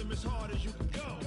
them as hard as you can go.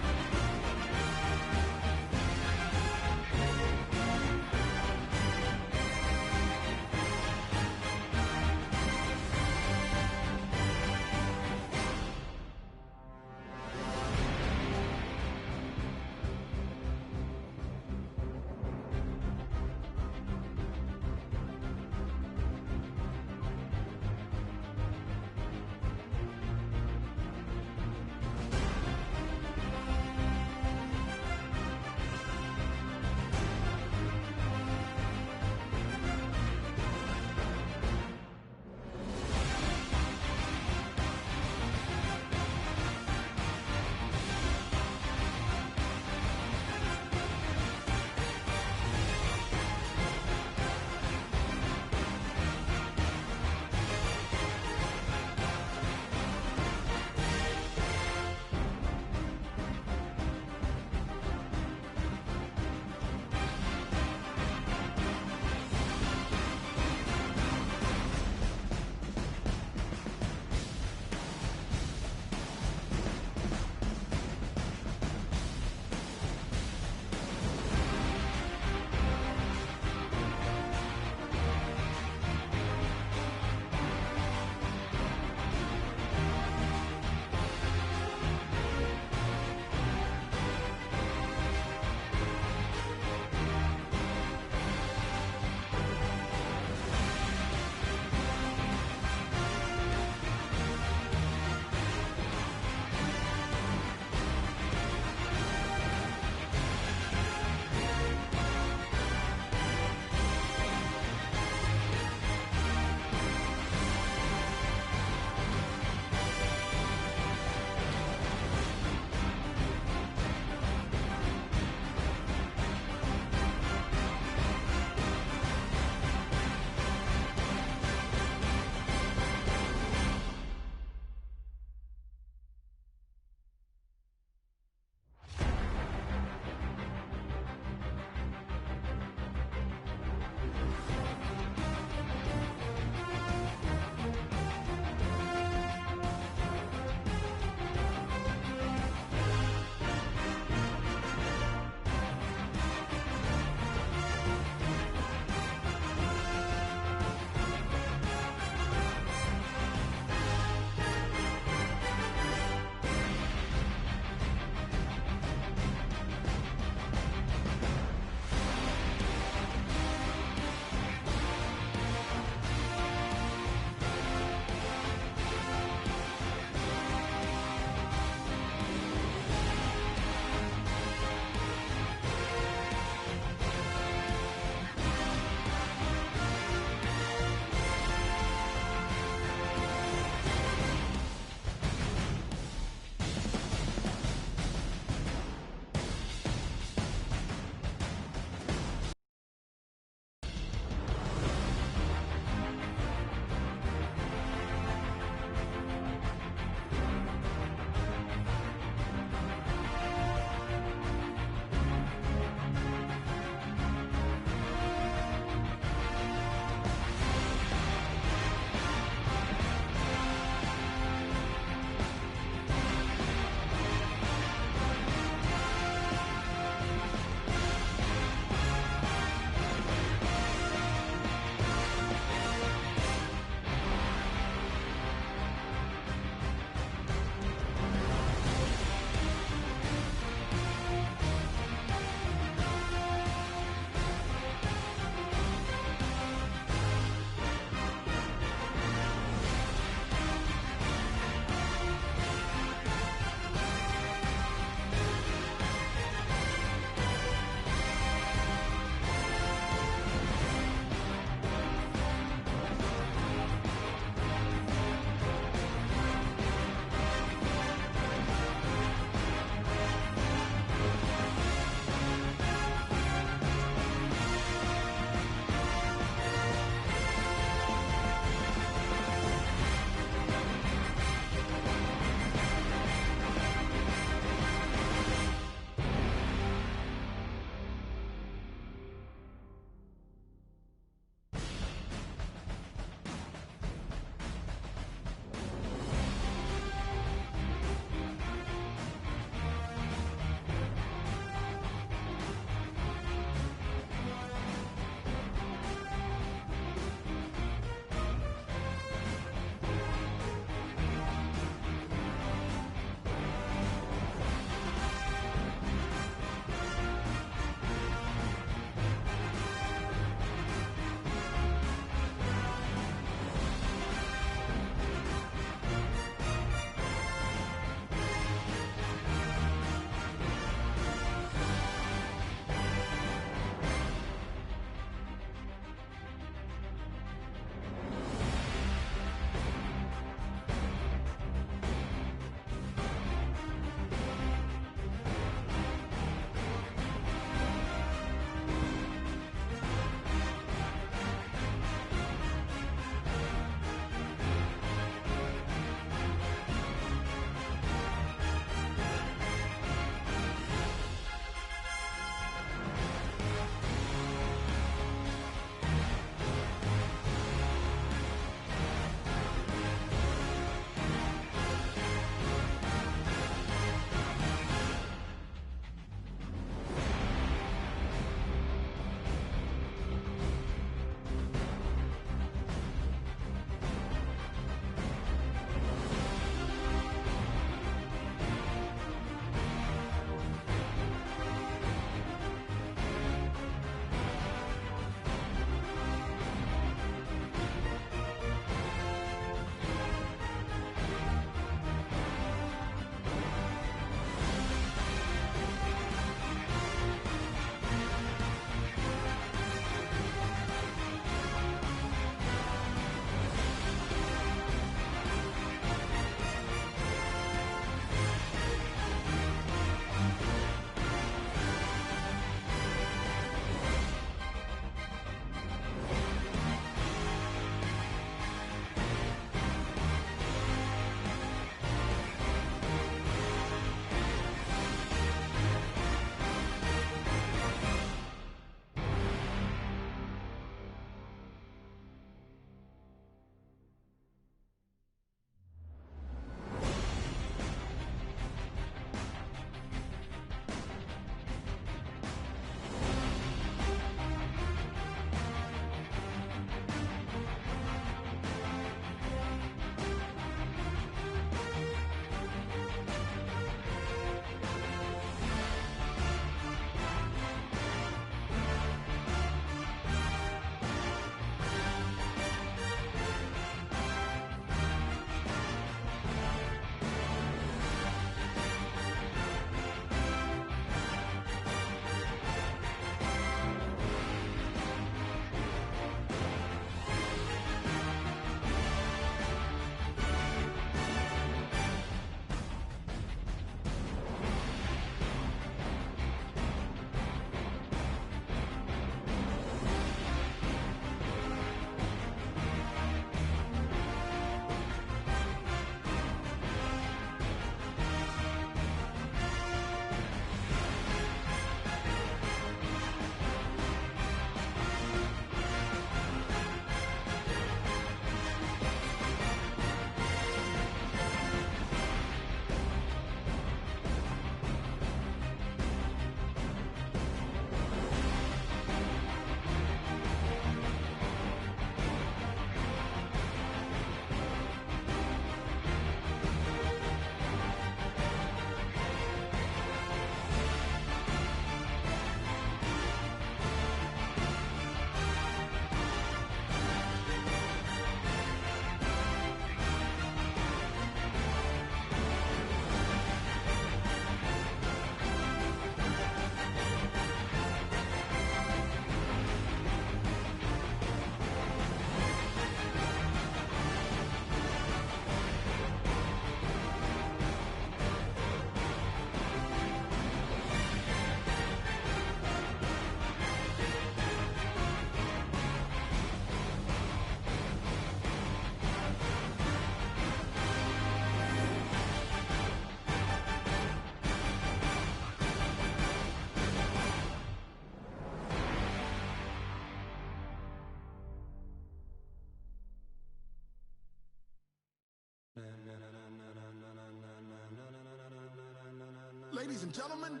Ladies and gentlemen,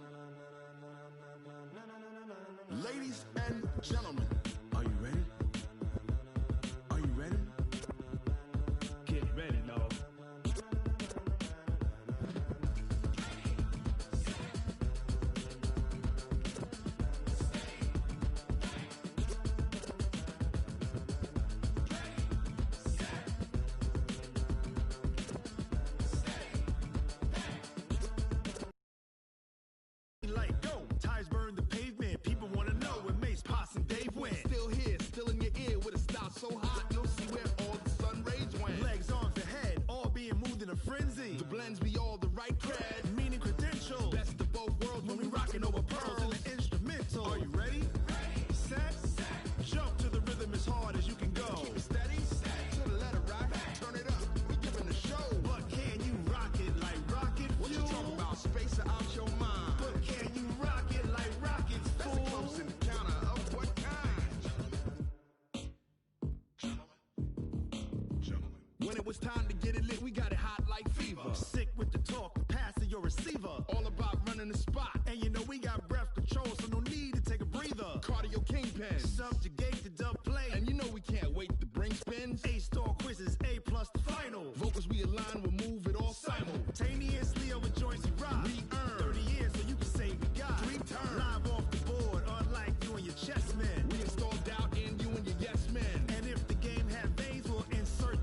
ladies and gentlemen, are you ready? Are you ready? Get ready, dog. Like go, tires burn the pavement. People wanna know where Mace, Pops, and Dave went. Still here, still in your ear with a style so hot, you'll see where all the sun rays went. Legs, arms, and head, all being moved in a frenzy. The blends be all the right cred, Meaning credentials. best of both worlds when we rockin' over pearls. and the instrumental. Are you ready? Set, jump to the rhythm as hard as you can go. Keep it steady, to the letter right, turn it up, we giving the show. But can you rock it like rocket What you fuel? talking about, space or out your mind? But can you rock it like rockets, That's a fool? close encounter of what kind? Gentlemen. When it was time to get it lit, we got it hot like fever. Sick with the talk, pass to your receiver. All about running the spot. And you know we got breath control, so no need to take a breather. Cardio kingpin. Subjugate the dub play. And you know we can't wait to bring spins. A-star quizzes, A+ the final. Vocals we align, we'll move it all Simultaneously over joints we rock. We earn 30 years so you can say we got 3 turns. live off the board, unlike you and your chess men. We install doubt in you and your yes men. And if the game had veins, we'll insert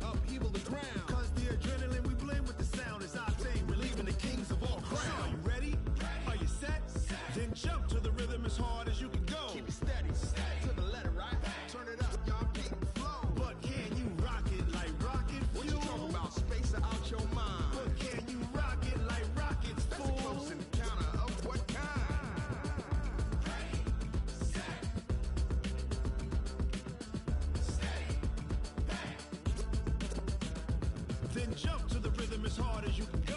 Upheaval the ground. cause the adrenaline we blend with the sound is our thing, relieving the kings of all crowns. Are you ready? Are you set? Then jump to the rhythm as hard as you can go. Keep it steady, to the letter right. Turn it up, y'all keep it flow. But can you rock it like rocket What you fuel? talking about, space or out your mind? But can you rock it like rockets, That's a fool? close encounter of what kind? Then jump to the rhythm as hard as you can go.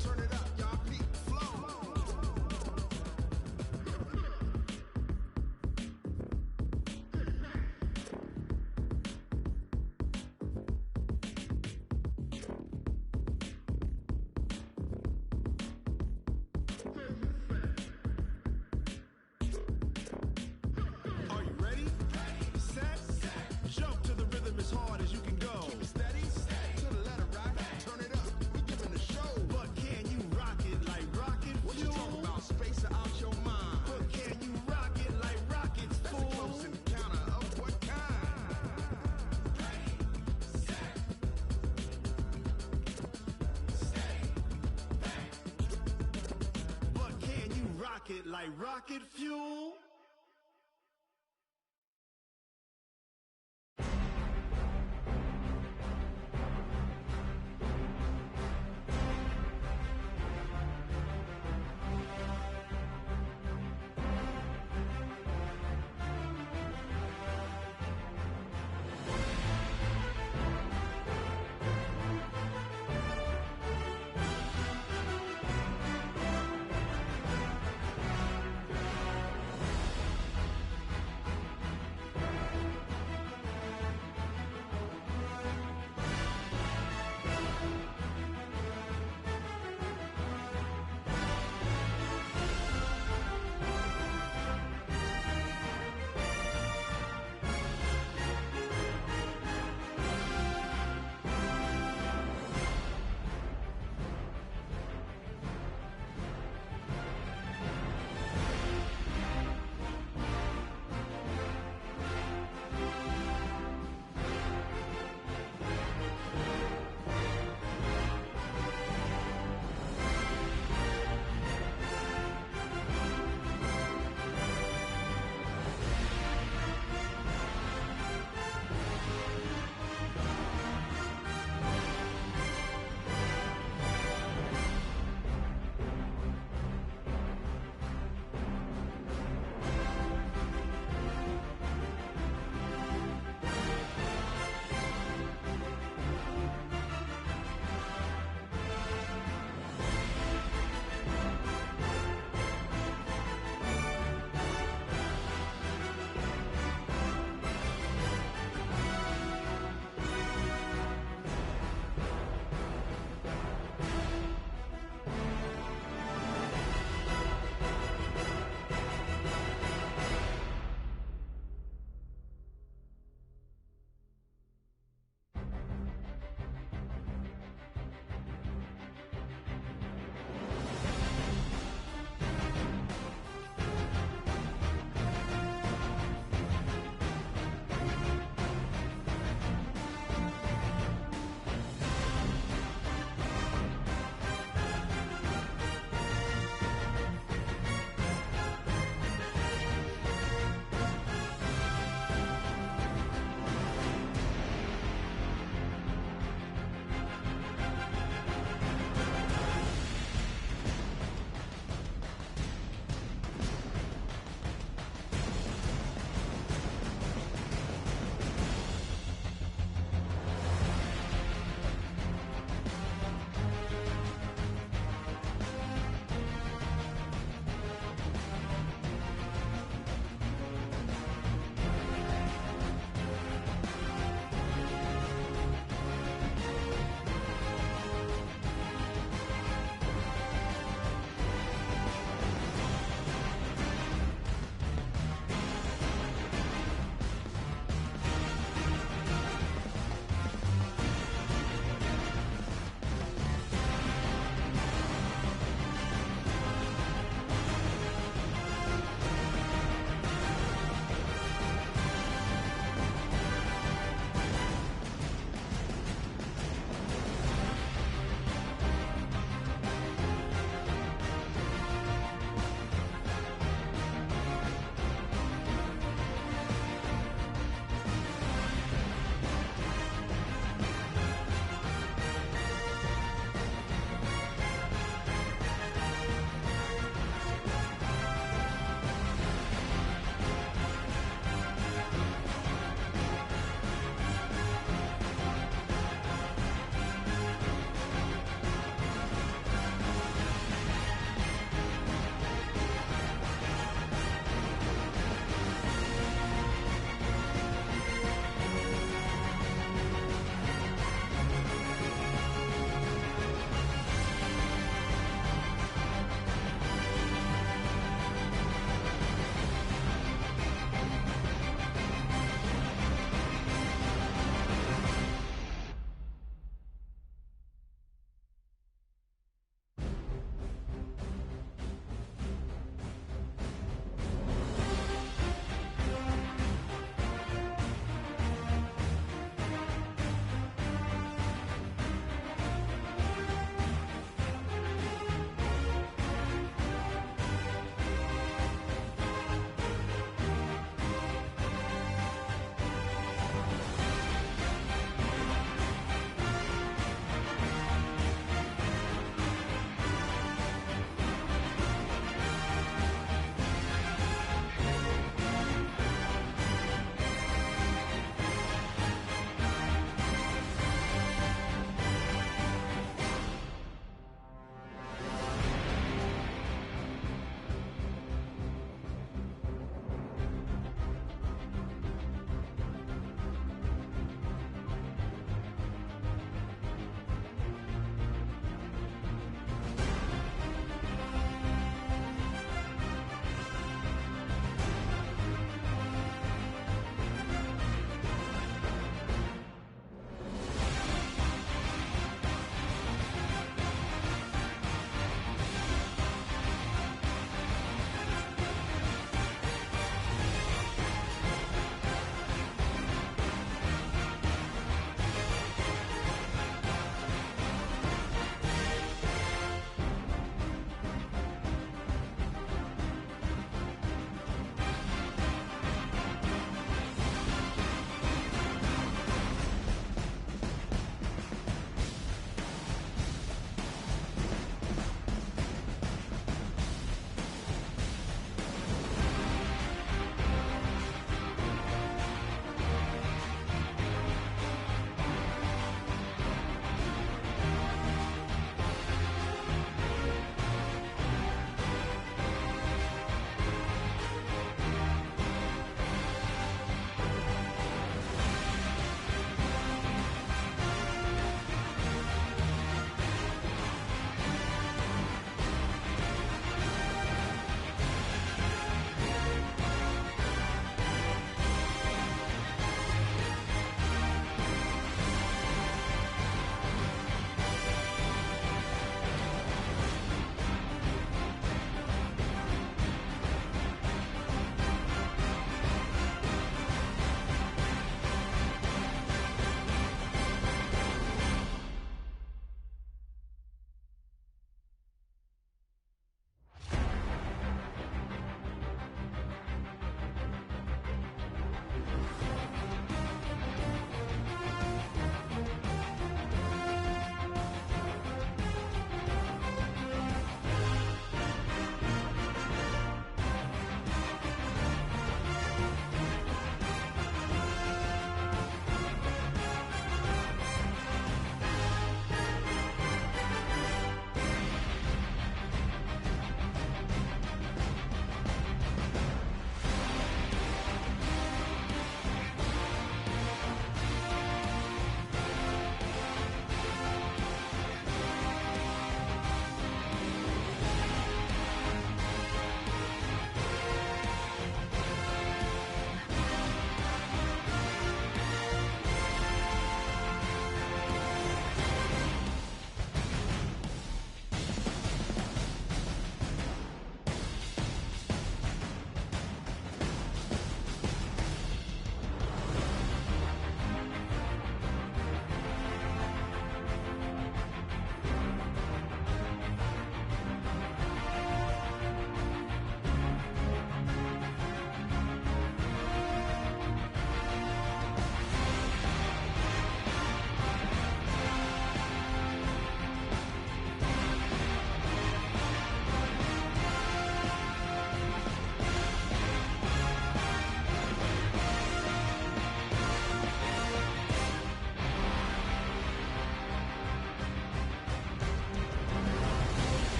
Turn it up, y'all keep it flow. Are you ready? Set, jump to the rhythm as hard as you can go. Keep it steady, to the letter right. Turn it up, we giving the show. But can you rock it like rocket What you fuel? talking about, space or out your mind? But can you rock it like rockets, That's a fool? close encounter of what kind? But can you rock it like rocket fuel?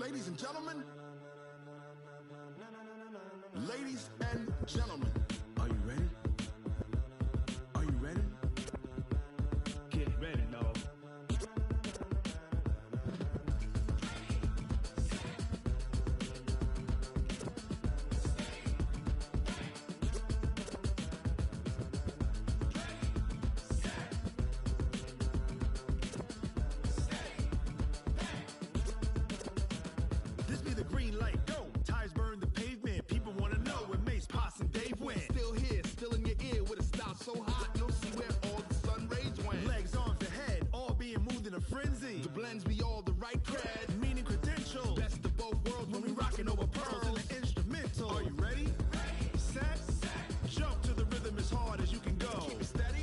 Ladies and gentlemen. Ladies and gentlemen. Are you ready? Are you ready? Get ready, no. This be the green light, go. Tires burn the pavement. People wanna know when Mace, Pops, and Dave went. Still here, still in your ear with a style so hot, you'll see where all the sun rays went. Legs, arms, the head, all being moved in a frenzy. The blends be all the right cred. Meaning credentials. Best of both worlds When we rockin' over pearls in the instrumental. Are you ready? Set. Jump to the rhythm as hard as you can go. Keep it steady,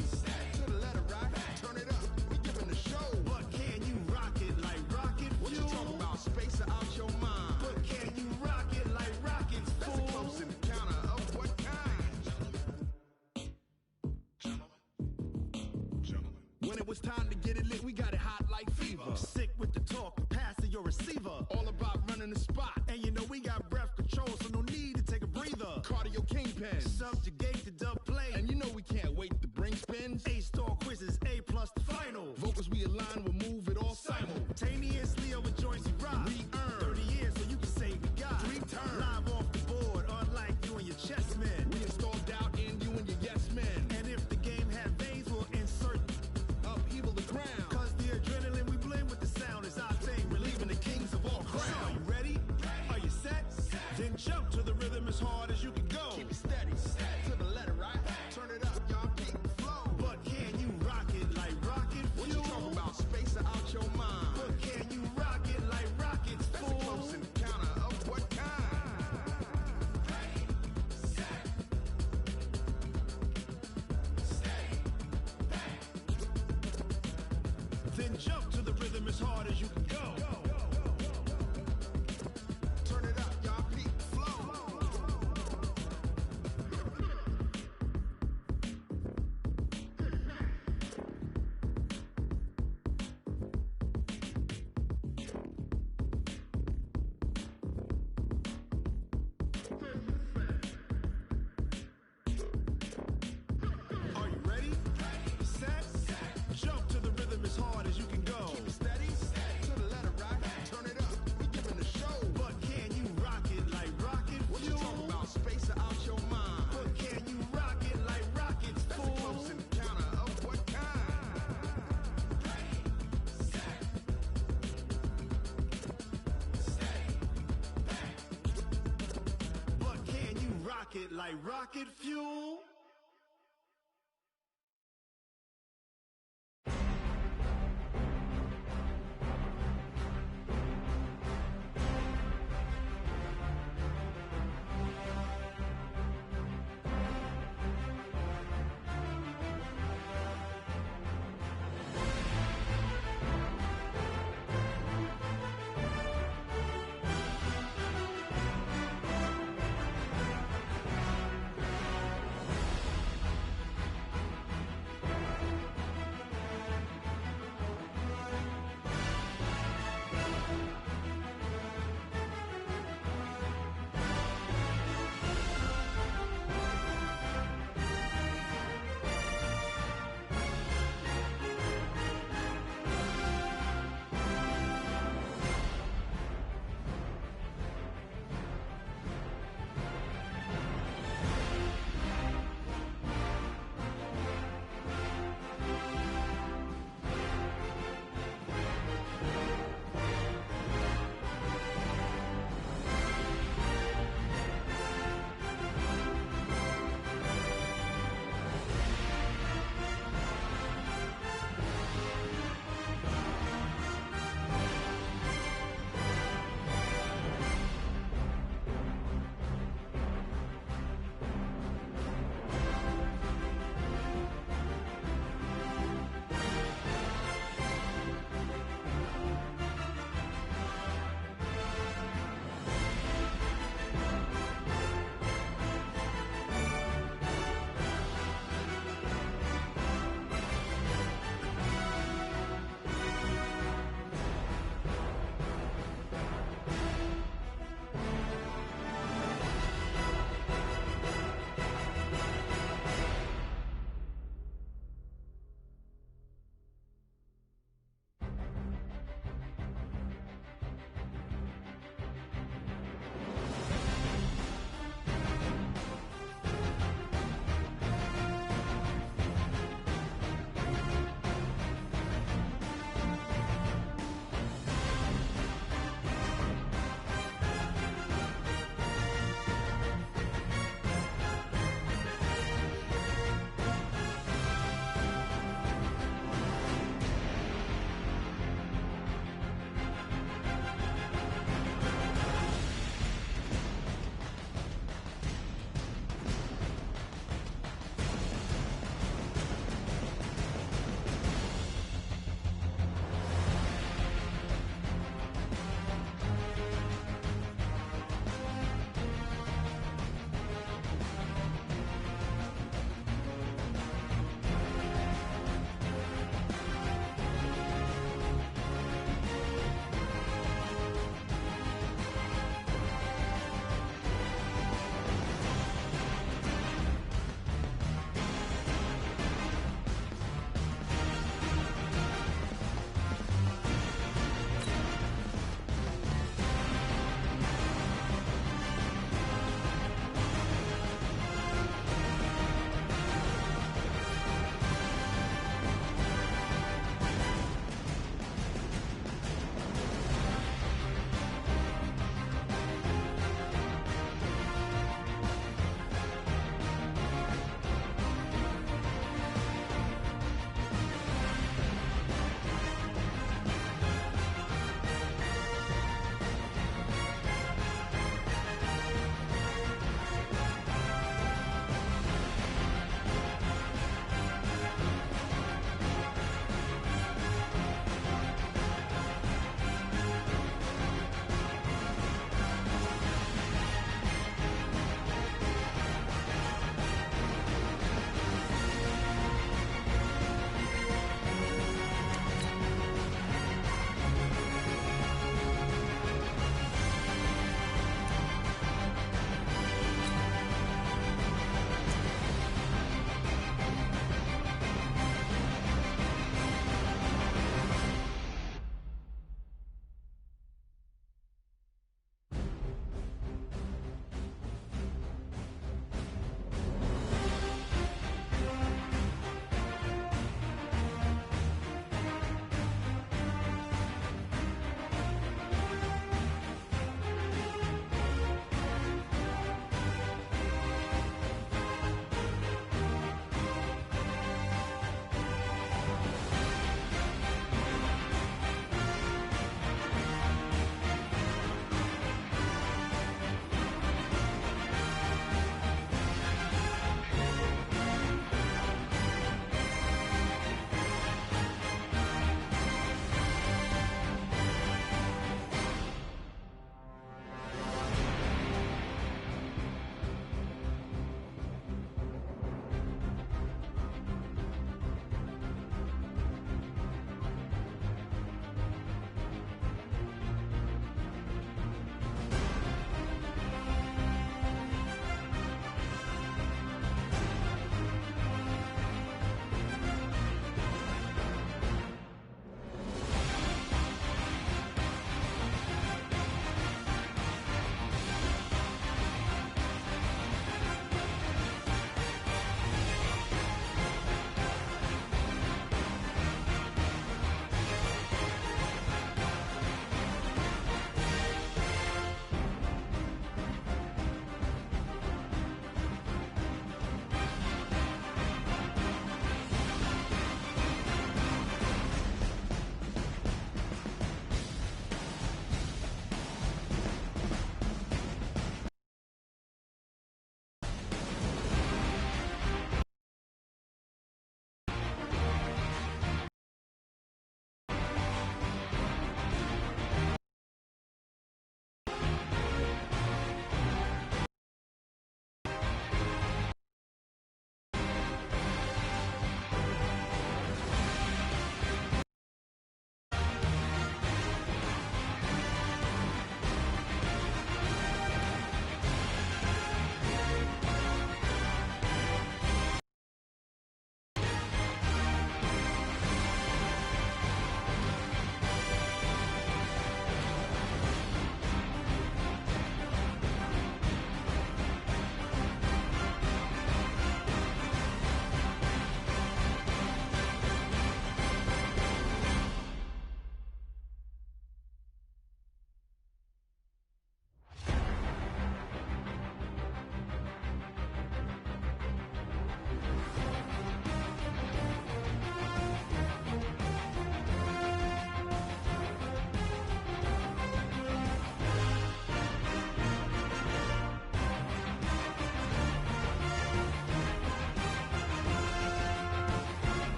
to the letter right. Turn it up, we giving the show. But can you rock it like rocket fuel? What you talking about? Space out your mind. But can you rock it like rockets, That's a fool? close encounter of what kind? Gentlemen. When it was time to get it lit, we got it hot like fever. Sick with the talk, pass to your receiver. All about running the spot. And you know we got breath control, so no need to take a breather. Cardio kingpin. Subjugate the dub play. And you know we can't wait to bring spins. A-star quizzes, A+ the final. Vocals we align, we'll move it all Simultaneously over joints we rock. We earn 30 years so you can say we got 3 turns. live off the board, unlike you and your chess men. We install doubt in you and your yes men. And if the game had veins, we'll insert. Upheaval the crown. Cause the adrenaline we blend with the sound is our thing, relieving the kings of all crowns. So are you ready? Are you set? Then jump to the rhythm as hard as you can go. Keep it steady, to the letter right. Turn it up, y'all keep the flow. But can you rock it like rocket fuel? What you talking about? Space out your mind. But can you rock it like rockets, That's a fool? close encounter of what kind? Then jump to the rhythm as hard as you can go. Turn it up, y'all keep the flow. Are you ready? Set. Jump to the rhythm as hard as you can go. Keep it steady, to the letter right. Turn it up, we giving the show. But can you rock it like rocket What you fuel? talking about? Space out your mind. But can you rock it like rockets, That's a fool? close encounter of what kind? But can you rock it like rocket fuel?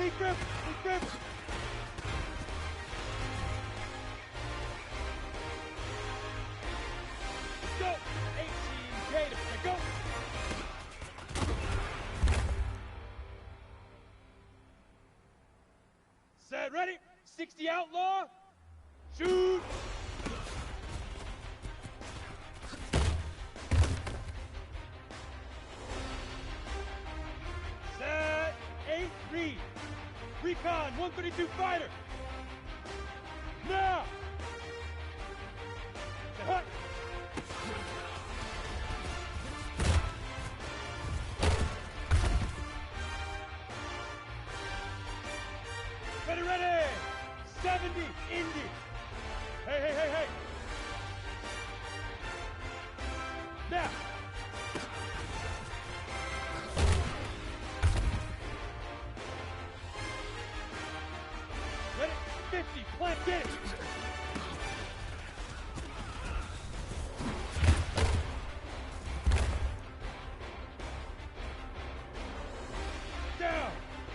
Lead grip! Lead grip! Let's go! 18K to go! Set, ready? 60 outlaw! Shoot! Set, 8, read. Recon, 132 fighter. Now! Hut! Ready, ready! 70, Indy! Hey, hey, hey, hey! Now! Ready? 50, plant, get it! Down!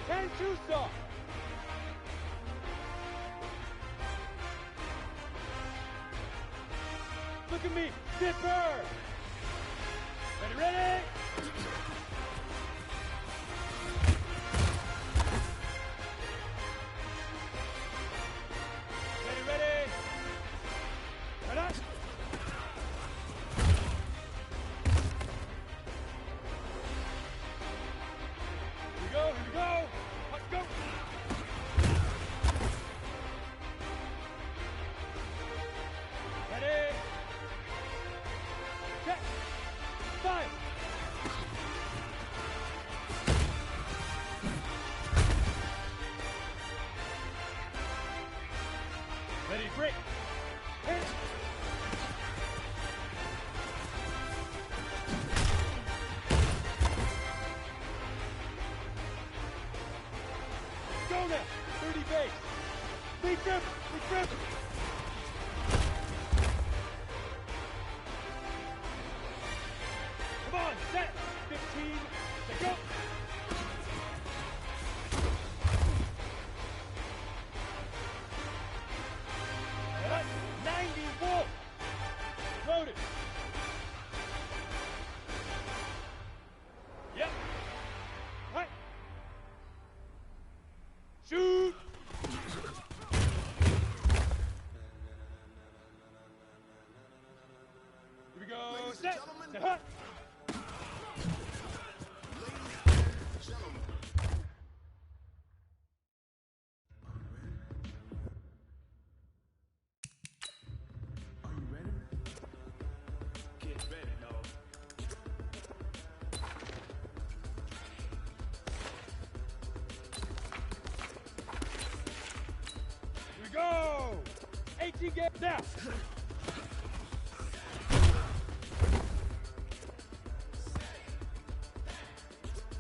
10, 2 saw! Look at me, Dipper! Ready, ready? Ready, ready? Right on. Here we go, here we go. Let's go. Ready? Check. Fire. Ready, break. Hit. Go now. 30 base. Lead grip. Lead grip. Come on, set. 15. Set, go. All right, 90 volt. Loaded. Yep. Right. Shoot. Here we go. Ladies and Set. gentlemen. Set, hut. Gentlemen. Are you ready? Get ready, dog. Here we go. 18 games now.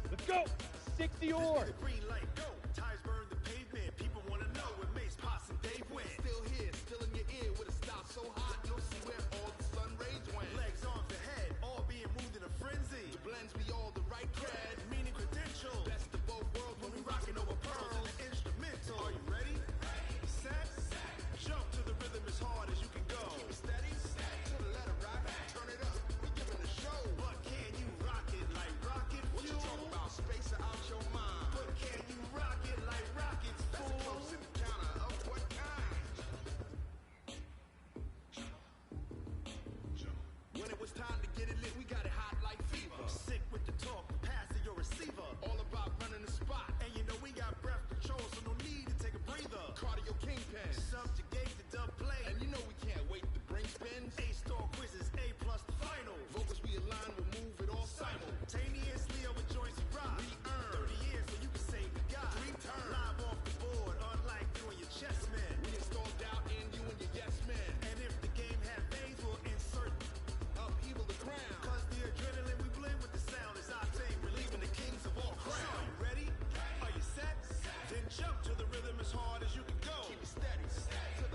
Let's go. 60 ore. The green light, go. Tires burn the pavement. People want to know what Mace, Pops, and Dave went. Still here, still in your ear with a style so hot, you'll see where all the sun rays went. Legs, arms, and head, all being moved in a frenzy. The blends be all the right cred. Meaning credentials. Best of both worlds When we rockin' over pearls and the instrumental. Are you ready? Set. Jump to the rhythm as hard as you can go. Keep it steady, to the letter rock, turn it up, we giving a show. But can you rock it like rocket What you fuel? talk about, space or out your mind? But can you rock it like rockets, That's a fool? close encounter of what kind? When it was time to get it lit, we got it hot like fever. Sick with the talk, pass to your receiver. All about running the spot. And you know we got breath control, so no need to take a breather. Cardio kingpin. Subjugate the dub play. And you know we can't wait to bring spins. A-star quizzes, A+ the final. Vocals we align, we'll move it all Simultaneously over joints we rock. We earn 30 years so you can say we got. 3 turns. Live off the board, unlike you and your chess man. We install doubt in you and your yes man. And if the game had veins, we'll insert. Upheaval the crown. Cause the adrenaline we blend with the sound is our thing. Relieving the kings of all crowns. Are you ready? Are you set? Then jump to the rhythm as hard as you can go. Keep it steady, to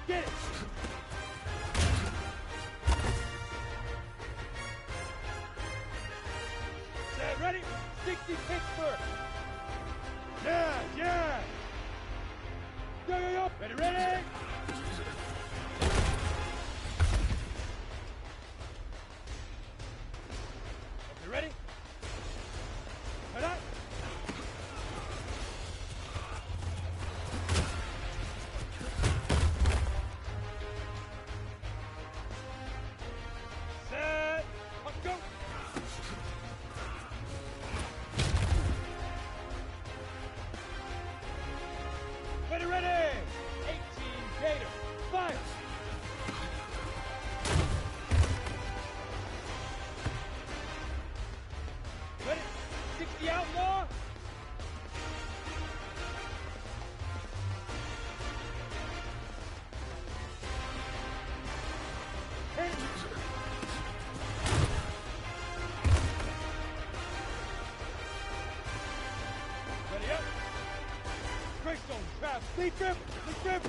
Get it! Set, ready? 60 kicks first. Yeah, yeah! Yo, yo, yo! Ready, ready! Okay, ready? Head up! Set! Let's go! Ready, ready! 18 Gator, fire! Ready? 60 Outlaw! Hit! Ready up! Greystone, trap, lead grip, lead grip!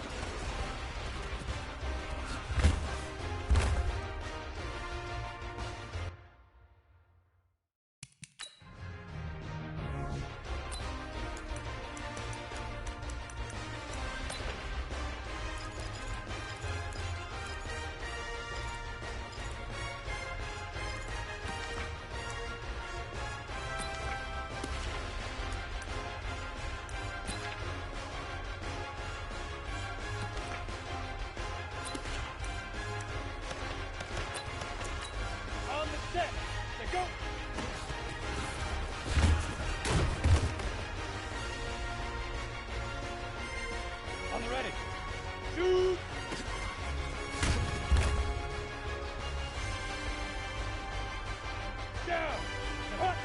On the set, say go! On the ready, shoot! Down, hut!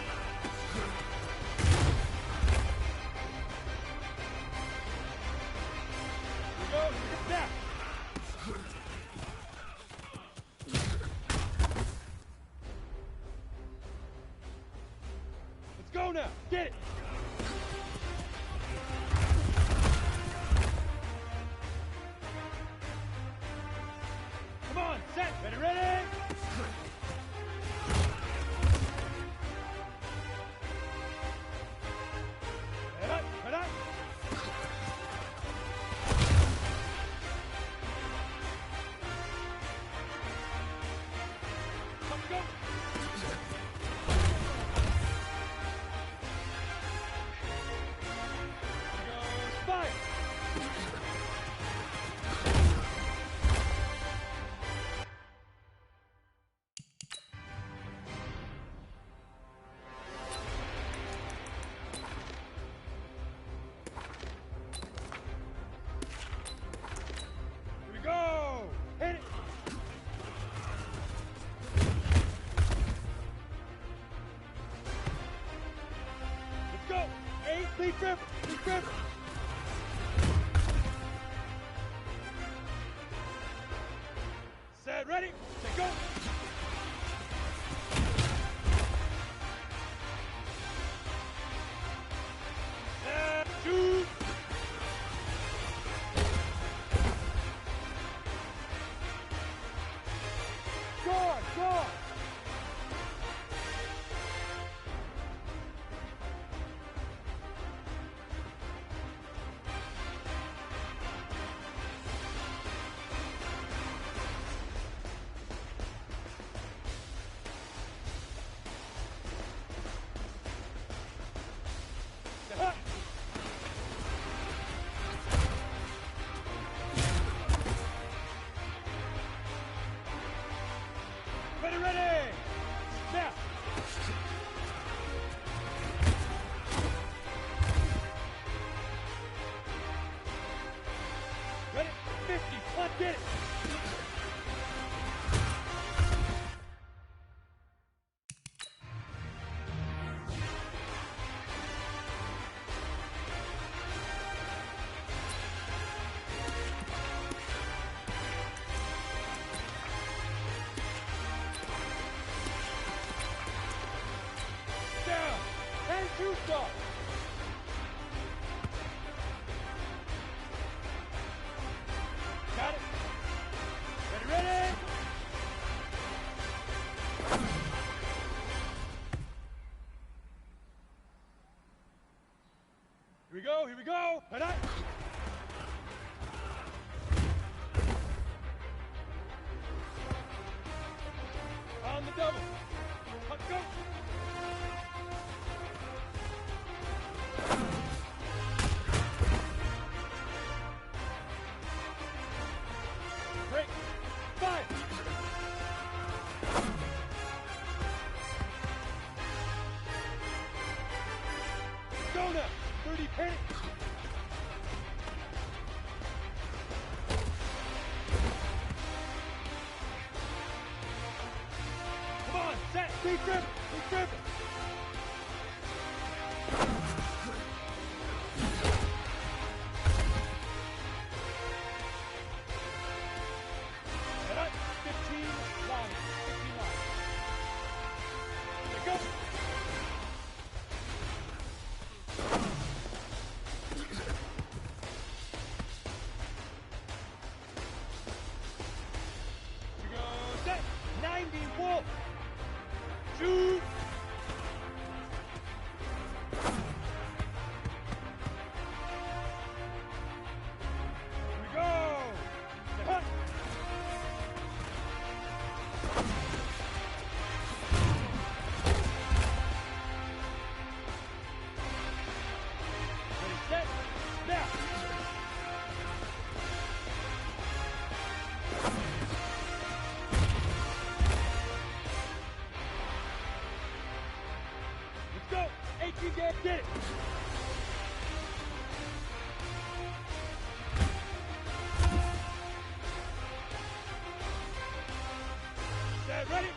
Here we go, snap! Let's go now, get it! Come on, set, ready, ready! Head up, head up! Let's go! Here goes fire! Here we go! Hit it! Let's go! 8, lead grip, lead grip! Set, ready, set, go! Set, shoot! Guard, guard! Set, ready, ready! Snap! Ready? 50, let's get it! Down! And shoot start! Got it? Here we go, here we go. And I... On the double. Let's go. Break. 5. Go now. 30 penny. Come on, set. Big grip. Big grip. And up. 15 lines. 15 lines. There go. We go set. 90 wolf. Shoot. Here we go. Hut. Ready, set, now. Let's go. 18 gas, get it. Set, ready.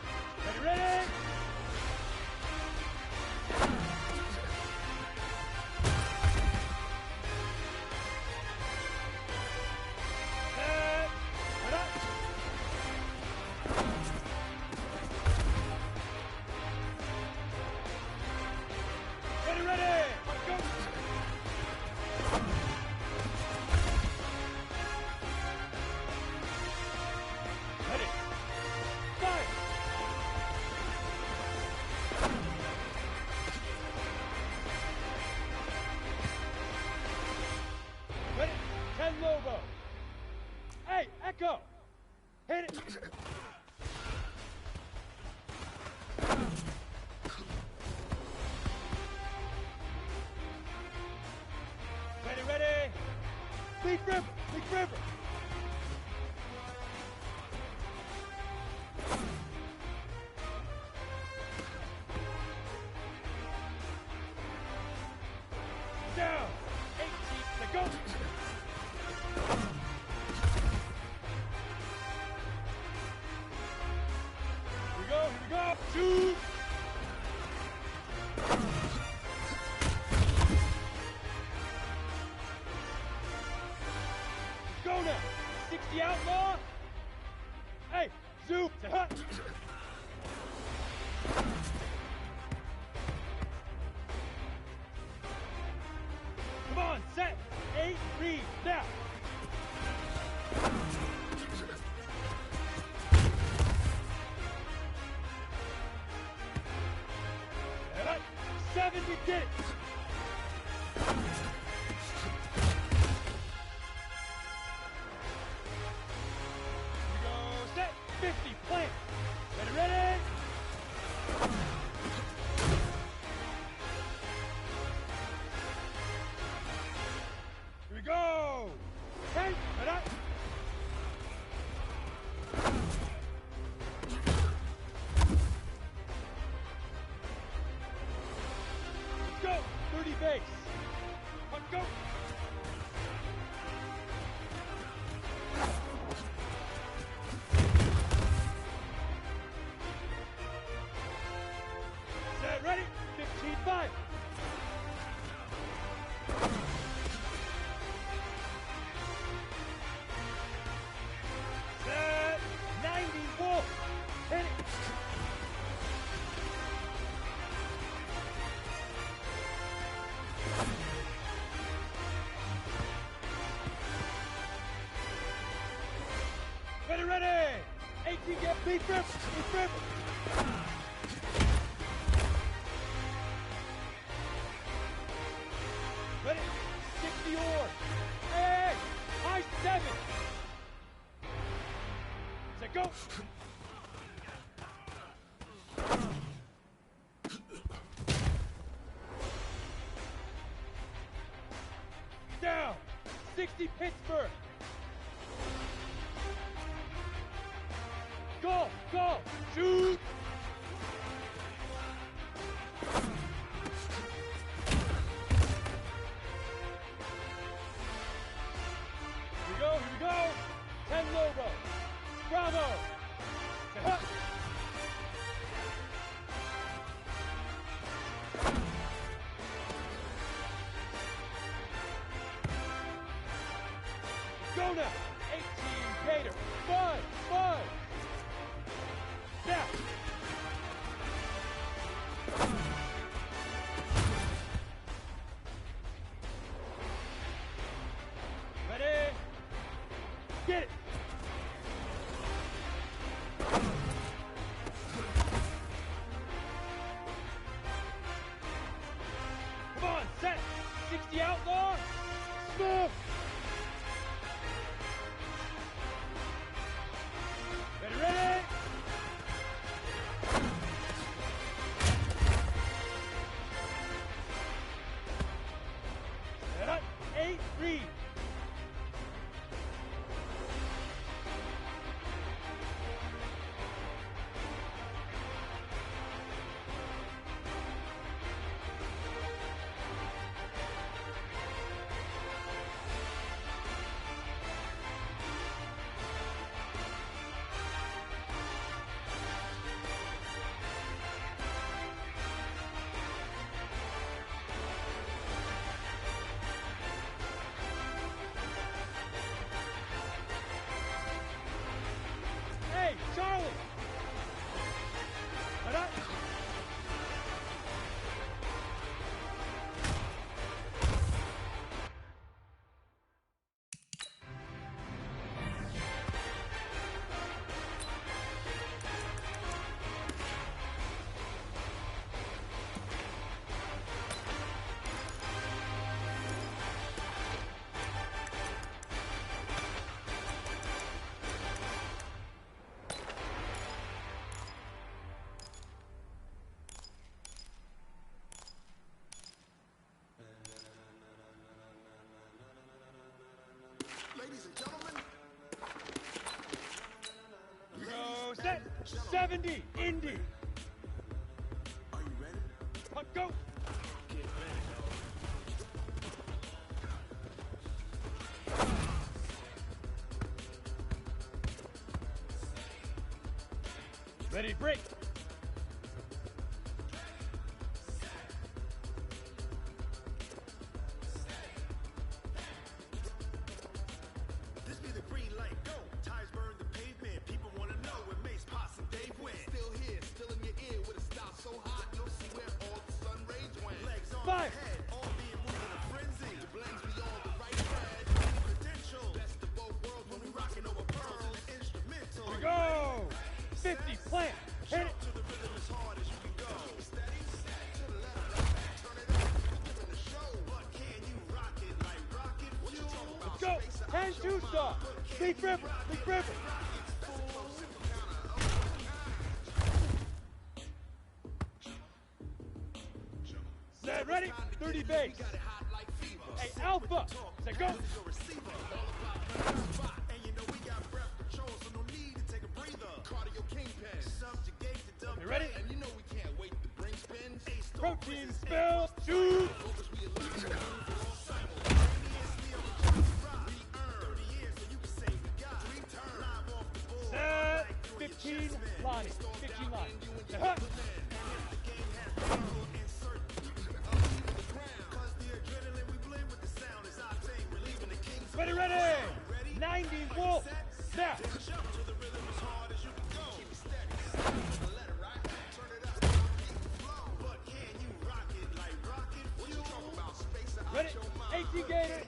Ready, ready. Set. Set up. Ready, ready. Let's go. Ready. 5. Ready. 10 Lobo. Hey, Echo. Hit it. Ready, ready. Big River. Big River. Down. 18 to go. Here we go, here we go. Shoot. Let's go now. 60 outlaw. Hey, zoom. Hut. Come on, set. 8, 3, now. And up. 7, you did it. We go, set. 50, plant. Ready, ready. Here we go. 10, and up. Let's go. 30 base. Let's go. Set, ready. 15, 5. Set. 90 wolf. Hit it. Ready, ready. 18 get beat rip. Beat rip. Ready. the oar. Hey, high 7. Set, go. Down, 60 Pittsburgh. Go, go, shoot. Here we go, 10 Lobo. Bravo. Set up. Go now, 18 Gator. 5, 5. Now. Ready? Get it. Come on, set. 60 outlaw. Smoke. Ready, ready. Set up. 8 read. Hey, Charlie! Right up. Ladies and gentlemen, Here we go, set. 70, Indy. are you ready? Puck, go. Ready, break. This be the green light, go. Tires burn the pavement. People want to know where Mace, Posse, and Dave went. Still here, still in your ear with a style so hot, you'll see where all the sun rays went. Legs on 5. head, all being moved in a frenzy. The blends be all the right thread. Credential, Best of both worlds when we rockin' over pearls. instrumental. Here we go. 50, plant. Hit it. To the rhythm as hard as you can go. Steady, to the left, turn it up, giving the show. But can you rock it like rocket fuel? Let's go. 10 two-star. Big River. Big River. Set, ready. 30 base. Hey, Alpha. Set, go. And you know we got breath control, so no need to take a breather. Cardio kingpin. Subjugate the dumb. You ready? And you know we can't wait to bring spins. Protein spill. Shoot. Focus, we alert. Set. 15 line. 15 line. Set, huh. Ready, ready. 90 Wolf. Now. Ready. 18 Gator.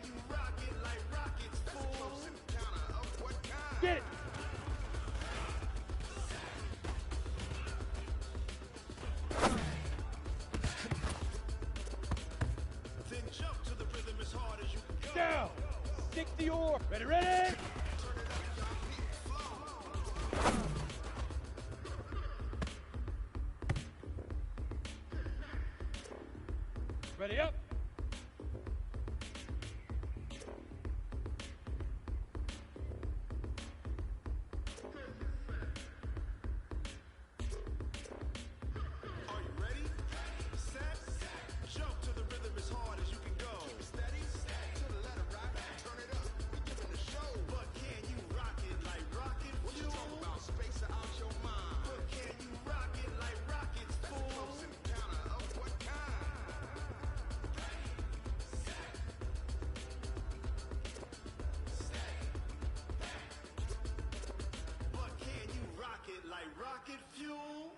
Get it. Then jump to the rhythm as hard as you can go. 60 or ready, ready. Ready up. Are you ready? Set. Jump to the rhythm as hard as you can go. Keep it steady. To the letter right. Turn it up. We're giving the show. But can you rock it like rocket fuel? What you talking about? Space out your mind. But can you rock it like rockets, fool? That's a close encounter of what kind? But can you rock it like rocket fuel?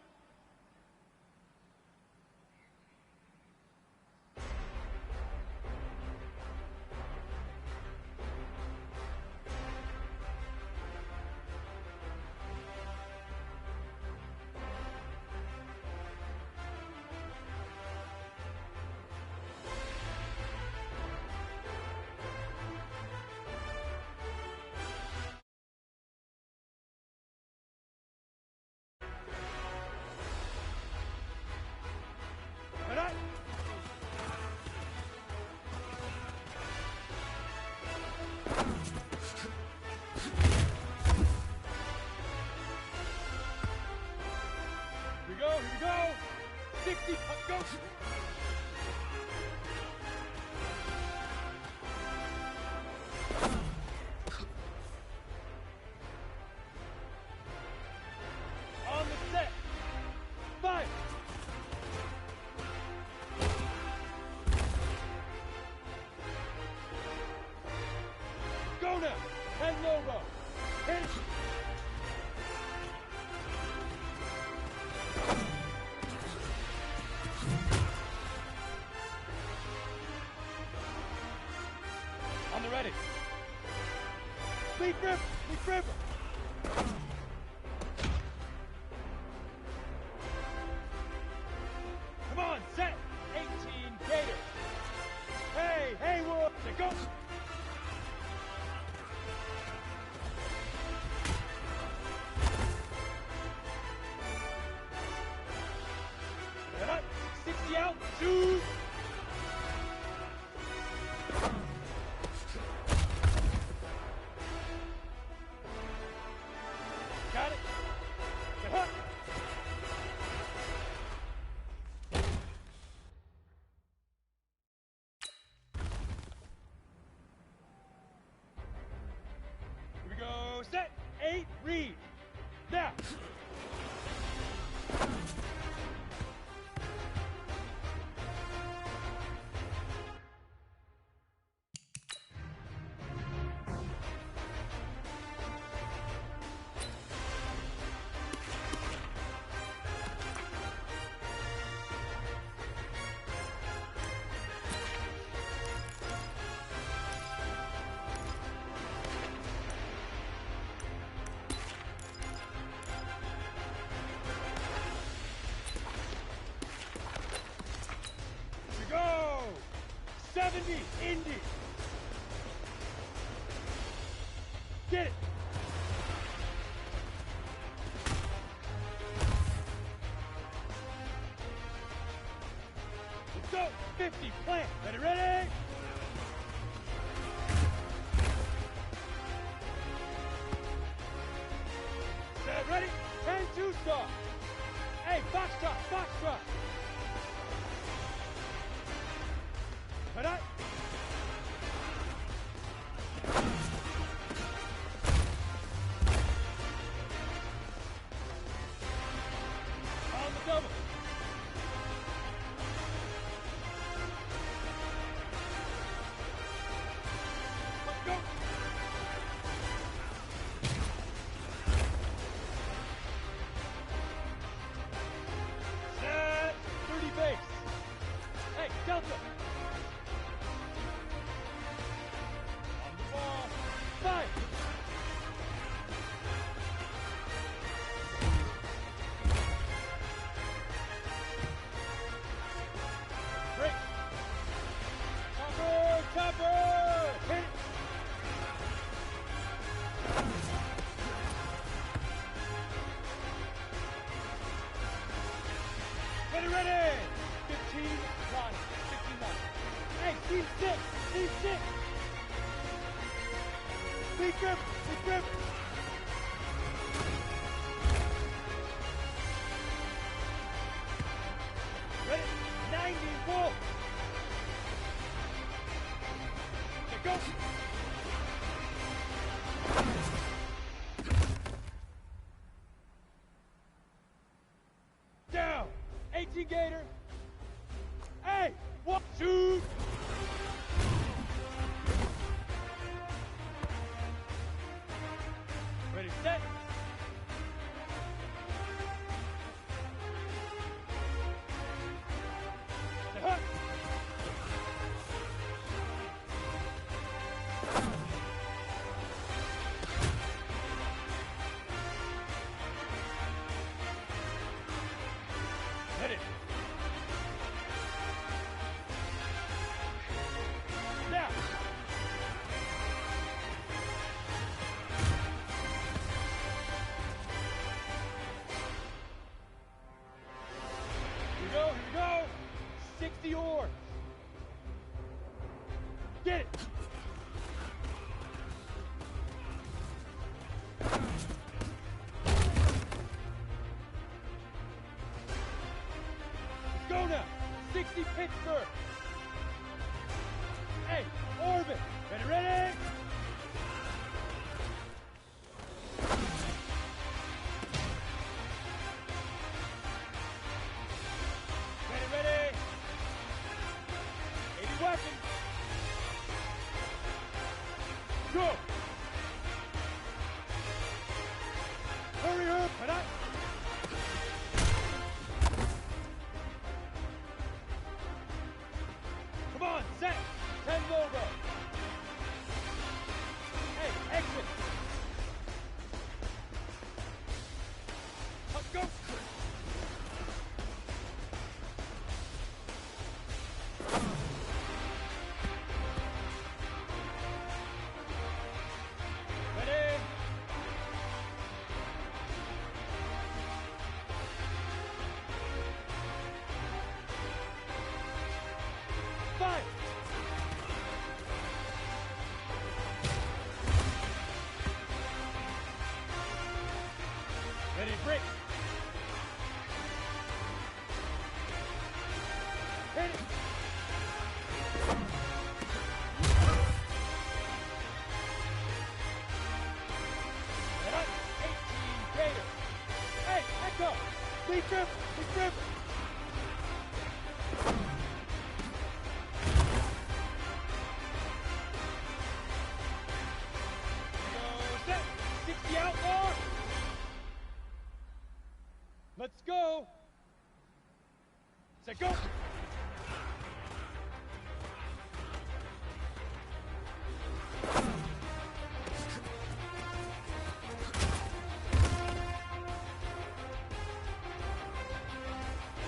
Ready? Here we go. 60, go. On the set. 5. Go now. And low row. Hit. On the ready. Leap river. Leap river. Come on, set. 18 Gators. Hey, Haywood. Go. Get up. 60 out. Shoot. Got it. Get up. Here we go. Set. 8. Read. Now. Here we go. 70 Indy. Get it. Let's go. 50 plant. Ready, ready. Set, ready. 10-2 star. Hey, foxtrot, foxtrot. Head up. On the double. Let's go. Set. 30 base. Hey, Delta. On the ball. 5. Break. Topper, topper. Hit it. Team 6! Team 6! Big grip! Big grip! Ready? 90 volt! Okay, go! Down! 18 Gator! Hey! What? Shoot! Ready, set! Set, hut! Hit it! Now! Here we go! 60 orbs! Get it! Let's go now! 60 Pittsburgh! Hey, orbit! Ready, ready! Ready, ready! 80 weapons! Go! Hurry up! Head up! Come on, set! 10 logo! Hey, exit! Let's go! Ready? Five! Ready, break! Hit it! Head up! 18 Gator! Hey, echo! Lead grip! Lead grip! Go set! 60 outlaw! Let's go! Set, go! Here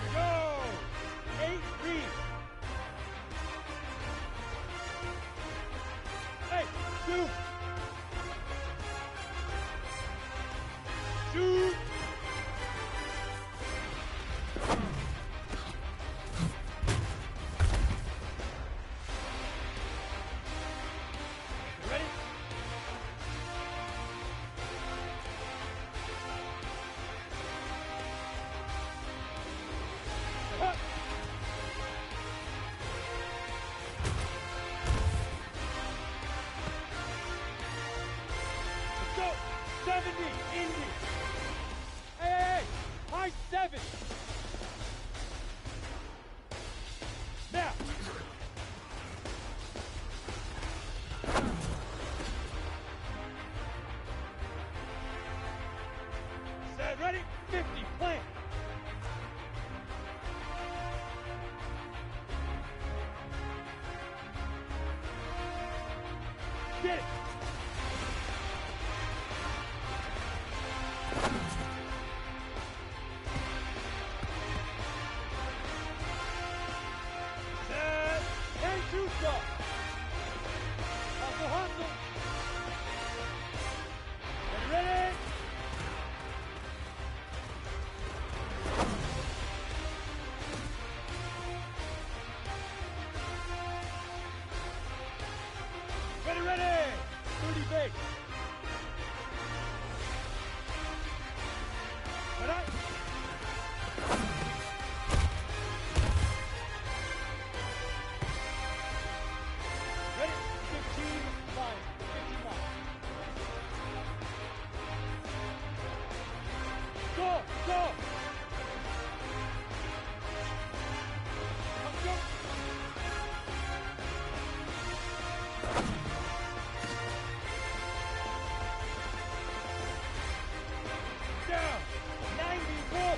we go! 8 read! Hey, shoot! Shoot! You ready? Hut! Let's go! 70, Indy! Hey, hey, hey! High 7! Now! Set, ready? 50, plant! Get it! Set! And shoot stop! Hustle, hustle! Ready, ready? pace. Ready? Ready? 15 miles. 15 miles. Go! Go! Come, go! Down! 91!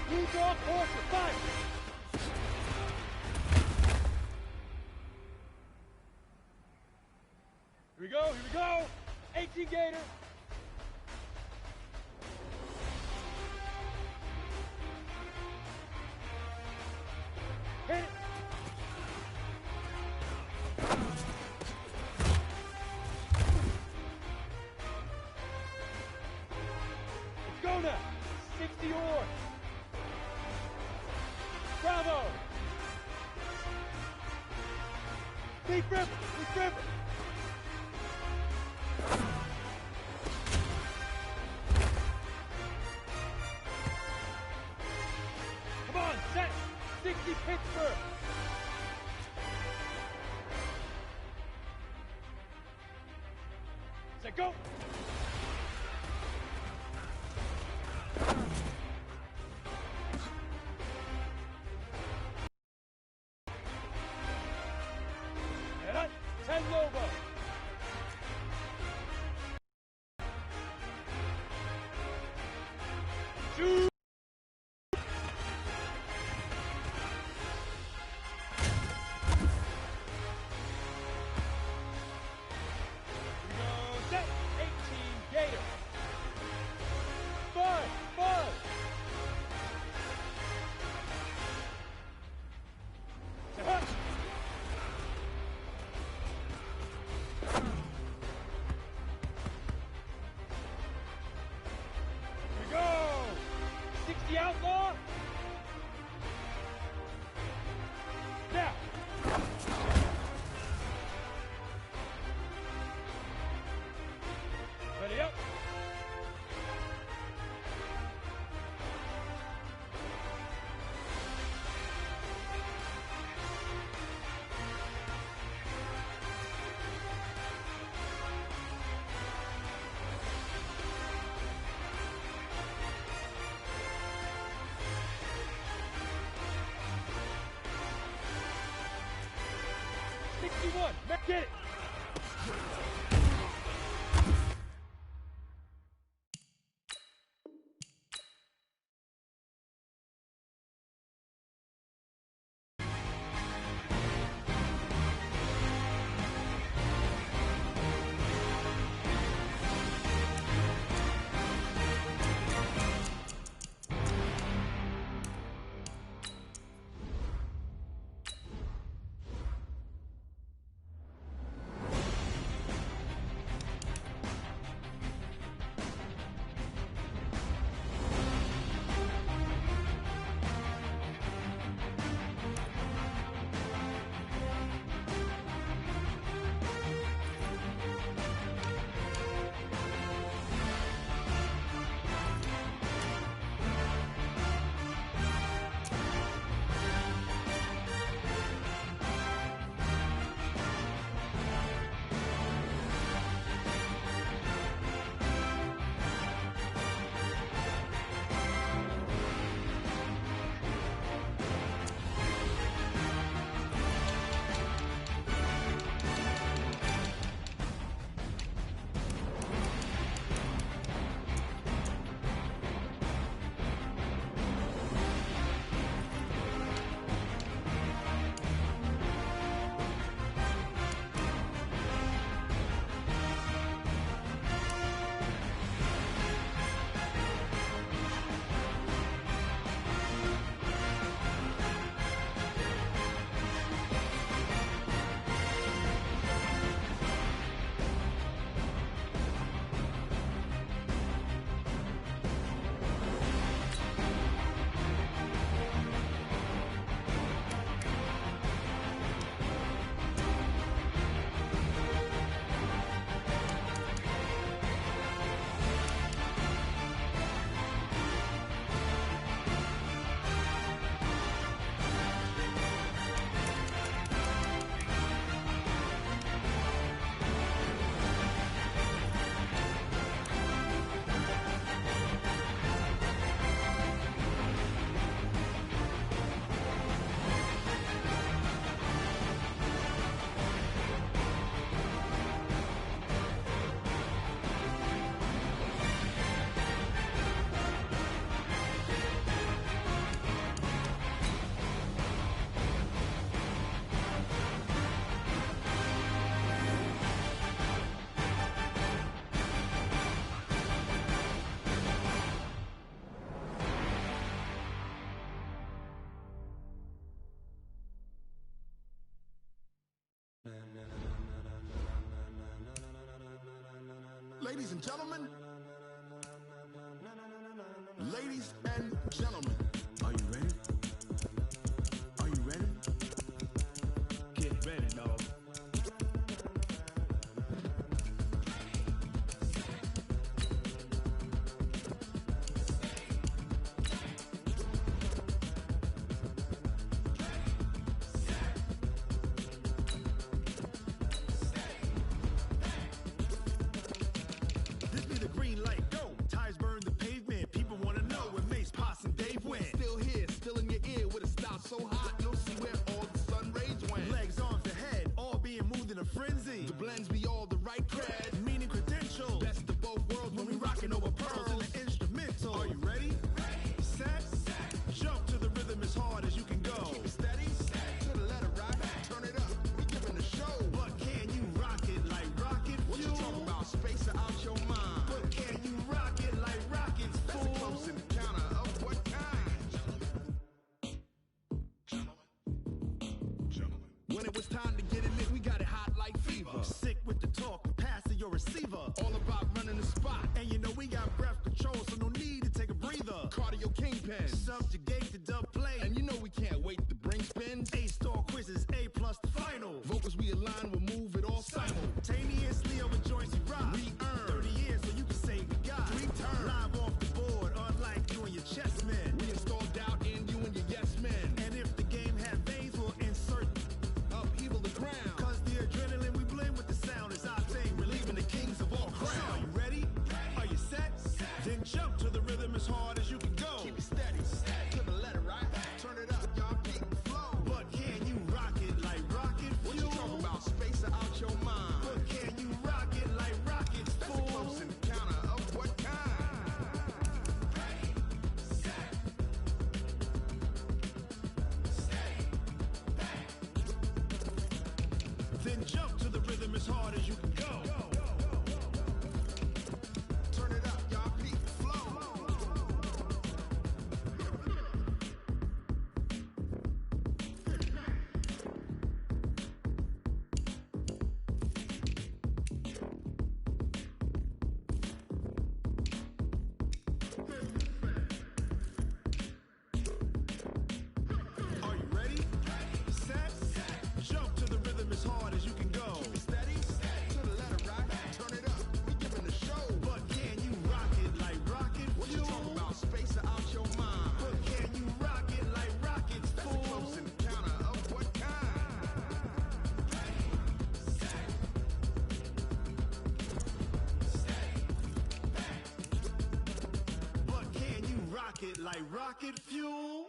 Blue dog horse for 5! Here we go, here we go! 18 Gator! Hit it! Let's go now! 60 oar! Bravo! Deep river! Deep river! Come on, set! 60 Pittsburgh! Set, go! And up, 10 Lobo! Shoot! Set 18 Gator. 5, 5. Set up. Here we go. 60 Outlaw. Now. Ready up. Get it! ladies and gentlemen. Ladies and gentlemen, are you ready? Are you ready? Get ready, dog. This be the green light, go. Tires burn the pavement. People wanna know where Mace, Pops, and Dave went. Still here, still in your ear with a style so hot, you'll see where all the sun rays went. Legs, arms, and head, all being moved in a frenzy. The blends be all the right cred. Meaning credentials. Best of both worlds when we rockin' over pearls. in the instrumental. Are you ready? Set, jump to the rhythm as hard as you can go. Keep it steady, to the letter right. Turn it up, we giving the show. But can you rock it like rocket What you fuel? talking about? Space or out your mind? But can you rock it like rockets, That's a fool? close encounter of what kind? Gentlemen. When it was time to get it lit, we got it hot like fever. Sick with the talk, pass to your receiver. All about running the spot. And you know we got breath control, so no need to take a breather. Cardio kingpin. Subjugate the dub play. And you know we can't wait to bring spins. A-star quizzes, A+ the final. Vocals we align, we'll move it all Simultaneously over joints we rock. We earn 30 years so you can say we got 3 turns. Live off the board, unlike you and your chess men. We install doubt in you and your yes men. And if the game had veins, we'll insert Upheaval the ground. Cause the adrenaline we blend with the sound is our thing, relieving the kings of all crowns. So are you ready? Are you set? Then jump to the rhythm as hard as you can go. Keep it steady, to the letter right. Turn it up, y'all keep the flow. But can you rock it like rocket What you fuel? talking about? Space or out your mind? But can you rock it like rockets, That's a fool? close encounter of what kind? Then jump to the rhythm as hard as you can go. Turn it up, y'all keep the flow. Are you ready? Set, jump to the rhythm as hard as you can go. Steady, to the letter right. Turn it up, we giving the show. But can you rock it like rocket What you fuel? talking about? Space or out your mind? But can you rock it like rockets, That's a fool? close encounter of what kind? But can you rock it like rocket fuel?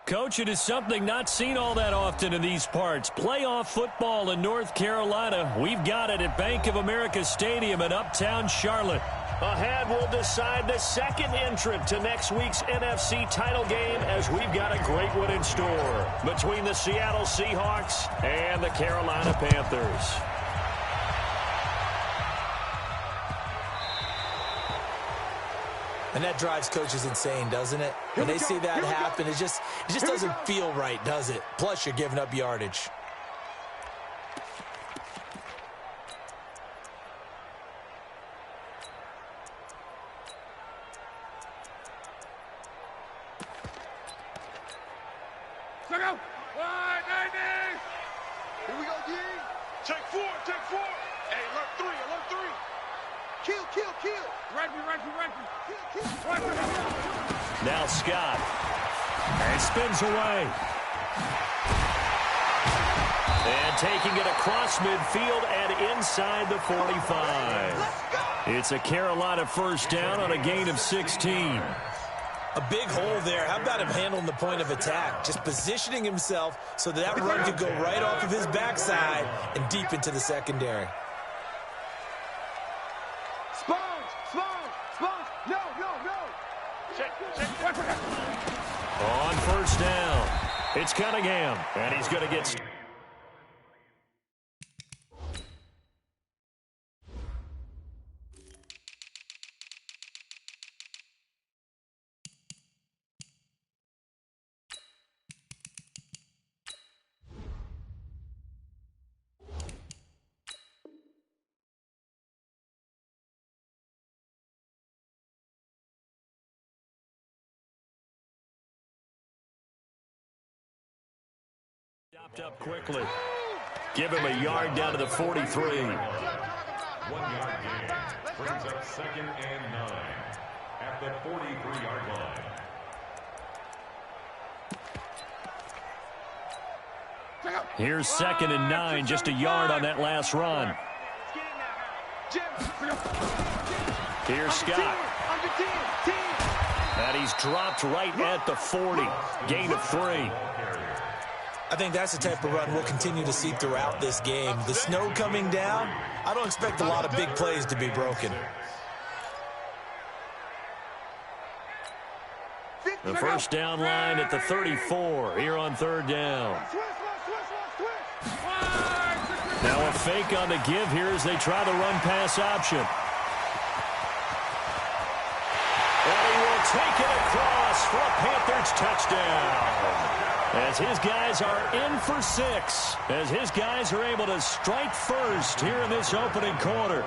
Coach, it is something not seen all that often in these parts. Playoff football in North Carolina. We've got it at Bank of America Stadium in Uptown Charlotte. Ahead, we'll decide the second entrant to next week's NFC title game as we've got a great one in store between the Seattle Seahawks and the Carolina Panthers. And that drives coaches insane, doesn't it? When they see that happen, it just doesn't feel right, does it? Plus, you're giving up yardage. Check out. Wide, 90. Here we go, D. Take four. Hey, alert three. Kill. Right. Now Scott. And spins away. And taking it across midfield and inside the 45. It's a Carolina first down on a gain of 16. A big hole there. How about him handling the point of attack? Just positioning himself so that run could go right off of his backside and deep into the secondary. Sponge. No. Check. On first down, it's Cunningham, and he's going to get... Stopped up quickly. Give him a yard down to the 43. 1 yard gain brings up 2nd and 9 at the 43-yard line. Here's 2nd and 9, just a yard on that last run. Here's Scott. And he's dropped right at the 40. Gain of 3. I think that's the type of run we'll continue to see throughout this game. The snow coming down, I don't expect a lot of big plays to be broken. The first down line at the 34 here on 3rd down. Now a fake on the give here as they try the run-pass option. And he will take it across for a Panthers touchdown. As his guys are in for 6. As his guys are able to strike first here in this opening quarter.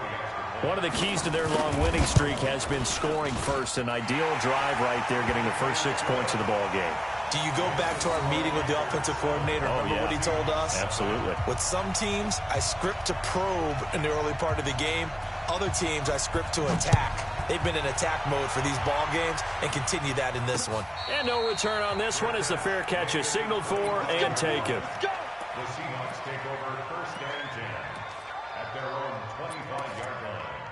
One of the keys to their long winning streak has been scoring first. An ideal drive right there, getting the first 6 points of the ball game. Do you go back to our meeting with the offensive coordinator? Remember what he told us? Absolutely. With some teams, I script to probe in the early part of the game. Other teams, I script to attack. They've been in attack mode for these ball games and continue that in this one. And no return on this one as the fair catch is signaled for and taken. The Seahawks take over 1st and 10 at their own 25-yard line.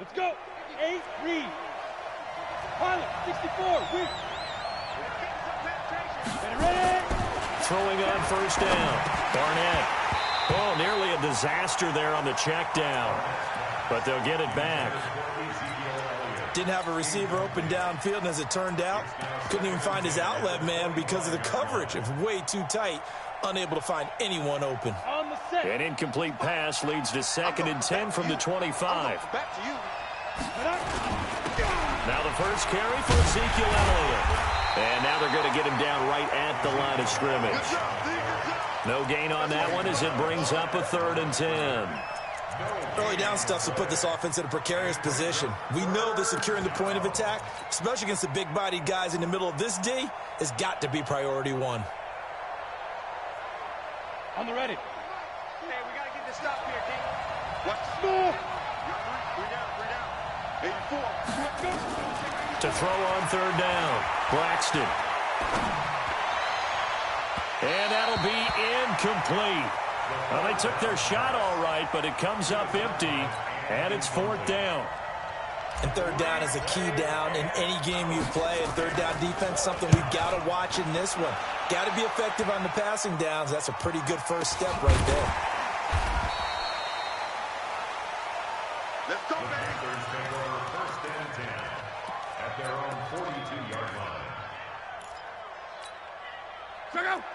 Let's go. 8, read. Pilot, 64, read. Ready? Throwing on first down. Barnett. Oh, nearly a disaster there on the check down. But they'll get it back. Didn't have a receiver open downfield, and as it turned out, couldn't even find his outlet man because of the coverage. It was way too tight, unable to find anyone open. On the set. An incomplete pass leads to 2nd and 10 from the 25. Back to you. Now the first carry for Ezekiel Elliott. And now they're going to get him down right at the line of scrimmage. No gain on that one as it brings up a 3rd and 10. Early down stuff to put this offense in a precarious position. We know that securing the point of attack, especially against the big-bodied guys in the middle of this D, has got to be priority 1. On the ready. Hey, we got to get this stop here, King. Watch the small. 84. To throw on 3rd down. Braxton. And that'll be incomplete. Well, they took their shot all right, but it comes up empty, and it's 4th down. And 3rd down is a key down in any game you play. And 3rd down defense, something we've got to watch in this one. Got to be effective on the passing downs. That's a pretty good first step right there. Let's go, The baby. Panthers take over 1st and 10 at their own 42-yard line.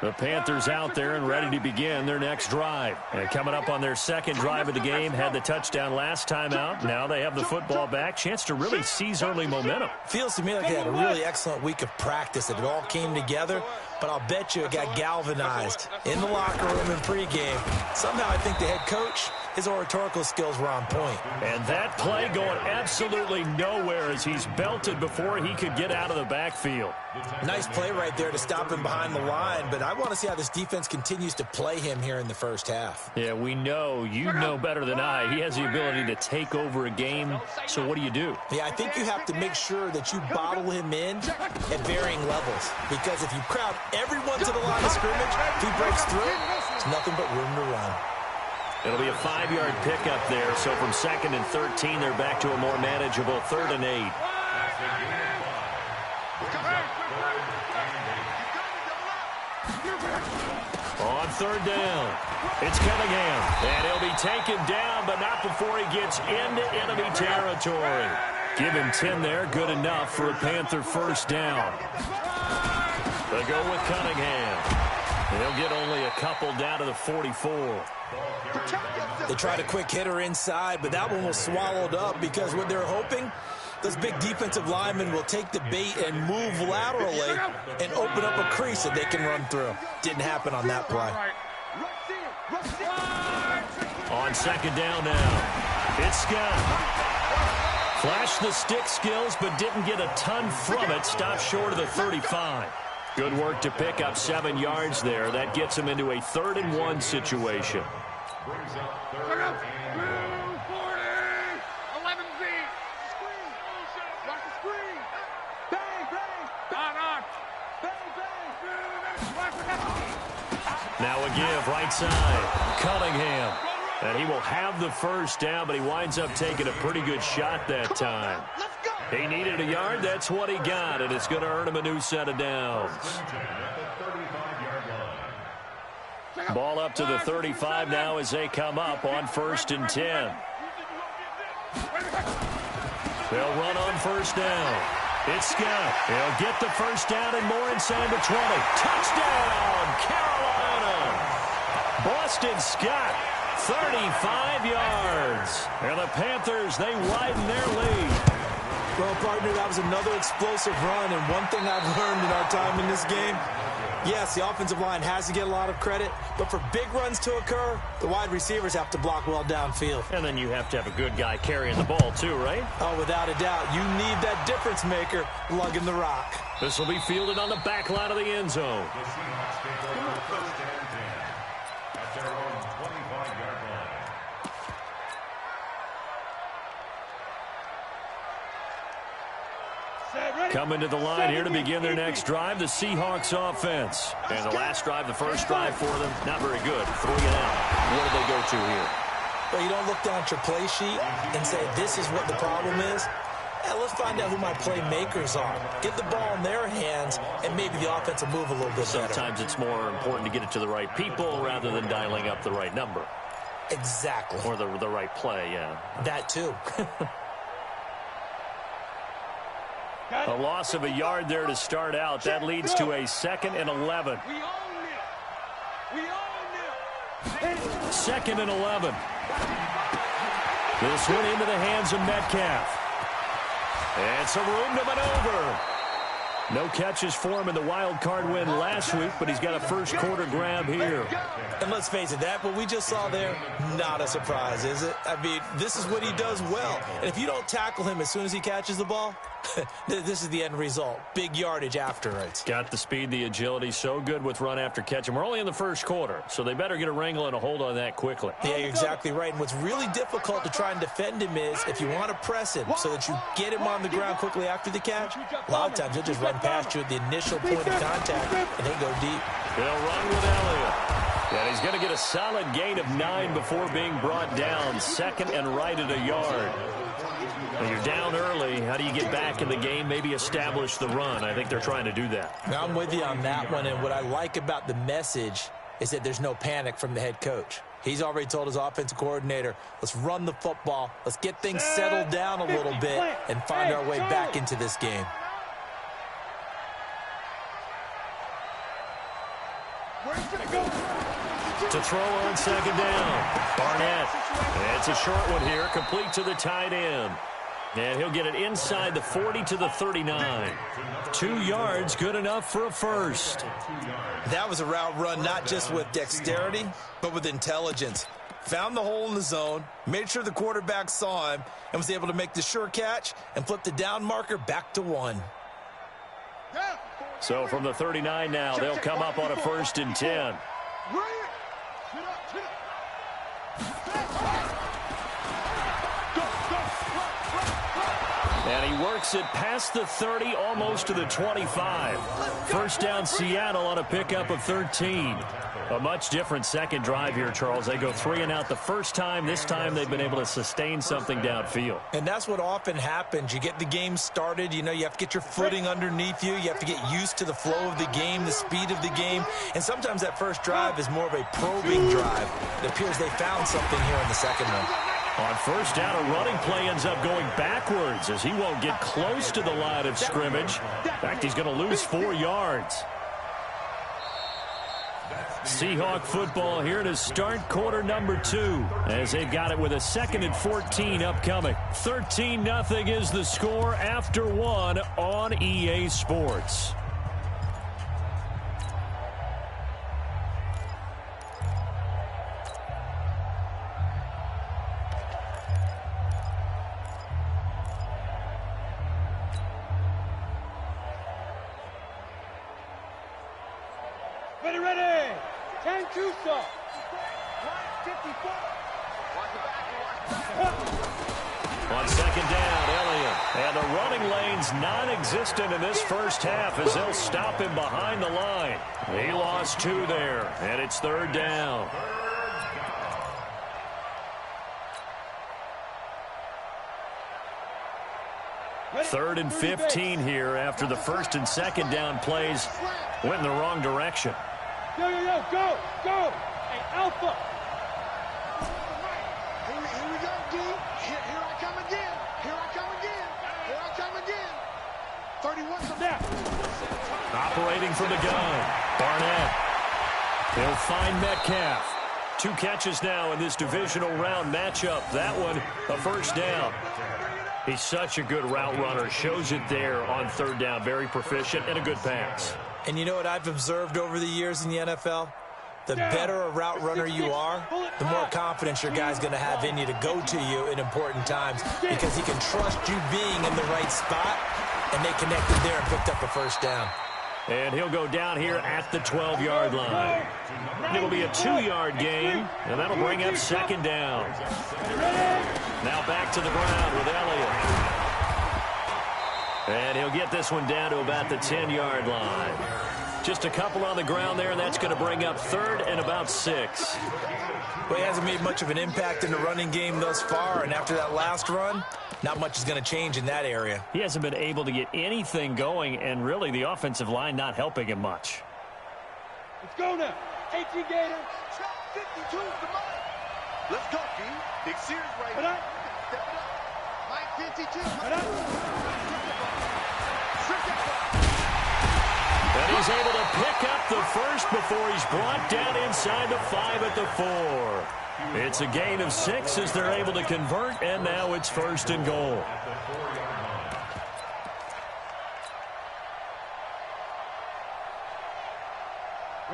The Panthers out there and ready to begin their next drive. And coming up on their second drive of the game, had the touchdown last time out. Now they have the football back. Chance to really seize early momentum. Feels to me like they had a really excellent week of practice, that it all came together, but I'll bet you it got galvanized in the locker room in pregame. Somehow I think the head coach, his oratorical skills were on point. And that play going absolutely nowhere as he's belted before he could get out of the backfield. Nice play right there to stop him behind the line, but I want to see how this defense continues to play him here in the first half. Yeah, we know, you know better than I, he has the ability to take over a game, so what do you do? Yeah, I think you have to make sure that you bottle him in at varying levels, because if you crowd everyone to the line of scrimmage, if he breaks through, there's nothing but room to run. It'll be a 5-yard pickup there, so from 2nd and 13, they're back to a more manageable 3rd and 8. On 3rd down, it's Cunningham, and he'll be taken down, but not before he gets into enemy territory. Give him 10 there, good enough for a Panther 1st down. They go with Cunningham. He'll get only a couple down to the 44. They tried a quick hitter inside, but that one was swallowed up because what they're hoping, those big defensive linemen will take the bait and move laterally and open up a crease that they can run through. Didn't happen on that play. On 2nd down now, it's Scott. Flashed the stick skills, but didn't get a ton from it. Stopped short of the 35. Good work to pick up 7 yards there. That gets him into a 3rd and 1 situation. Brings up 3rd and 11 feet. Screen. Watch the screen. Bang, bang. On. Bang, bang. Now a give right side. Cunningham. And he will have the 1st down, but he winds up taking a pretty good shot that time. He needed a yard. That's what he got, and it's going to earn him a new set of downs. Ball up to the 35 now as they come up on 1st and 10. They'll run on 1st down. It's Scott. He'll get the 1st down and more inside the 20. Touchdown, Carolina! Boston Scott, 35 yards. And the Panthers, they widen their lead. Well, partner, that was another explosive run, and one thing I've learned in our time in this game, yes, the offensive line has to get a lot of credit, but for big runs to occur, the wide receivers have to block well downfield. And then you have to have a good guy carrying the ball too, right? Oh, without a doubt. You need that difference maker lugging the rock. This will be fielded on the back line of the end zone. The Seahawks take over 1st and 10 at their own 25-yard line. Coming to the line here to begin their next drive, the Seahawks offense. And the last drive, the first drive for them, not very good. 3 and out. What do they go to here? Well, you don't look down at your play sheet and say, this is what the problem is. Let's find out who my playmakers are. Get the ball in their hands, and maybe the offense will move a little bit better. Sometimes it's more important to get it to the right people rather than dialing up the right number. Exactly. Or the right play, yeah. That too. A loss of a yard there to start out. That leads to a 2nd and 11. We own it. 2nd and 11. This one into the hands of Metcalf. And some room to maneuver. No catches for him in the wild card win last week, but he's got a first quarter grab here. And let's face it, that what we just saw there, not a surprise, is it? I mean, this is what he does well. And if you don't tackle him as soon as he catches the ball, this is the end result. Big yardage after it. Got the speed, the agility, so good with run after catch. And we're only in the first quarter, so they better get a wrangle and a hold on that quickly. Yeah, you're exactly right. And what's really difficult to try and defend him is if you want to press him so that you get him on the ground quickly after the catch, a lot of times he'll just run past you at the initial point of contact, and he'll go deep. They'll run with Elliott. And he's going to get a solid gain of 9 before being brought down. Second and right at a yard. When you're down early, how do you get back in the game, maybe establish the run? I think they're trying to do that. Now, I'm with you on that one, and what I like about the message is that there's no panic from the head coach. He's already told his offensive coordinator, let's run the football, let's get things settled down a little bit and find our way back into this game. To throw on second down, Barnett. It's a short one here, complete to the tight end. And he'll get it inside the 40 to the 39. 2 yards, good enough for a first. That was a route run not just with dexterity, but with intelligence. Found the hole in the zone, made sure the quarterback saw him, and was able to make the sure catch and flip the down marker back to 1. So from the 39 now, they'll come up on a 1st and 10. And he works it past the 30, almost to the 25. First down, Seattle on a pickup of 13. A much different second drive here, Charles. They go 3 and out the first time. This time they've been able to sustain something downfield. And that's what often happens. You get the game started. You know, you have to get your footing underneath you. You have to get used to the flow of the game, the speed of the game. And sometimes that first drive is more of a probing drive. It appears they found something here in the second one. On first down, a running play ends up going backwards as he won't get close to the line of scrimmage. In fact, he's going to lose 4 yards. Seahawk football here to start quarter number 2 as they've got it with a 2nd and 14 upcoming. 13-0 is the score after 1 on EA Sports. Ready. 10 2 On second down, Elliott. And the running lane's non-existent in this first half as they'll stop him behind the line. He lost 2 there, and it's 3rd down. Third and 15 here after the 1st and 2nd down plays went in the wrong direction. Yo, go! Hey, Alpha! Here we go, D. Here I come again. Here I come again. 31 from Snap! Operating from the gun, Barnett. He'll find Metcalf. 2 catches now in this divisional round matchup. That one, a first down. He's such a good route runner. Shows it there on 3rd down. Very proficient and a good pass. And you know what I've observed over the years in the NFL? The better a route runner you are, the more confidence your guy's going to have in you to go to you in important times because he can trust you being in the right spot, and they connected there and picked up a first down. And he'll go down here at the 12-yard line. It'll be a 2-yard gain, and that'll bring up 2nd down. Now back to the ground with Elliott. And he'll get this one down to about the 10-yard line. Just a couple on the ground there, and that's going to bring up 3rd and about 6. Well, he hasn't made much of an impact in the running game thus far, and after that last run, not much is going to change in that area. He hasn't been able to get anything going, and really the offensive line not helping him much. Let's go now. 18 Gators. 52 to Mike. Let's go, D. Big series right Put here. up. Step it up. Mike 52. Put up. And he's able to pick up the first before he's brought down inside the 5 at the 4. It's a gain of 6 as they're able to convert, and now it's 1st and goal.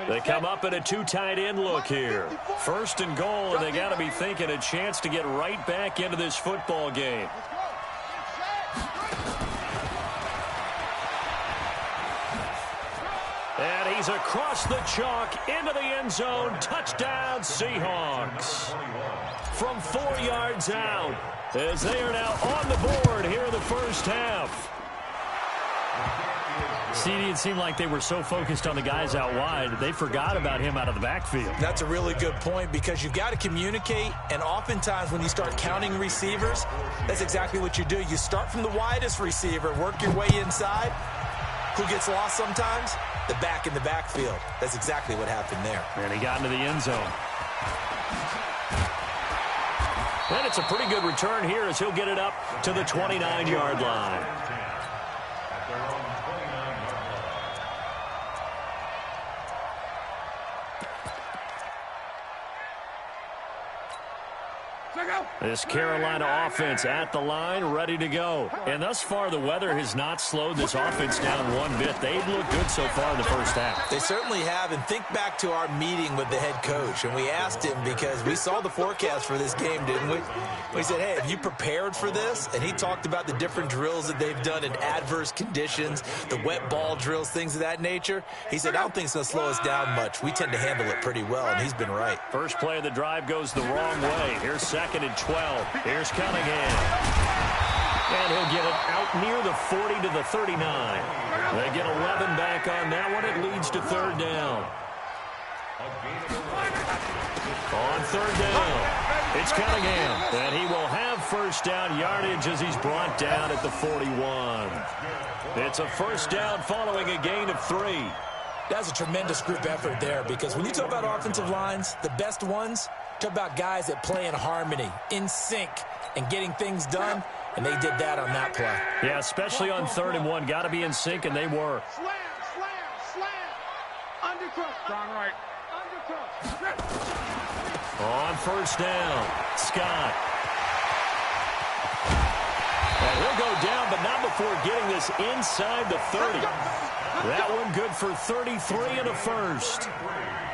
They come up in a 2 tight end look here. 1st and goal, and they got to be thinking a chance to get right back into this football game. And he's across the chalk into the end zone. Touchdown, Seahawks. From 4 yards out, as they are now on the board here in the first half. CD, it seemed like they were so focused on the guys out wide, they forgot about him out of the backfield. That's a really good point because you've got to communicate, and oftentimes when you start counting receivers, that's exactly what you do. You start from the widest receiver, work your way inside. Who gets lost sometimes? The back in the backfield. That's exactly what happened there. And he got into the end zone. And it's a pretty good return here as he'll get it up to the 29-yard line. This Carolina offense at the line, ready to go. And thus far, the weather has not slowed this offense down one bit. They've looked good so far in the first half. They certainly have. And think back to our meeting with the head coach. And we asked him because we saw the forecast for this game, didn't we? We said, hey, have you prepared for this? And he talked about the different drills that they've done in adverse conditions, the wet ball drills, things of that nature. He said, I don't think it's going to slow us down much. We tend to handle it pretty well, and he's been right. First play of the drive goes the wrong way. Here's 2nd and 12. Here's Cunningham. And he'll get it out near the 40 to the 39. They get 11 back on that one. It leads to 3rd down. On 3rd down, it's Cunningham. And he will have 1st down yardage as he's brought down at the 41. It's a 1st down following a gain of 3. That's a tremendous group effort there because when you talk about offensive lines, the best ones, talk about guys that play in harmony, in sync, and getting things done, and they did that on that play. Yeah, especially on 3rd and 1. Got to be in sync, and they were. Slam, slam, slam. Undercut. Strong right. Undercut. On 1st down, Scott. And he'll go down, but not before getting this inside the 30. That one good for 33 and a 1st.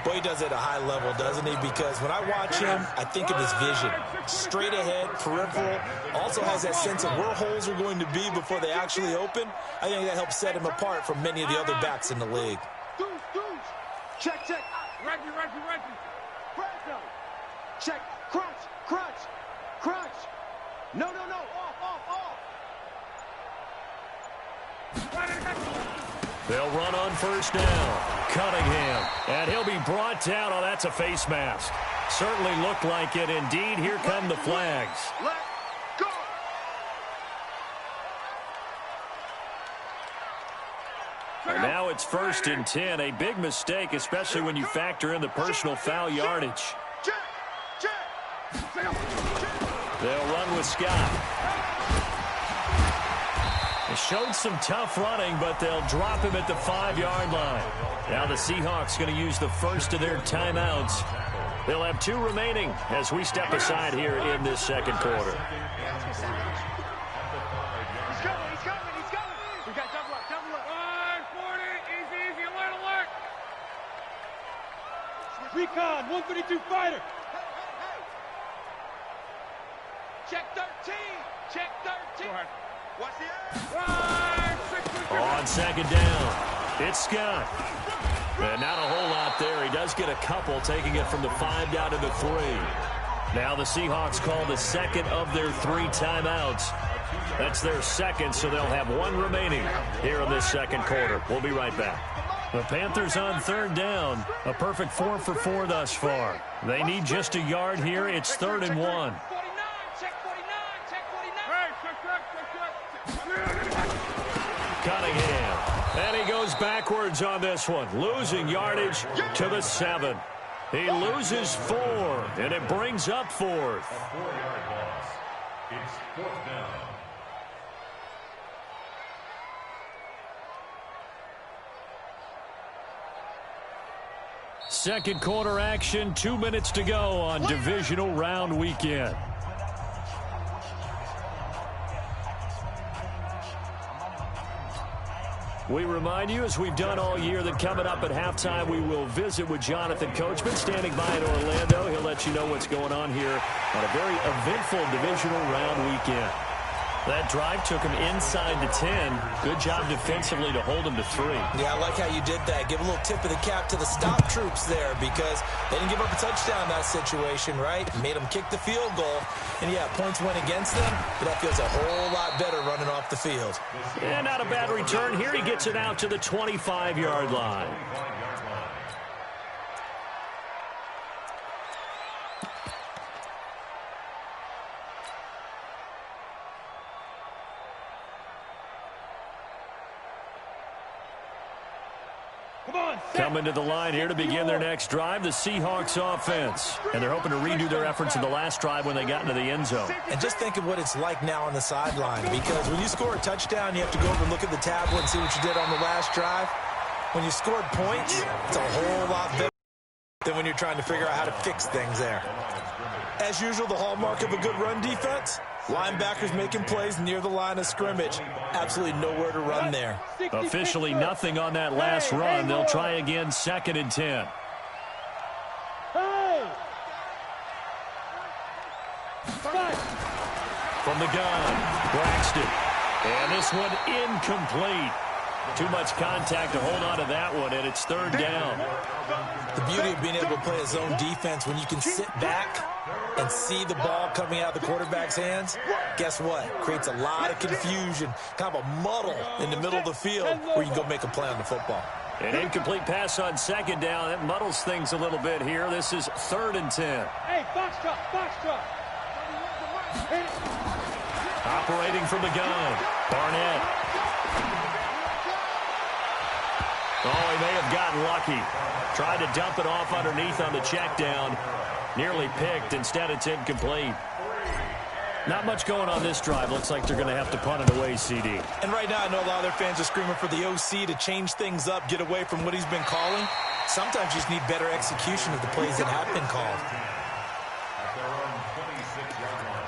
Boy, he does it at a high level, doesn't he? Because when I watch him, I think of his vision. Straight ahead, peripheral. Also has that sense of where holes are going to be before they actually open. I think that helps set him apart from many of the other backs in the league. Deuce. Check. Reggie. Brando. Check. Crunch. No. Off. They'll run on 1st down. Cunningham. And he'll be brought down. Oh, that's a face mask. Certainly looked like it. Indeed, here come the flags. Let go. And now it's 1st and 10. A big mistake, especially when you factor in the personal foul yardage. Check. They'll run with Scott. They showed some tough running, but they'll drop him at the 5-yard line. Now the Seahawks going to use the first of their timeouts. They'll have 2 remaining as we step aside here in this 2nd quarter. He's coming. We got double up. 540, easy, alert. Recon, 132 fighter. Check 13. Go ahead. What's the On 2nd down, it's Scott. And not a whole lot there. He does get a couple, taking it from the 5 down to the 3. Now the Seahawks call the 2nd of their 3 timeouts. That's their 2nd, so they'll have 1 remaining here in this 2nd quarter. We'll be right back. The Panthers on 3rd down. A perfect 4 for 4 thus far. They need just a yard here. It's 3rd and 1. Cunningham. And he goes backwards on this one, losing yardage to the 7. He loses 4, and it brings up 4th. A 4-yard loss. It's 4th down. Second quarter action, 2 minutes to go on divisional round weekend. We remind you, as we've done all year, that coming up at halftime, we will visit with Jonathan Coachman, standing by in Orlando. He'll let you know what's going on here on a very eventful divisional round weekend. That drive took him inside the 10. Good job defensively to hold him to 3. Yeah, I like how you did that. Give a little tip of the cap to the stop troops there because they didn't give up a touchdown in that situation, right? Made them kick the field goal. And, yeah, points went against them, but that feels a whole lot better running off the field. And not a bad return. Here he gets it out to the 25-yard line. Coming to the line here to begin their next drive, the Seahawks offense. And they're hoping to redo their efforts in the last drive when they got into the end zone. And just think of what it's like now on the sideline, because when you score a touchdown, you have to go over and look at the tablet and see what you did on the last drive. When you scored points, it's a whole lot better than when you're trying to figure out how to fix things there. As usual, the hallmark of a good run defense, linebackers making plays near the line of scrimmage. Absolutely nowhere to run there. Officially nothing on that last run. They'll try again, 2nd and 10. From the gun, Braxton. And this one incomplete. Too much contact to hold on to that one, and it's 3rd down. The beauty of being able to play a zone defense when you can sit back and see the ball coming out of the quarterback's hands, guess what? Creates a lot of confusion, kind of a muddle in the middle of the field where you can go make a play on the football. An incomplete pass on 2nd down. That muddles things a little bit here. This is 3rd and 10. Hey, box truck, box truck. Operating from the gun, Barnett. Oh, he may have gotten lucky. Tried to dump it off underneath on the check down. Nearly picked. Instead, it's incomplete. Not much going on this drive. Looks like they're going to have to punt it away, CD. And right now, I know a lot of their fans are screaming for the OC to change things up, get away from what he's been calling. Sometimes you just need better execution of the plays that have been called. At their own 26-yard line.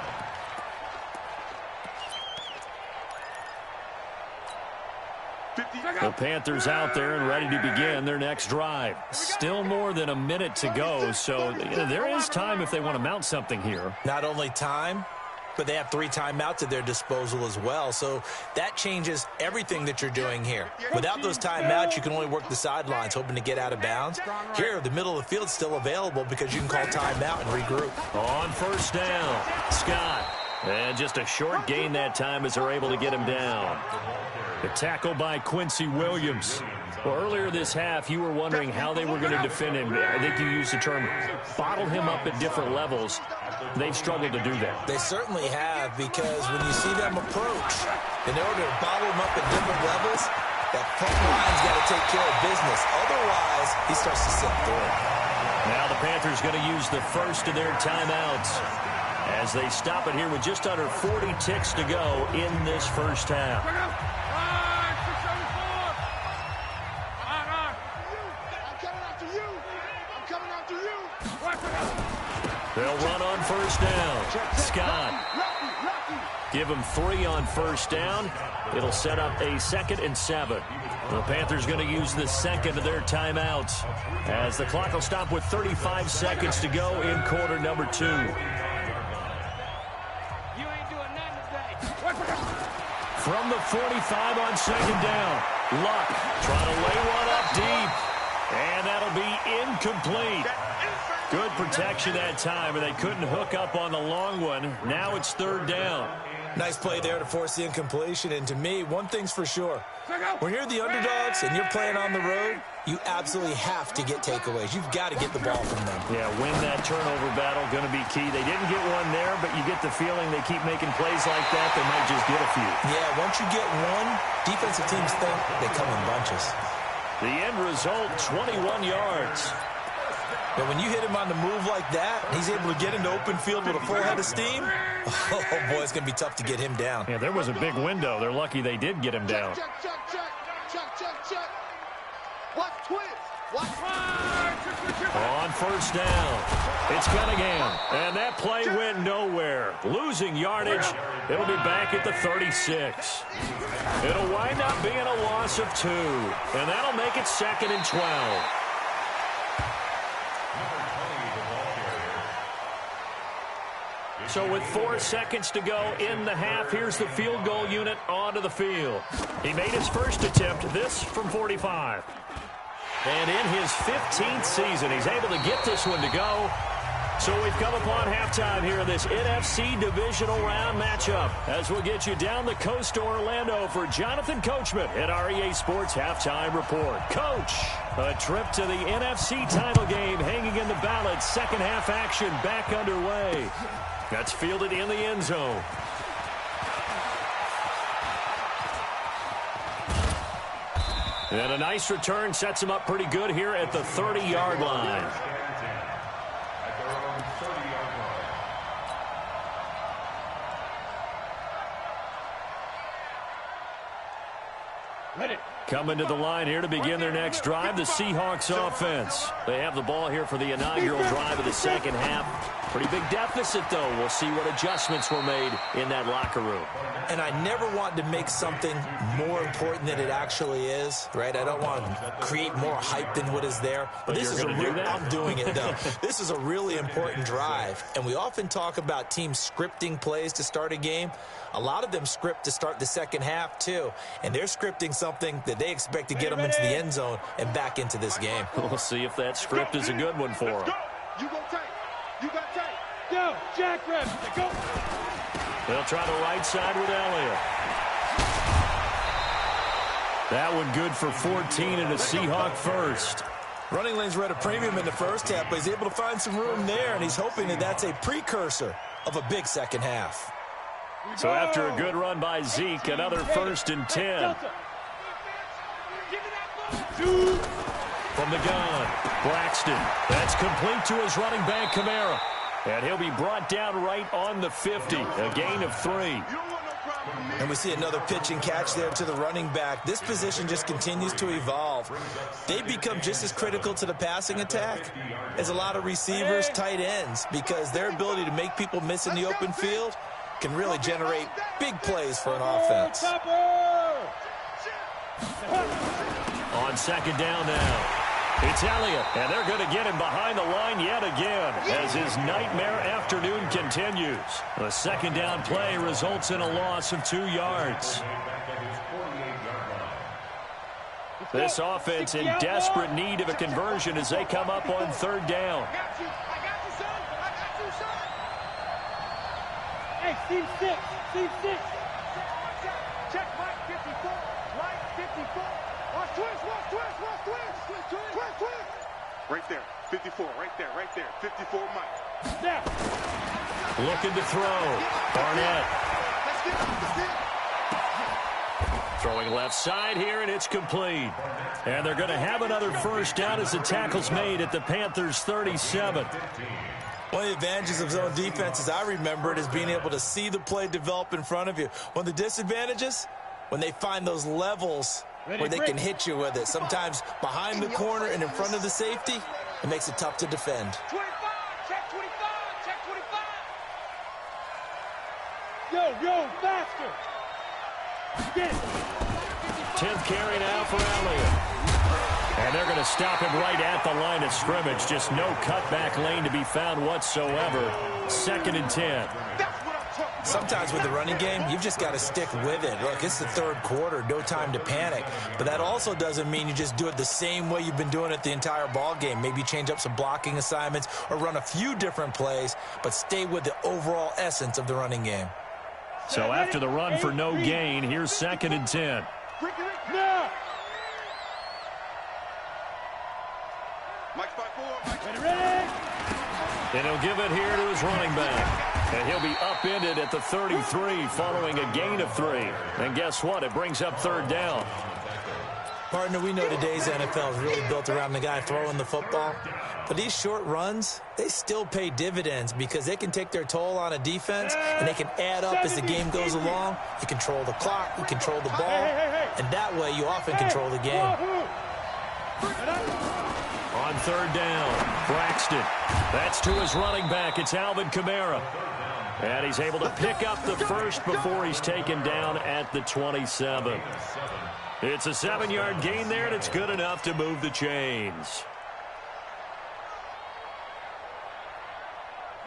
The Panthers out there and ready to begin their next drive. Still more than a minute to go, so there is time if they want to mount something here. Not only time, but they have 3 timeouts at their disposal as well, so that changes everything that you're doing here. Without those timeouts, you can only work the sidelines, hoping to get out of bounds. Here, the middle of the field's still available because you can call timeout and regroup. On 1st down, Scott. And just a short gain that time as they're able to get him down. The tackle by Quincy Williams. Well, earlier this half, you were wondering how they were going to defend him. I think you used the term bottle him up at different levels. They've struggled to do that. They certainly have, because when you see them approach, in order to bottle him up at different levels, that front line's got to take care of business. Otherwise, he starts to slip through. Now the Panthers going to use the first of their timeouts as they stop it here with just under 40 ticks to go in this first half. They'll run on 1st down. Scott. Give him 3 on 1st down. It'll set up a 2nd and 7. The Panthers going to use the 2nd of their timeouts as the clock will stop with 35 seconds to go in quarter number 2. From the 45 on 2nd down. Luck trying to lay one up deep. And that'll be incomplete. Good protection that time, and they couldn't hook up on the long one. Now it's 3rd down. Nice play there to force the incompletion. And to me, one thing's for sure. When you're the underdogs and you're playing on the road, you absolutely have to get takeaways. You've got to get the ball from them. Yeah, win that turnover battle, going to be key. They didn't get one there, but you get the feeling they keep making plays like that, they might just get a few. Yeah, once you get one, defensive teams think they come in bunches. The end result, 21 yards. But when you hit him on the move like that, he's able to get into open field with a full head of steam. Oh, boy, it's going to be tough to get him down. Yeah, there was a big window. They're lucky they did get him down. Check. Watch twist. Watch. On 1st down, it's Cunningham. And that play went nowhere. Losing yardage. It'll be back at the 36. It'll wind up being a loss of 2. And that'll make it 2nd and 12. So with 4 seconds to go in the half, here's the field goal unit onto the field. He made his first attempt, this from 45. And in his 15th season, he's able to get this one to go. So we've come upon halftime here in this NFC Divisional Round matchup as we'll get you down the coast to Orlando for Jonathan Coachman at our EA Sports Halftime Report. Coach, a trip to the NFC title game hanging in the balance. Second half action back underway. That's fielded in the end zone. And a nice return sets him up pretty good here at the 30-yard line. Coming to the line here to begin their next drive, the Seahawks offense. They have the ball here for the inaugural drive of the second half. Pretty big deficit, though. We'll see what adjustments were made in that locker room. And I never want to make something more important than it actually is, right? I don't want to create more hype than what is there. But this is I'm doing it, though. This is a really important drive. And we often talk about teams scripting plays to start a game. A lot of them script to start the second half, too. And they're scripting something that they expect to get them into the end zone and back into this game. We'll see if that script is a good one for them. You go tight. You got tight. Go, jackrabbit. Go. They'll try the right side with Elliott. That one good for 14 and a Seahawk first. Running lanes were at a premium in the first half, but he's able to find some room there, and he's hoping that that's a precursor of a big second half. So after a good run by Zeke, another 1st and 10. From the gun, Braxton. That's complete to his running back, Kamara. And he'll be brought down right on the 50, a gain of 3. And we see another pitch and catch there to the running back. This position just continues to evolve. They become just as critical to the passing attack as a lot of receivers, tight ends, because their ability to make people miss in the open field can really generate big plays for an offense. On second down now. It's Elliott, and they're going to get him behind the line yet again as his nightmare afternoon continues. The second down play results in a loss of 2 yards. This offense in desperate need of a conversion as they come up on 3rd down. Hey, Steve 6. Steve 6. Check Mike 54. Mike 54. Watch twist. Watch twist. Watch twist. Twist. Twist. Right there. 54. Right there. Right there. 54 Mike. Now. Looking to throw. Barnett. Let's get it. Throwing left side here, and it's complete. And they're going to have another 1st down as the tackle's made at the Panthers' 37. One of the advantages of zone defense, as I remember it, is being able to see the play develop in front of you. One of the disadvantages, when they find those levels where they can hit you with it. Sometimes behind the corner and in front of the safety, it makes it tough to defend. 25. Check 25. Check 25. Yo, faster. Get it. 10th carry now for Elliott. And they're going to stop him right at the line of scrimmage. Just no cutback lane to be found whatsoever. 2nd and 10. Sometimes with the running game, you've just got to stick with it. Look, it's the 3rd quarter, no time to panic. But that also doesn't mean you just do it the same way you've been doing it the entire ball game. Maybe change up some blocking assignments or run a few different plays, but stay with the overall essence of the running game. So after the run for no gain, here's 2nd and 10. Now. Mike 54. Ready? And he'll give it here to his running back. And he'll be upended at the 33 following a gain of 3. And guess what? It brings up 3rd down. Partner, we know today's NFL is really built around the guy throwing the football. But these short runs, they still pay dividends because they can take their toll on a defense and they can add up as the game goes along. You control the clock, you control the ball, and that way you often control the game. On 3rd down, Braxton. That's to his running back. It's Alvin Kamara. And he's able to pick up the 1st before he's taken down at the 27. It's a 7-yard gain there, and it's good enough to move the chains.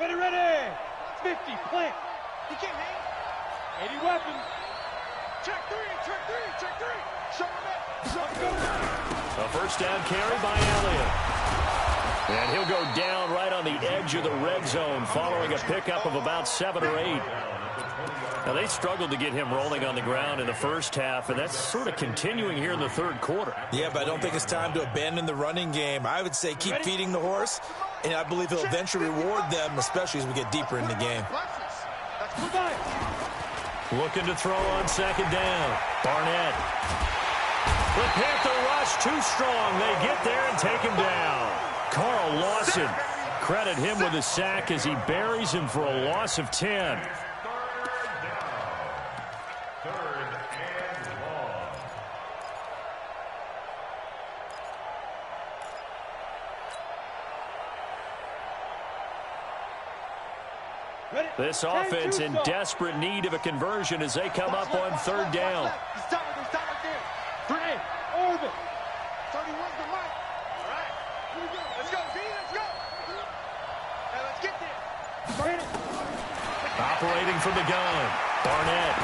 Ready. 50, plant. He can't hang. 80 weapons. Check three. Show him that. A first down carry by Elliott. And he'll go down right on the edge of the red zone following a pickup of about 7 or 8. Now, they struggled to get him rolling on the ground in the first half, and that's sort of continuing here in the third quarter. Yeah, but I don't think it's time to abandon the running game. I would say keep feeding the horse, and I believe he'll eventually reward them, especially as we get deeper in the game. Looking to throw on second down. Barnett. The Panther rush too strong. They get there and take him down. Carl Lawson, credit him with a sack as he buries him for a loss of 10. This offense in desperate need of a conversion as they come up on third down. He's time right there. 3, orbit. 31's the right. All right. Here we go. Let's go, B. Let's go. Now let's get there. Operating from the gun. Barnett.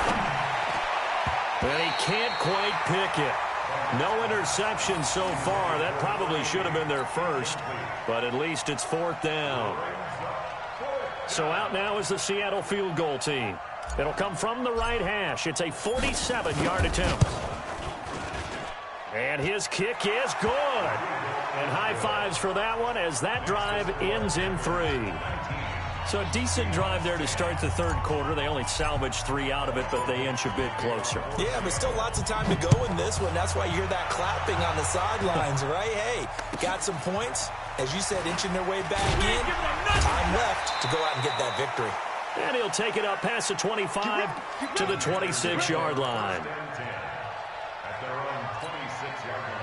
And he can't quite pick it. No interception so far. That probably should have been their first, but at least it's fourth down. So out now is the Seattle field goal team. It'll come from the right hash. It's a 47-yard attempt. And his kick is good. And high fives for that one as that drive ends in 3. So a decent drive there to start the third quarter. They only salvaged 3 out of it, but they inch a bit closer. Yeah, but still lots of time to go in this one. That's why you hear that clapping on the sidelines, right? Hey, got some points. As you said, inching their way back in. Time left to go out and get that victory. And he'll take it up past the 25 to the 26-yard line. At their own 26-yard line.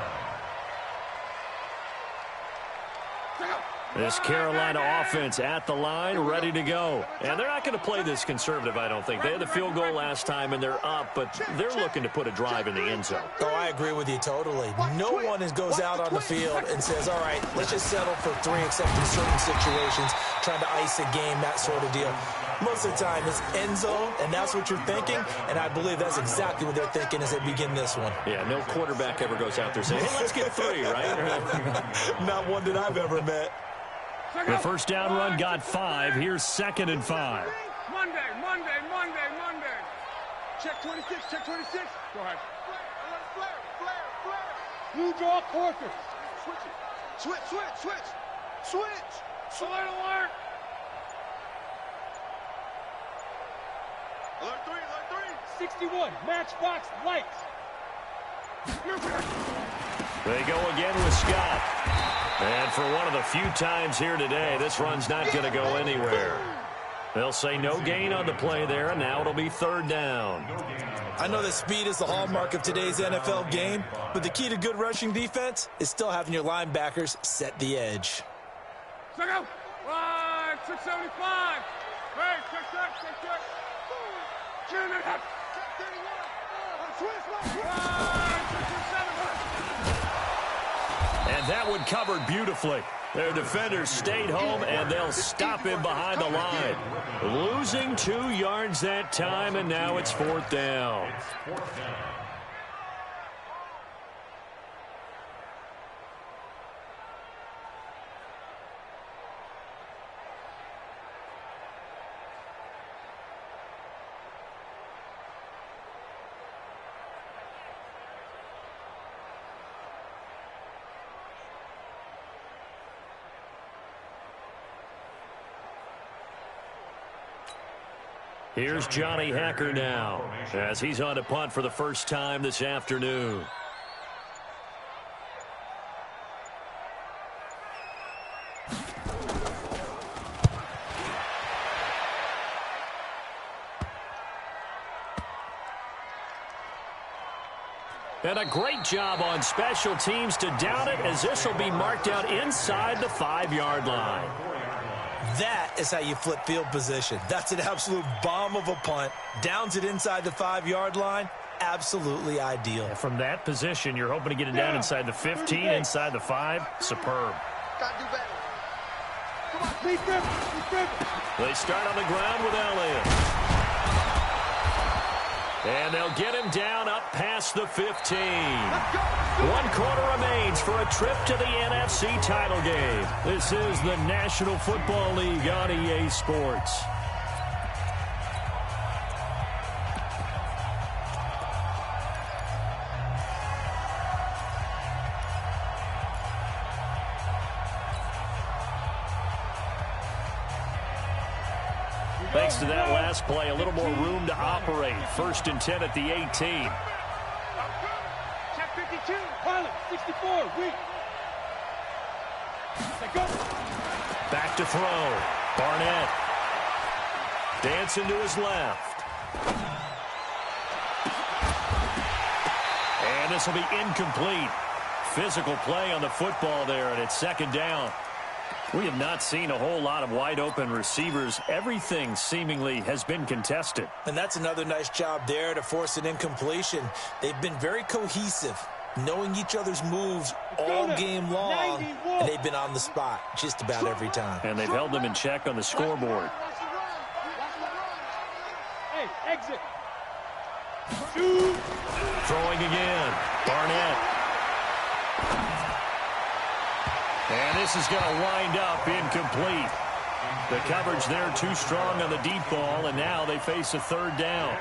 This Carolina offense at the line, ready to go. And they're not going to play this conservative, I don't think. They had the field goal last time, and they're up, but they're looking to put a drive in the end zone. Oh, I agree with you totally. No one goes out on the field and says, all right, let's just settle for 3 except in certain situations, trying to ice a game, that sort of deal. Most of the time, it's end zone, and that's what you're thinking, and I believe that's exactly what they're thinking as they begin this one. Yeah, no quarterback ever goes out there saying, hey, let's get 3, right? Not one that I've ever met. The first down run got 5. Here's 2nd and 5. Monday. Check 26. Go ahead. Flare. Blue draw quarter. Switch. Alert. Alert 3. 61, matchbox lights. They go again with Scott. And for one of the few times here today, this run's not going to go anywhere. They'll say no gain on the play there, and now it'll be third down. I know that speed is the hallmark of today's NFL game, but the key to good rushing defense is still having your linebackers set the edge. Check out. 675. Hey, check. Turn it up. 31. And that one covered beautifully. Their defenders stayed home, and they'll stop him behind the line. Losing 2 yards that time, and now it's fourth down. Here's Johnny Hacker now as he's on to punt for the first time this afternoon. And a great job on special teams to down it as this will be marked out inside the 5-yard line. That is how you flip field position. That's an absolute bomb of a punt. Downs it inside the 5-yard line. Absolutely ideal. From that position, you're hoping to get it down inside the 15, inside the 5. Superb. Gotta do better. Come on, lead driven. They start on the ground with Elliott. And they'll get him down up past the 15. 1 quarter remains for a trip to the NFC title game. This is the National Football League on EA Sports. Thanks to that last play, a little more room to operate. 1st and 10 at the 18. Check 52. Pilot, 64. Weak. Go. Back to throw. Barnett. Dancing to his left. And this will be incomplete. Physical play on the football there, and it's 2nd down. We have not seen a whole lot of wide-open receivers. Everything seemingly has been contested. And that's another nice job there to force an incompletion. They've been very cohesive, knowing each other's moves all game long, and they've been on the spot just about every time. And they've held them in check on the scoreboard. Hey, exit. Throwing again. Barnett. And this is going to wind up incomplete. The coverage there too strong on the deep ball, and now they face a 3rd down.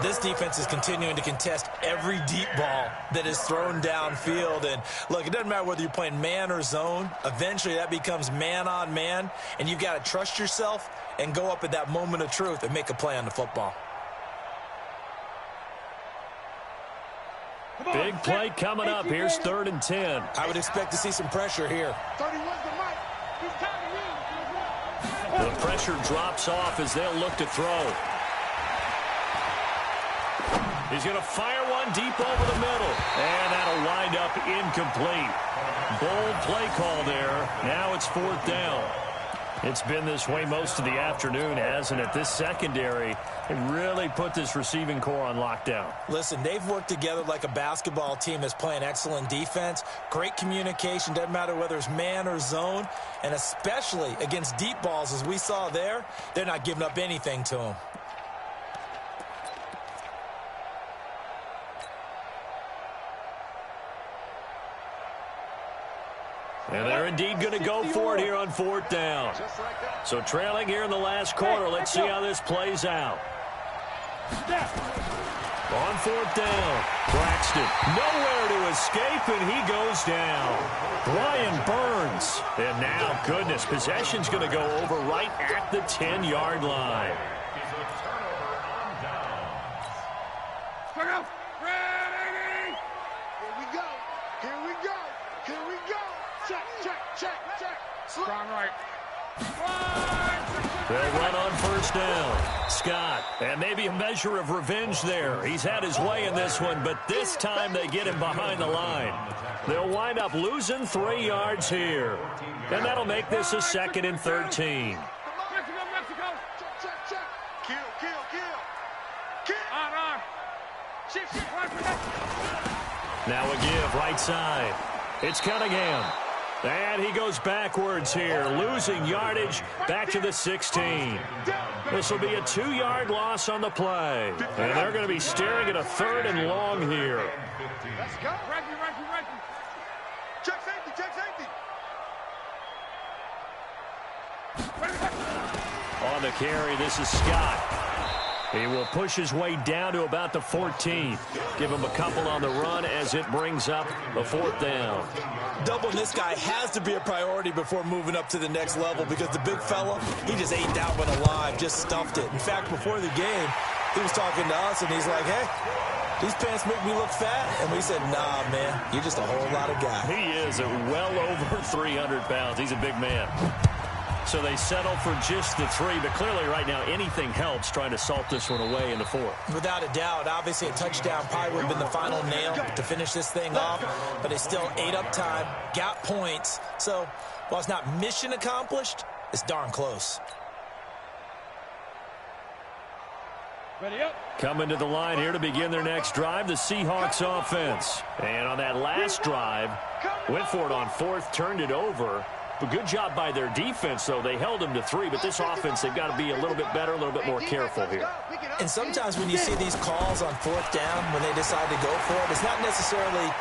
This defense is continuing to contest every deep ball that is thrown downfield. And, look, it doesn't matter whether you're playing man or zone. Eventually that becomes man on man, and you've got to trust yourself and go up at that moment of truth and make a play on the football. Big play coming up. Here's 3rd and 10. I would expect to see some pressure here. 31's the mic. He's tagging in. The pressure drops off as they'll look to throw. He's going to fire one deep over the middle. And that'll wind up incomplete. Bold play call there. Now it's 4th down. It's been this way most of the afternoon, hasn't it? This secondary, it really put this receiving core on lockdown. Listen, they've worked together like a basketball team that's playing excellent defense. Great communication, doesn't matter whether it's man or zone. And especially against deep balls, as we saw there, they're not giving up anything to them. And they're indeed going to go for it here on 4th down. So trailing here in the last quarter. Let's see how this plays out. On 4th down, Braxton nowhere to escape, and he goes down. Brian Burns. And now, goodness, possession's going to go over right at the 10-yard line. Ready? Here we go. Here we go. Here we go. Check, check, check, check. Strong right. They'll run on 1st down. Scott, and maybe a measure of revenge there. He's had his way in this one, but this time they get him behind the line. They'll wind up losing 3 yards here. And that'll make this a 2nd and 13. Mexico, Mexico. Check, check, check. Kill, kill, kill. Kill. On. Shift, right for that. Now a give, right side. It's Cunningham. And he goes backwards here, losing yardage back to the 16. This will be a 2-yard loss on the play. And they're going to be staring at a 3rd and long here. Let's go. Right. Check safety. On the carry, this is Scott. He will push his way down to about the 14. Give him a couple on the run as it brings up a 4th down. Doubling this guy has to be a priority before moving up to the next level, because the big fella, he just ate that one alive, just stuffed it. In fact, before the game, he was talking to us, and he's like, hey, these pants make me look fat. And we said, nah, man, you're just a whole lot of guy. He is well over 300 pounds. He's a big man. So they settle for just the 3, but clearly right now anything helps trying to salt this one away in the 4th. Without a doubt, obviously a touchdown probably would have been the final nail to finish this thing off, but they still ate up time, got points. So while it's not mission accomplished, it's darn close. Ready up. Coming to the line here to begin their next drive, the Seahawks offense. And on that last drive, went for it on 4th, turned it over. But good job by their defense, though. They held them to 3, but this offense, they've got to be a little bit better, a little bit more careful here. And sometimes when you see these calls on 4th down, when they decide to go for it, it's not necessarily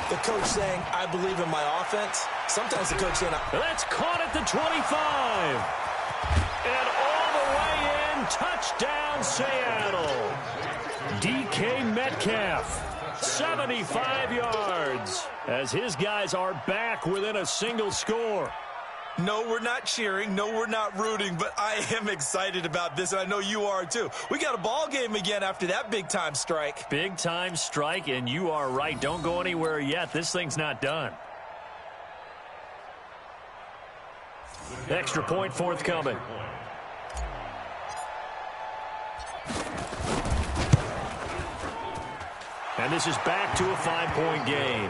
the coach saying, I believe in my offense. Sometimes the coach saying, that's caught at the 25. And all the way in, touchdown Seattle. DK Metcalf. 75 yards as his guys are back within a single score. No, we're not cheering. No, we're not rooting, but I am excited about this, and I know you are too. We got a ball game again after that big-time strike. Big-time strike, and you are right. Don't go anywhere yet. This thing's not done. Extra point forthcoming. And this is back to a 5-point game.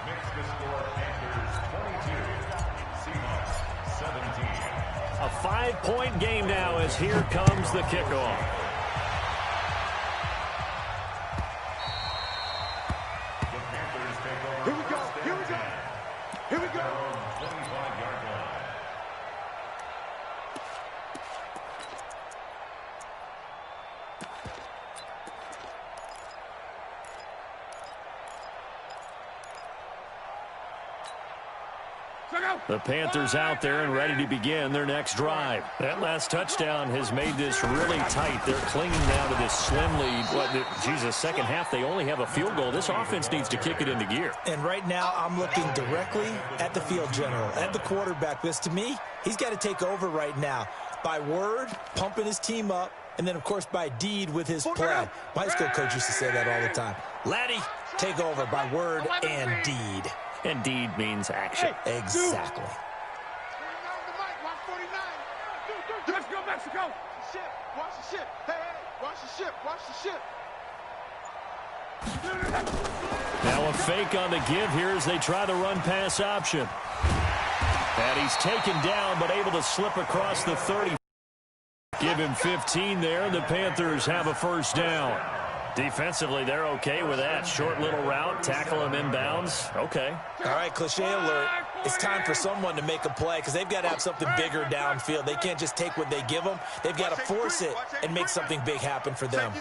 Makes the score Panthers 22, Seahawks 17. A 5-point game now as here comes the kickoff. The Panthers take over. Here we go. Here we go. Here we go. 25-yard line. The Panthers out there and ready to begin their next drive. That last touchdown has made this really tight. They're clinging down to this slim lead. Jesus, second half, they only have a field goal. This offense needs to kick it into gear. And right now, I'm looking directly at the field general, at the quarterback. Because to me, he's got to take over right now. By word, pumping his team up, and then, of course, by deed with his play. My high school coach used to say that all the time. Laddie, take over by word and deed. And deed means action. Hey, exactly. Let's go, Mexico! Watch the ship. Hey, watch the ship. Watch the ship. Now a fake on the give here as they try the run-pass option. And he's taken down but able to slip across the 30. Give him 15 there. The Panthers have a first down. Defensively, they're okay with that. Short little route, tackle him inbounds. Okay. All right, cliche alert. It's time for someone to make a play because they've got to have something bigger downfield. They can't just take what they give them. They've got to force it and make something big happen for them.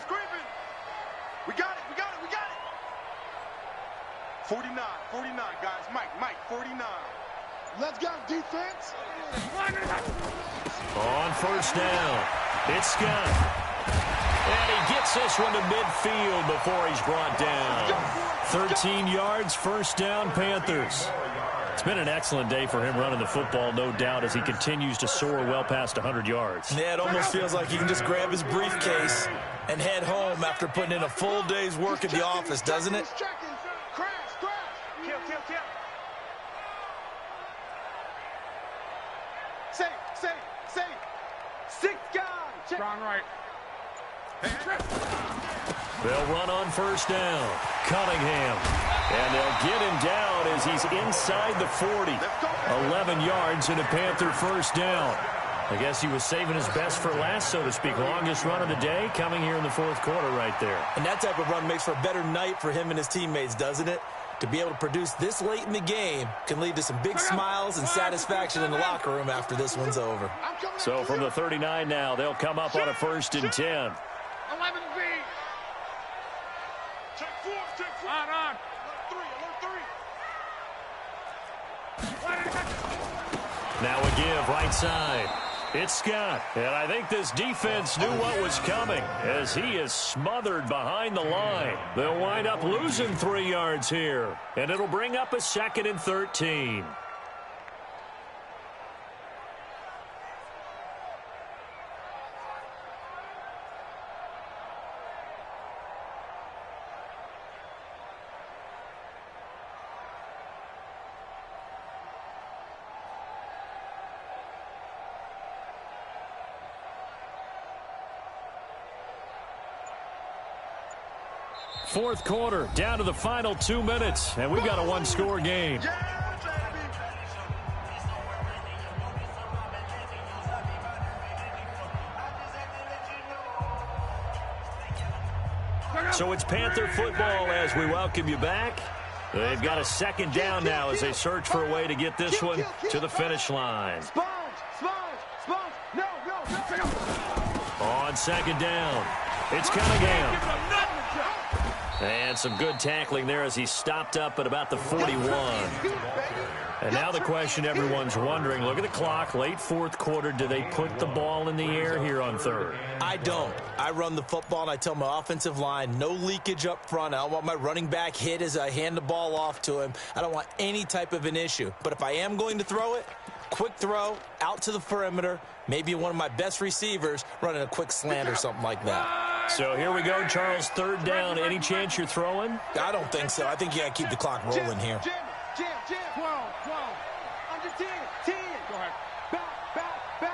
We got it. We got it. We got it. 49, guys. Mike, 49. Let's go, defense. On first down, it's Scott. And he gets this one to midfield before he's brought down. 13 yards, first down, Panthers. It's been an excellent day for him running the football, no doubt, as he continues to soar well past 100 yards. Yeah, it almost feels like he can just grab his briefcase and head home after putting in a full day's work at the office, doesn't it? Crash. Kill. Say. 6 guys. Strong right. They'll run on first down. Cunningham. And they'll get him down as he's inside the 40. 11 yards and a Panther first down. I guess he was saving his best for last, so to speak. Longest run of the day coming here in the fourth quarter right there. And that type of run makes for a better night for him and his teammates, doesn't it? To be able to produce this late in the game can lead to some big smiles and satisfaction in the locker room after this one's over. So from the 39 now, they'll come up on a 1st and 10. 11B. On. Now a give right side. It's Scott. And I think this defense knew what was coming as he is smothered behind the line. They'll wind up losing 3 yards here. And it'll bring up a 2nd and 13. Fourth quarter, down to the final 2 minutes, and we've got a one-score game. So it's Panther football as we welcome you back. They've got a second down now as they search for a way to get this one to the finish line. On second down, it's Cunningham. And some good tackling there as he stopped up at about the 41. And now the question everyone's wondering, look at the clock, late fourth quarter, do they put the ball in the air here on third? I don't. I run the football and I tell my offensive line, no leakage up front. I don't want my running back hit as I hand the ball off to him. I don't want any type of an issue. But if I am going to throw it, quick throw, out to the perimeter, maybe one of my best receivers running a quick slant or something like that. So here we go, Charles, third down. Any chance you're throwing? I don't think so. I think you got to keep the clock rolling here. 12, under 10, 10. Go ahead. Back.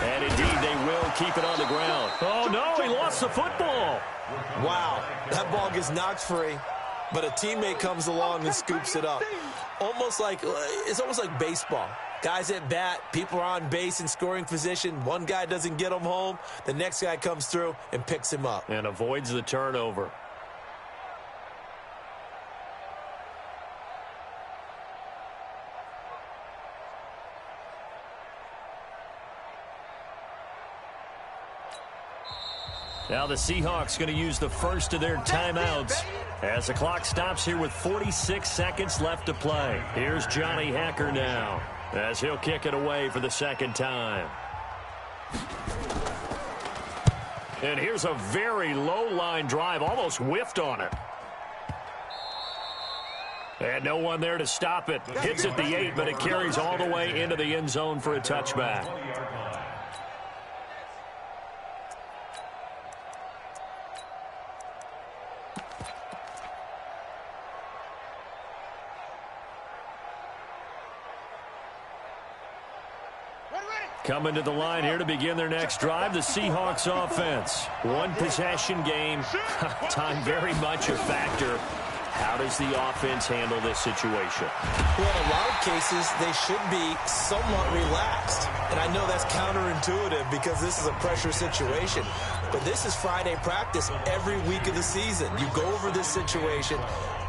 And indeed, they will keep it on the ground. Oh, no, he lost the football. Wow, that ball gets knocked free, but a teammate comes along and scoops it up. It's almost like baseball. Guys at bat, people are on base in scoring position. One guy doesn't get him home. The next guy comes through and picks him up. And avoids the turnover. Now the Seahawks going to use the first of their timeouts as the clock stops here with 46 seconds left to play. Here's Johnny Hacker now as he'll kick it away for the second time. And here's a very low line drive, almost whiffed on it. And no one there to stop it. Hits at the 8, but it carries all the way into the end zone for a touchback. Coming to the line here to begin their next drive, the Seahawks offense. One possession game. Time very much a factor. How does the offense handle this situation? Well, in a lot of cases, they should be somewhat relaxed. And I know that's counterintuitive because this is a pressure situation. But this is Friday practice every week of the season. You go over this situation,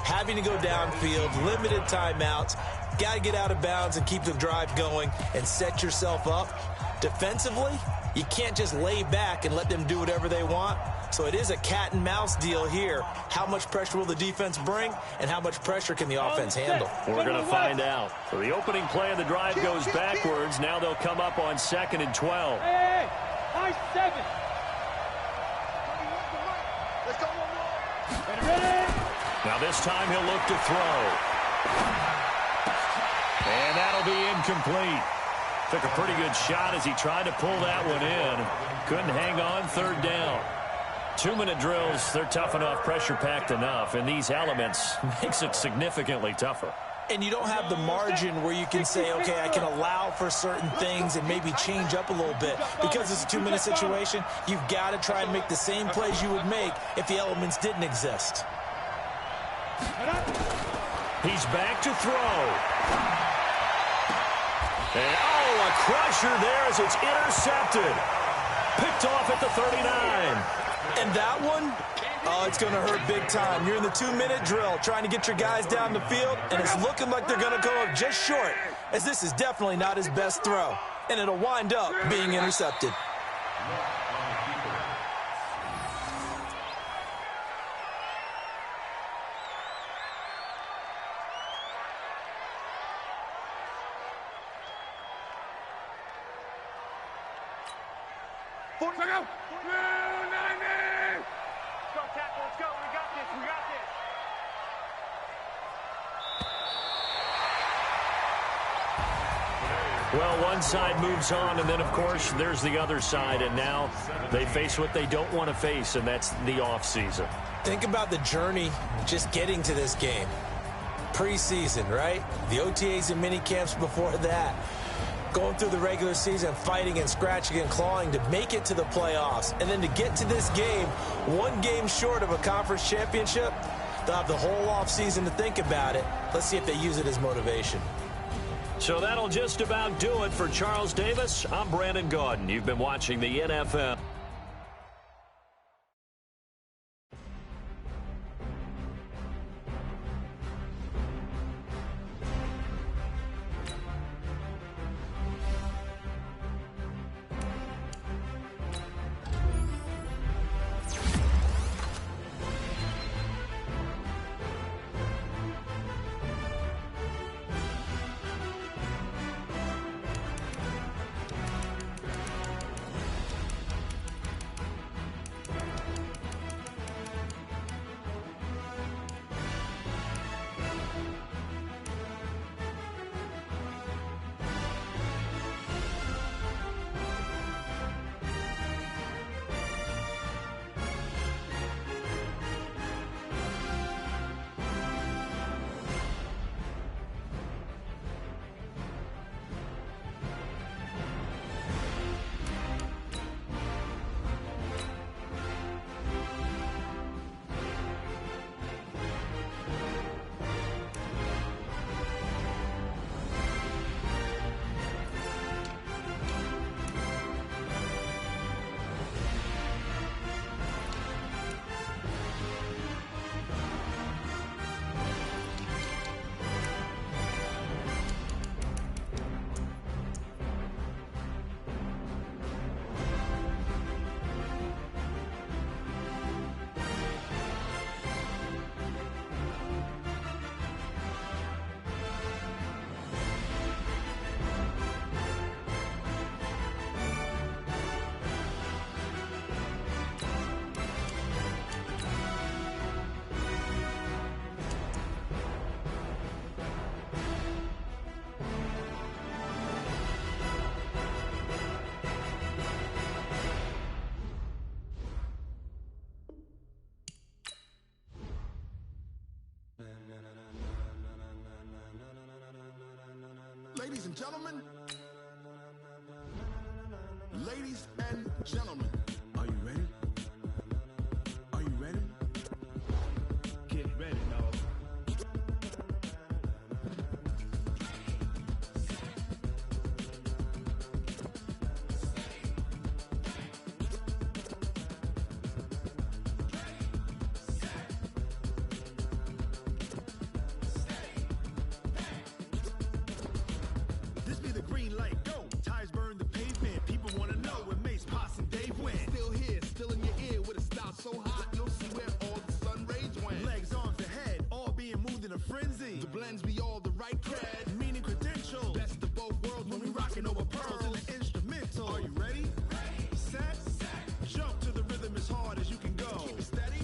having to go downfield, limited timeouts, got to get out of bounds and keep the drive going and set yourself up. Defensively, you can't just lay back and let them do whatever they want. So it is a cat and mouse deal here. How much pressure will the defense bring and how much pressure can the offense handle? We're going to find out. So the opening play of the drive goes backwards. Now they'll come up on 2nd and 12. Hey, nice 7. Let's go. Ready? Now this time he'll look to throw. And that'll be incomplete. Took a pretty good shot as he tried to pull that one in. Couldn't hang on, third down. 2-minute drills, they're tough enough, pressure-packed enough, and these elements makes it significantly tougher. And you don't have the margin where you can say, okay, I can allow for certain things and maybe change up a little bit. Because it's a 2-minute situation, you've got to try and make the same plays you would make if the elements didn't exist. He's back to throw. And, a crusher there as it's intercepted. Picked off at the 39. And that one, it's going to hurt big time. You're in the 2-minute drill trying to get your guys down the field, and it's looking like they're going to go up just short, as this is definitely not his best throw. And it'll wind up being intercepted. Well, one side moves on, and then, of course, there's the other side, and now they face what they don't want to face, and that's the offseason. Think about the journey just getting to this game. Preseason, right? The OTAs and mini camps before that. Going through the regular season, fighting and scratching and clawing to make it to the playoffs. And then to get to this game, one game short of a conference championship, they'll have the whole offseason to think about it. Let's see if they use it as motivation. So that'll just about do it for Charles Davis. I'm Brandon Gaudin. You've been watching the NFL. and gentlemen, ladies and gentlemen, are you ready? Are you ready? Get ready, dog. This be the green light, go. Tires burn the pavement. People want to know where Mace, Potts, and Dave went. Still here, still in your ear with a style so hot, you'll see where all the sun rays went. Legs, arms, and head, all being moved in a frenzy. The blends be all the right cred, meaning credentials. Best of both worlds when we rockin' over pearls in the instrumental. Are you ready? Set, jump to the rhythm as hard as you can go. Keep it steady,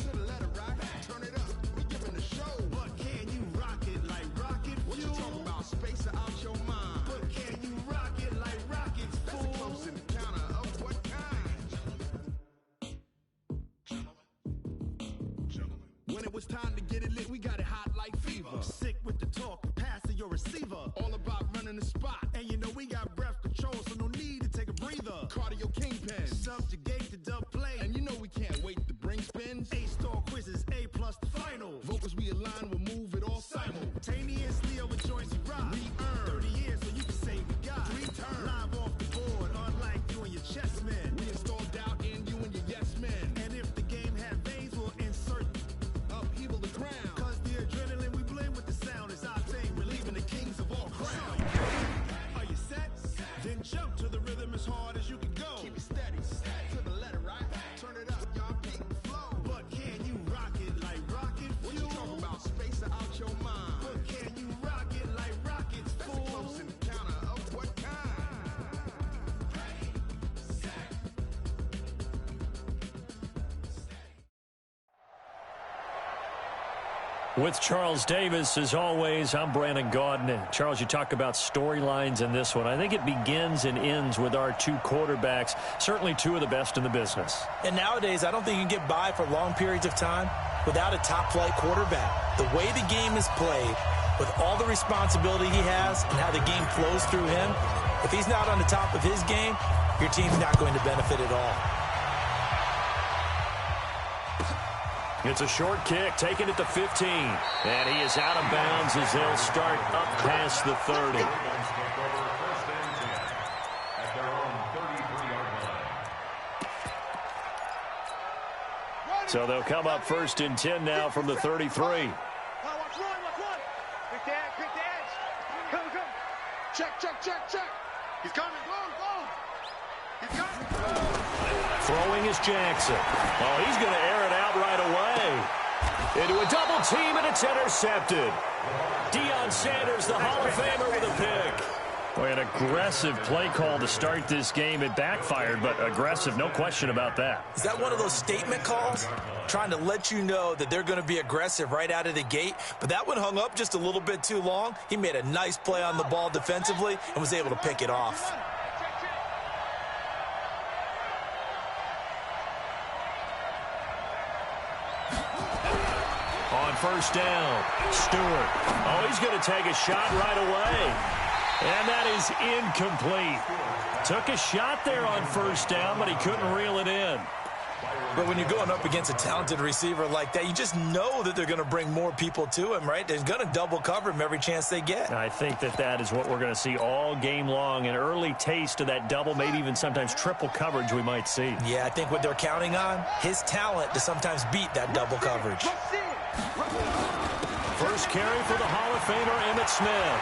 to the letter rock, turn it up. We giving the show. But can you rock it like rocket fuel? What you talking about? Space out your mind. But can you rock it like rockets, fool? That's a close encounter of what kind? Gentlemen. When it was time to get it lit, we got it hot like fever. Sick with the talk, pass to your receiver. All about running the spot. And you know we got breath control, so no need to take a breather. Cardio kingpin, subjugate the dub play. And you know we can't wait to bring spins. A-star quizzes, A+ the final. Vocals we align, we'll move it all simultaneously over joints we rock. We earn 30 years, so you can say we got 3 turns. Live off the board, unlike you and your chess men. We install doubt in you and your yes men. And if the game had veins, we'll insert upheaval the ground. Cause the adrenaline we blend with the sound is our thing, relieving the kings of all crowns. Are you set? Then jump to the rhythm as hard as you can go. Keep it steady, to the letter right. Turn it up, y'all peak the flow. But can you rock it like rocket fuel? What you talking about? Space out your mind. But can you rock it like rockets, fool? That's a close encounter of what kind? With Charles Davis, as always, I'm Brandon Gaudin. Charles, you talk about storylines in this one. I think it begins and ends with our 2 quarterbacks, certainly 2 of the best in the business. And nowadays, I don't think you can get by for long periods of time without a top-flight quarterback. The way the game is played, with all the responsibility he has and how the game flows through him, if he's not on the top of his game, your team's not going to benefit at all. It's a short kick, taken at the 15. And he is out of bounds as they'll start up past the 30. So they'll come up 1st and 10 now from the 33. Watch one. Quick the edge. Come. Check. He's coming. Go. He's coming. Throwing is Jackson. Oh, he's going to air it out right away. Into a double team, and it's intercepted. Deion Sanders, the Hall of Famer, with a pick. Boy, an aggressive play call to start this game. It backfired, but aggressive, no question about that. Is that one of those statement calls? Trying to let you know that they're going to be aggressive right out of the gate, but that one hung up just a little bit too long. He made a nice play on the ball defensively and was able to pick it off. On 1st down, Stewart. Oh, he's going to take a shot right away. And that is incomplete. Took a shot there on 1st down, but he couldn't reel it in. But when you're going up against a talented receiver like that, you just know that they're going to bring more people to him, right? They're going to double cover him every chance they get. I think that is what we're going to see all game long. An early taste of that double, maybe even sometimes triple coverage we might see. Yeah, I think what they're counting on, his talent to sometimes beat that double coverage. First carry for the Hall of Famer, Emmitt Smith.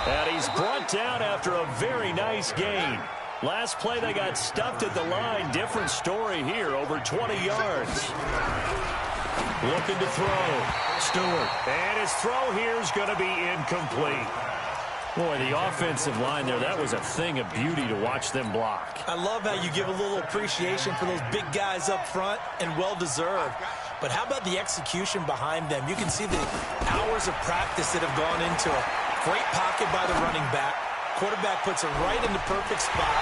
And he's brought down after a very nice gain. Last play, they got stuffed at the line. Different story here, over 20 yards. Looking to throw. Stewart. And his throw here is going to be incomplete. Boy, the offensive line there, that was a thing of beauty to watch them block. I love how you give a little appreciation for those big guys up front, and well-deserved. But how about the execution behind them? You can see the hours of practice that have gone into it. Great pocket by the running back. Quarterback puts it right in the perfect spot.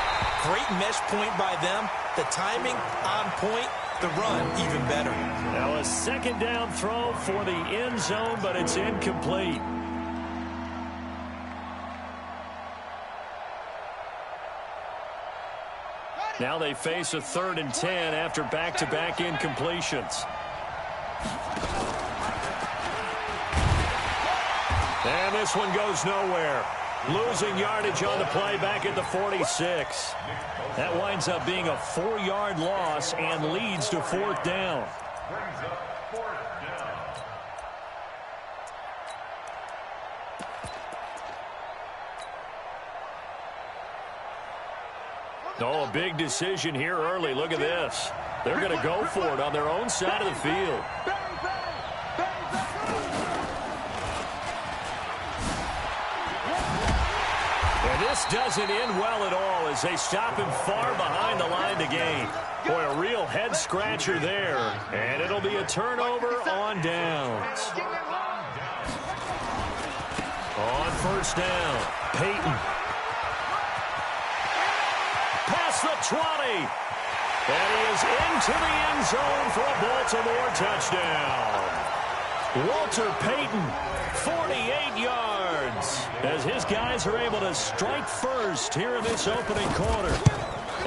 Great mesh point by them. The timing on point. The run even better. Now a 2nd down throw for the end zone, but it's incomplete. Now they face a 3rd and 10 after back-to-back incompletions. And this one goes nowhere. Losing yardage on the play back at the 46. That winds up being a 4-yard loss and leads to 4th down. Oh, a big decision here early. Look at this. They're going to go for it on their own side of the field. And this doesn't end well at all as they stop him far behind the line to gain. Boy, a real head-scratcher there. And it'll be a turnover on downs. On 1st down, Peyton. Past the 20. And he is into the end zone for a Baltimore touchdown. Walter Payton, 48 yards, as his guys are able to strike first here in this opening quarter.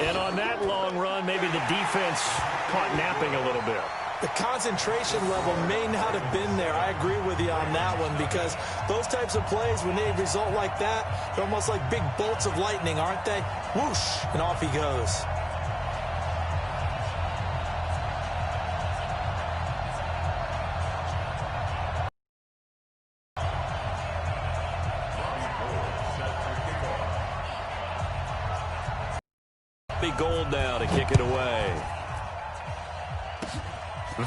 And on that long run, maybe the defense caught napping a little bit. The concentration level may not have been there. I agree with you on that one, because those types of plays, when they result like that, they're almost like big bolts of lightning, aren't they? Whoosh, and off he goes. Big Gold now to kick it away.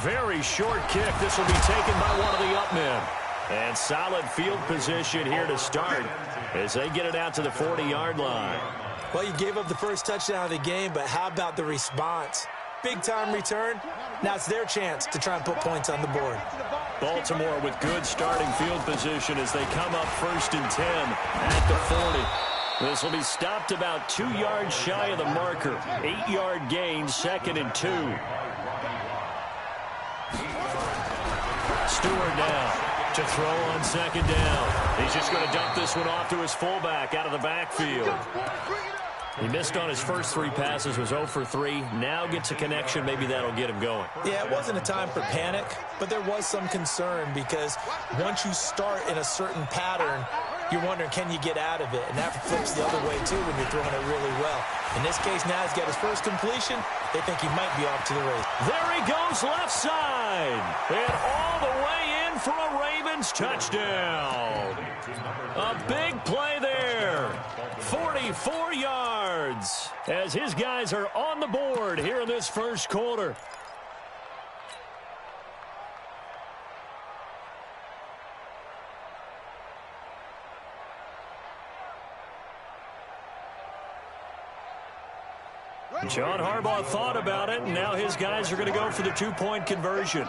Very short kick. This will be taken by one of the up men. And solid field position here to start as they get it out to the 40-yard line. Well, you gave up the first touchdown of the game, but how about the response? Big-time return. Now it's their chance to try and put points on the board. Baltimore with good starting field position as they come up 1st and 10 at the 40. This will be stopped about 2 yards shy of the marker. 8-yard gain, 2nd and 2. Stewart now to throw on 2nd down. He's just going to dump this one off to his fullback out of the backfield. He missed on his first 3 passes, was 0 for 3. Now gets a connection. Maybe that'll get him going. Yeah, it wasn't a time for panic, but there was some concern because once you start in a certain pattern, you're wondering, can you get out of it? And that flips the other way, too, when you're throwing it really well. In this case, now he's got his first completion. They think he might be off to the race. There he goes left side. And all the way in for a Ravens touchdown. A big play there. 44 yards as his guys are on the board here in this first quarter. John Harbaugh thought about it, and now his guys are going to go for the 2-point conversion.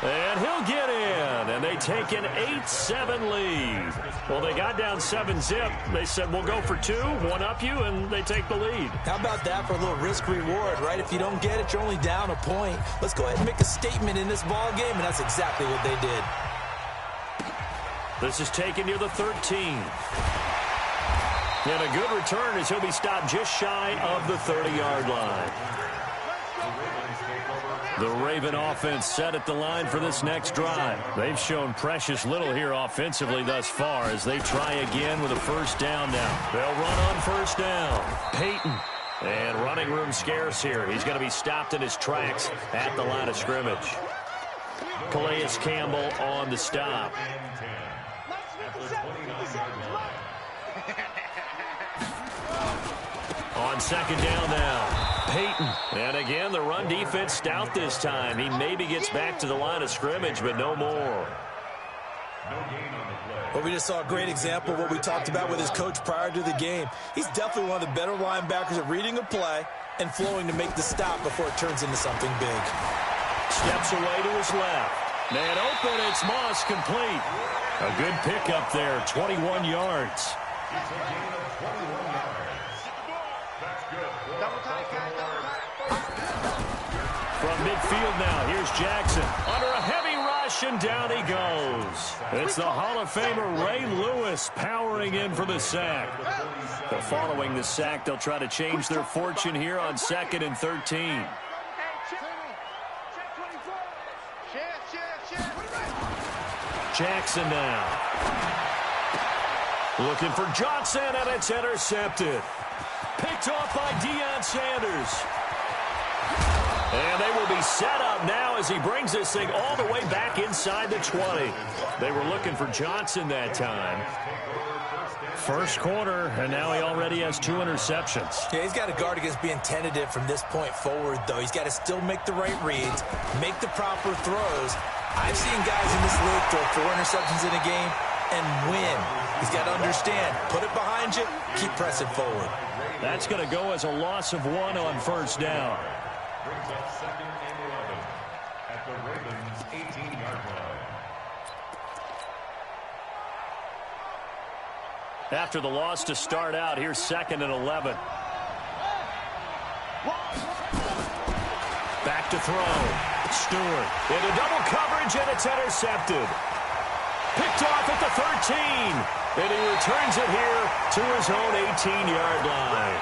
And he'll get in, and they take an 8-7 lead. Well, they got down 7-zip. They said, we'll go for 2, one-up you, and they take the lead. How about that for a little risk-reward, right? If you don't get it, you're only down a point. Let's go ahead and make a statement in this ball game, and that's exactly what they did. This is taken near the 13. And a good return as he'll be stopped just shy of the 30-yard line. The Raven offense set at the line for this next drive. They've shown precious little here offensively thus far as they try again with a 1st down now. They'll run on 1st down. Peyton. And running room scarce here. He's going to be stopped in his tracks at the line of scrimmage. Calais Campbell on the stop. On 2nd down now. Peyton. And again, the run defense stout this time. He maybe gets back to the line of scrimmage, but no more. Well, we just saw a great example of what we talked about with his coach prior to the game. He's definitely one of the better linebackers at reading a play and flowing to make the stop before it turns into something big. Steps away to his left. Man open, it's Moss complete. A good pickup there, 21 yards. From midfield now, here's Jackson. Under a heavy rush. rush, and down he goes. It's the Hall of Famer Ray Lewis powering in for the sack. But following the sack, they'll try to change their fortune here on 2nd and 13. Jackson now. Looking for Johnson, and it's intercepted. Picked off by Deion Sanders. And they will be set up now as he brings this thing all the way back inside the 20. They were looking for Johnson that time. First quarter, and now he already has 2 interceptions. Yeah, he's got to guard against being tentative from this point forward, though. He's got to still make the right reads, make the proper throws. I've seen guys in this league throw 4 interceptions in a game and win. He's got to understand, put it behind you, keep pressing forward. That's going to go as a loss of 1 on first down. Brings up 2nd and 11 at the Ravens' 18-yard line. After the loss to start out, here's 2nd and 11. Back to throw. Stewart into double coverage, and it's intercepted. Picked off at the 13, and he returns it here to his own 18-yard line.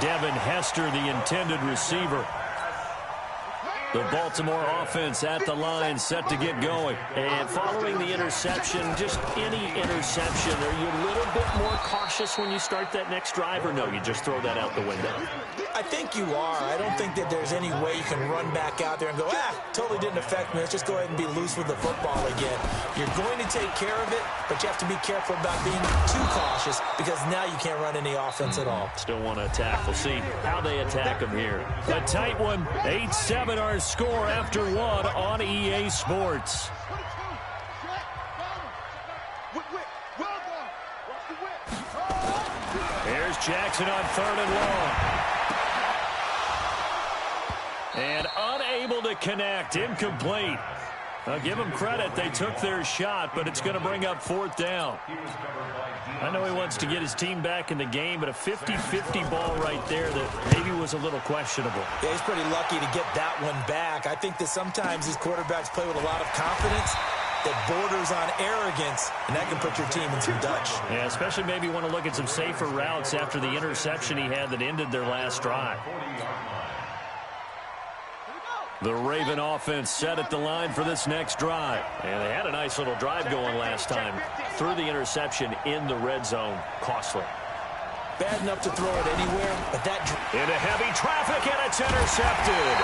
Devin Hester, the intended receiver. The Baltimore offense at the line, set to get going. And following the interception, just any interception, are you a little bit more cautious when you start that next drive, or no, you just throw that out the window? I think you are. I don't think that there's any way you can run back out there and go, totally didn't affect me. Let's just go ahead and be loose with the football again. You're going to take care of it, but you have to be careful about being too cautious because now you can't run any offense at all. Still want to attack. We'll see how they attack them here. A tight one, 8-7 our score after 1 on EA Sports. Here's Jackson on 3rd and long. And unable to connect, incomplete. I'll give them credit. They took their shot, but it's going to bring up 4th down. I know he wants to get his team back in the game, but a 50-50 ball right there that maybe was a little questionable. Yeah, he's pretty lucky to get that one back. I think that sometimes these quarterbacks play with a lot of confidence that borders on arrogance, and that can put your team in some Dutch. Yeah, especially maybe want to look at some safer routes after the interception he had that ended their last drive. The Raven offense set at the line for this next drive. And they had a nice little drive going last time. Threw the interception in the red zone. Costly. Bad enough to throw it anywhere, but that... Into heavy traffic, and it's intercepted.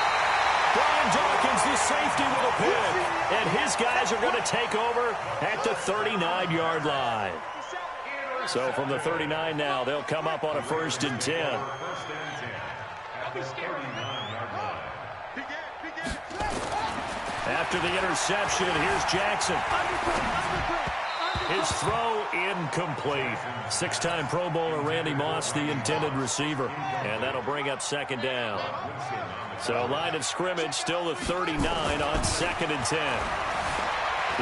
Brian Dawkins, the safety, with a pick. And his guys are going to take over at the 39-yard line. So from the 39 now, they'll come up on a 1st and 10. After the interception, here's Jackson. His throw incomplete. 6-time Pro Bowler Randy Moss, the intended receiver. And that'll bring up 2nd down. So line of scrimmage, still the 39 on 2nd and 10.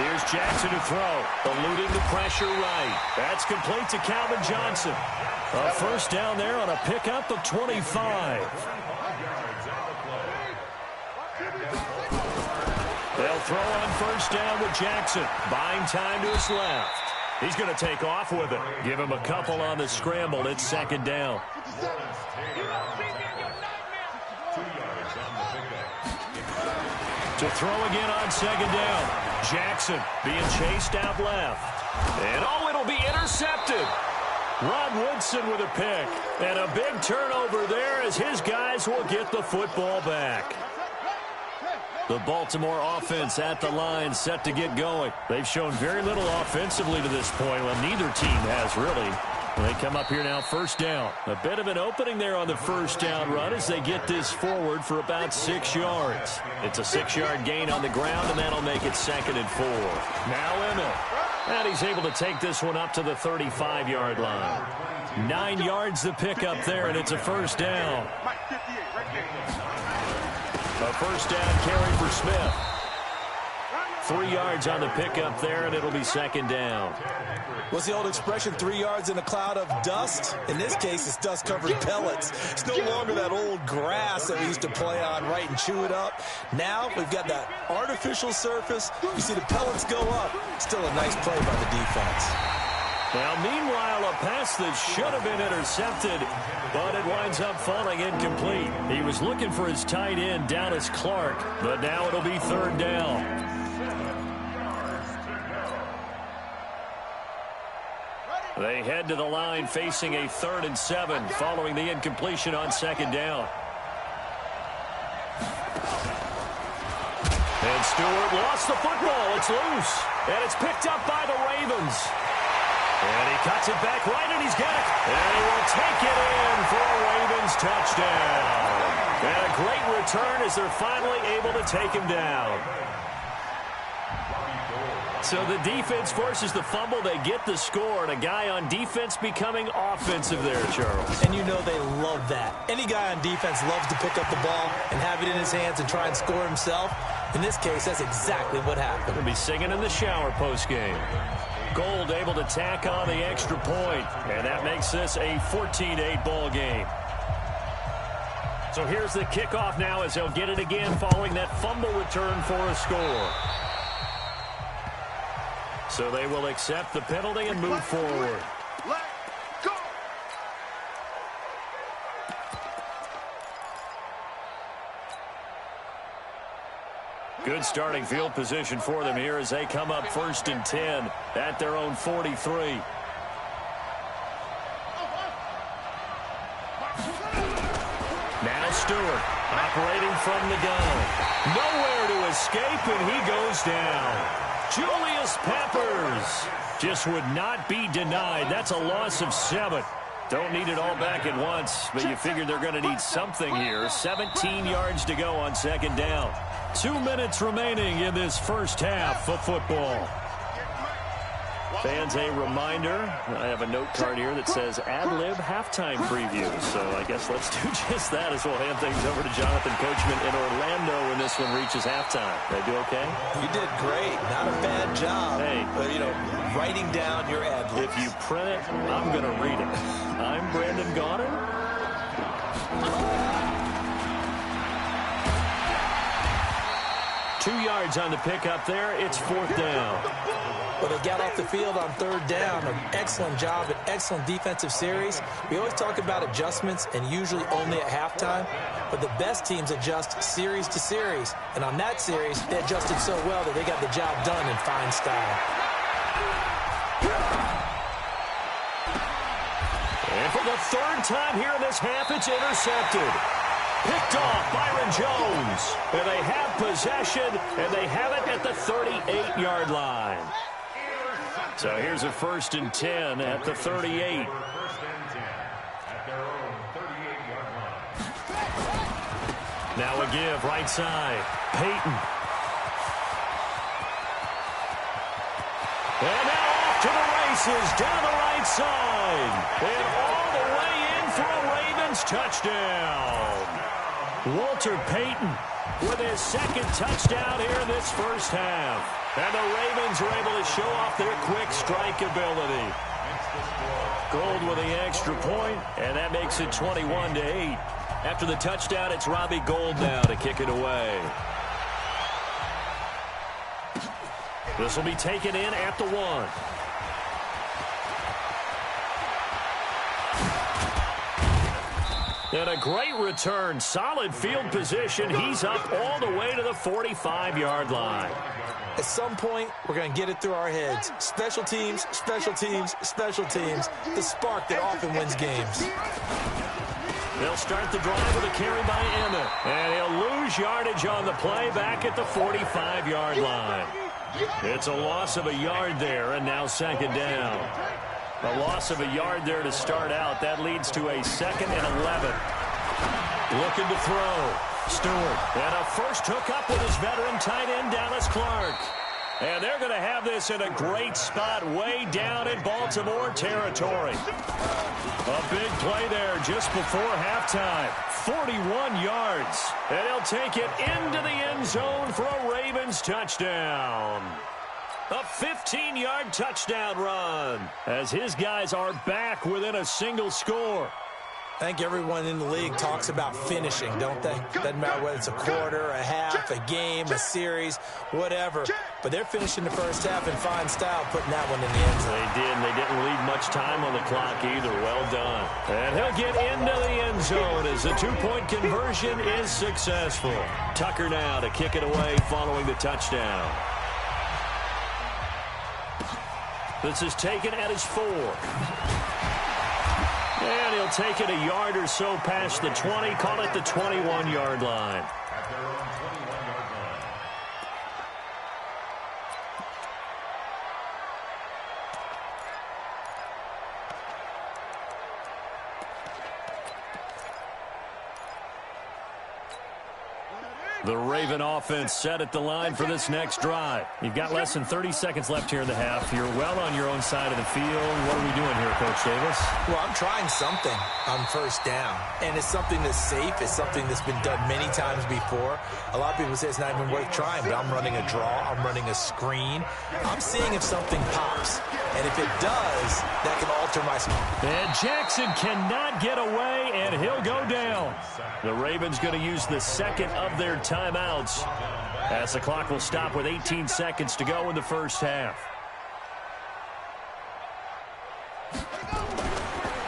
Here's Jackson to throw. Eluding the pressure right. That's complete to Calvin Johnson. A 1st down there on a pickup of 25. They'll throw on 1st down with Jackson. Buying time to his left. He's going to take off with it. Give him a couple on the scramble. It's 2nd down. To throw again on 2nd down. Jackson being chased out left. And it'll be intercepted. Rod Woodson with a pick. And a big turnover there as his guys will get the football back. The Baltimore offense at the line, set to get going. They've shown very little offensively to this point. Well, neither team has really. They come up here now, 1st down. A bit of an opening there on the 1st down run as they get this forward for about 6 yards. It's a 6-yard gain on the ground, and that'll make it 2nd and 4. Now Emmett. And he's able to take this one up to the 35-yard line. 9 yards the pickup there, and it's a 1st down. A 1st down carry for Smith. 3 yards on the pickup there, and it'll be second down. What's the old expression, 3 yards in a cloud of dust? In this case, it's dust-covered pellets. It's no longer that old grass that we used to play on, right, and chew it up. Now we've got that artificial surface. You see the pellets go up. Still a nice play by the defense. Now, meanwhile, a pass that should have been intercepted, but it winds up falling incomplete. He was looking for his tight end, Dallas Clark, but now it'll be third down. They head to the line facing a 3rd and 7 following the incompletion on second down. And Stewart lost the football. It's loose. And it's picked up by the Ravens. And he cuts it back right, and he's got it. And he will take it in for a Ravens touchdown. And a great return as they're finally able to take him down. So the defense forces the fumble. They get the score, and a guy on defense becoming offensive there, Charles. And you know they love that. Any guy on defense loves to pick up the ball and have it in his hands and try and score himself. In this case, that's exactly what happened. He'll be singing in the shower postgame. Gold able to tack on the extra point, and that makes this a 14-8 ball game. So here's the kickoff now as they'll get it again following that fumble return for a score. So they will accept the penalty and move forward. Let go. Good starting field position for them here as they come up 1st and 10 at their own 43. Now Stewart operating from the gun. Nowhere to escape, and he goes down. Julius Peppers just would not be denied. That's a loss of 7. Don't need it all back at once, but you figure they're going to need something here. 17 yards to go on second down. 2 minutes remaining in this first half of football. Fans, a reminder, I have a note card here that says ad-lib halftime preview. So I guess let's do just that as we'll hand things over to Jonathan Coachman in Orlando when this one reaches halftime. Did I do okay? You did great. Not a bad job. Hey. But, you know, writing down your ad-libs. If you print it, I'm going to read it. I'm Brandon Gaudin. 2 yards on the pickup there. It's 4th down. Well, they got off the field on 3rd down. An excellent job, an excellent defensive series. We always talk about adjustments and usually only at halftime, but the best teams adjust series to series. And on that series, they adjusted so well that they got the job done in fine style. And for the 3rd time here in this half, it's intercepted. Picked off Byron Jones. And they have possession, and they have it at the 38-yard line. So here's a 1st and 10 at the 38. 1st and 10 at their own 38-yard line. Now a give right side. Peyton. And now off to the races down the right side. And all the way in for a Ravens touchdown. Walter Payton with his 2nd touchdown here in this first half. And the Ravens are able to show off their quick strike ability. Gold with the extra point, and that makes it 21-8. After the touchdown, it's Robbie Gould now to kick it away. This will be taken in at the 1. And a great return. Solid field position. He's up all the way to the 45-yard line. At some point, we're going to get it through our heads. Special teams, special teams, special teams. The spark that often wins games. They'll start the drive with a carry by Emmett. And he'll lose yardage on the play back at the 45-yard line. It's a loss of a yard there, and now 2nd down. A loss of a yard there to start out. That leads to a 2nd and 11. Looking to throw. Stewart. And a first hookup with his veteran tight end, Dallas Clark. And they're going to have this in a great spot way down in Baltimore territory. A big play there just before halftime. 41 yards. And he'll take it into the end zone for a Ravens touchdown. A 15-yard touchdown run as his guys are back within a single score. I think everyone in the league talks about finishing, don't they? Doesn't matter whether it's a quarter, a half, a game, a series, whatever. But they're finishing the first half in fine style, putting that one in the end zone. They did, and they didn't leave much time on the clock either. Well done. And he'll get into the end zone as the two-point conversion is successful. Tucker now to kick it away following the touchdown. This is taken at his 4. And he'll take it a yard or so past the 20, call it the 21-yard line. At their own 21-yard line. The Raven offense set at the line for this next drive. You've got less than 30 seconds left here in the half. You're well on your own side of the field. What are we doing here, Coach Davis? Well, I'm trying something on first down, and it's something that's safe. It's something that's been done many times before. A lot of people say it's not even worth trying, but I'm running a draw. I'm running a screen. I'm seeing if something pops, and if it does, that can alter my score. And Jackson cannot get away, and he'll go down. The Ravens going to use the second of their timeouts as the clock will stop with 18 seconds to go in the first half.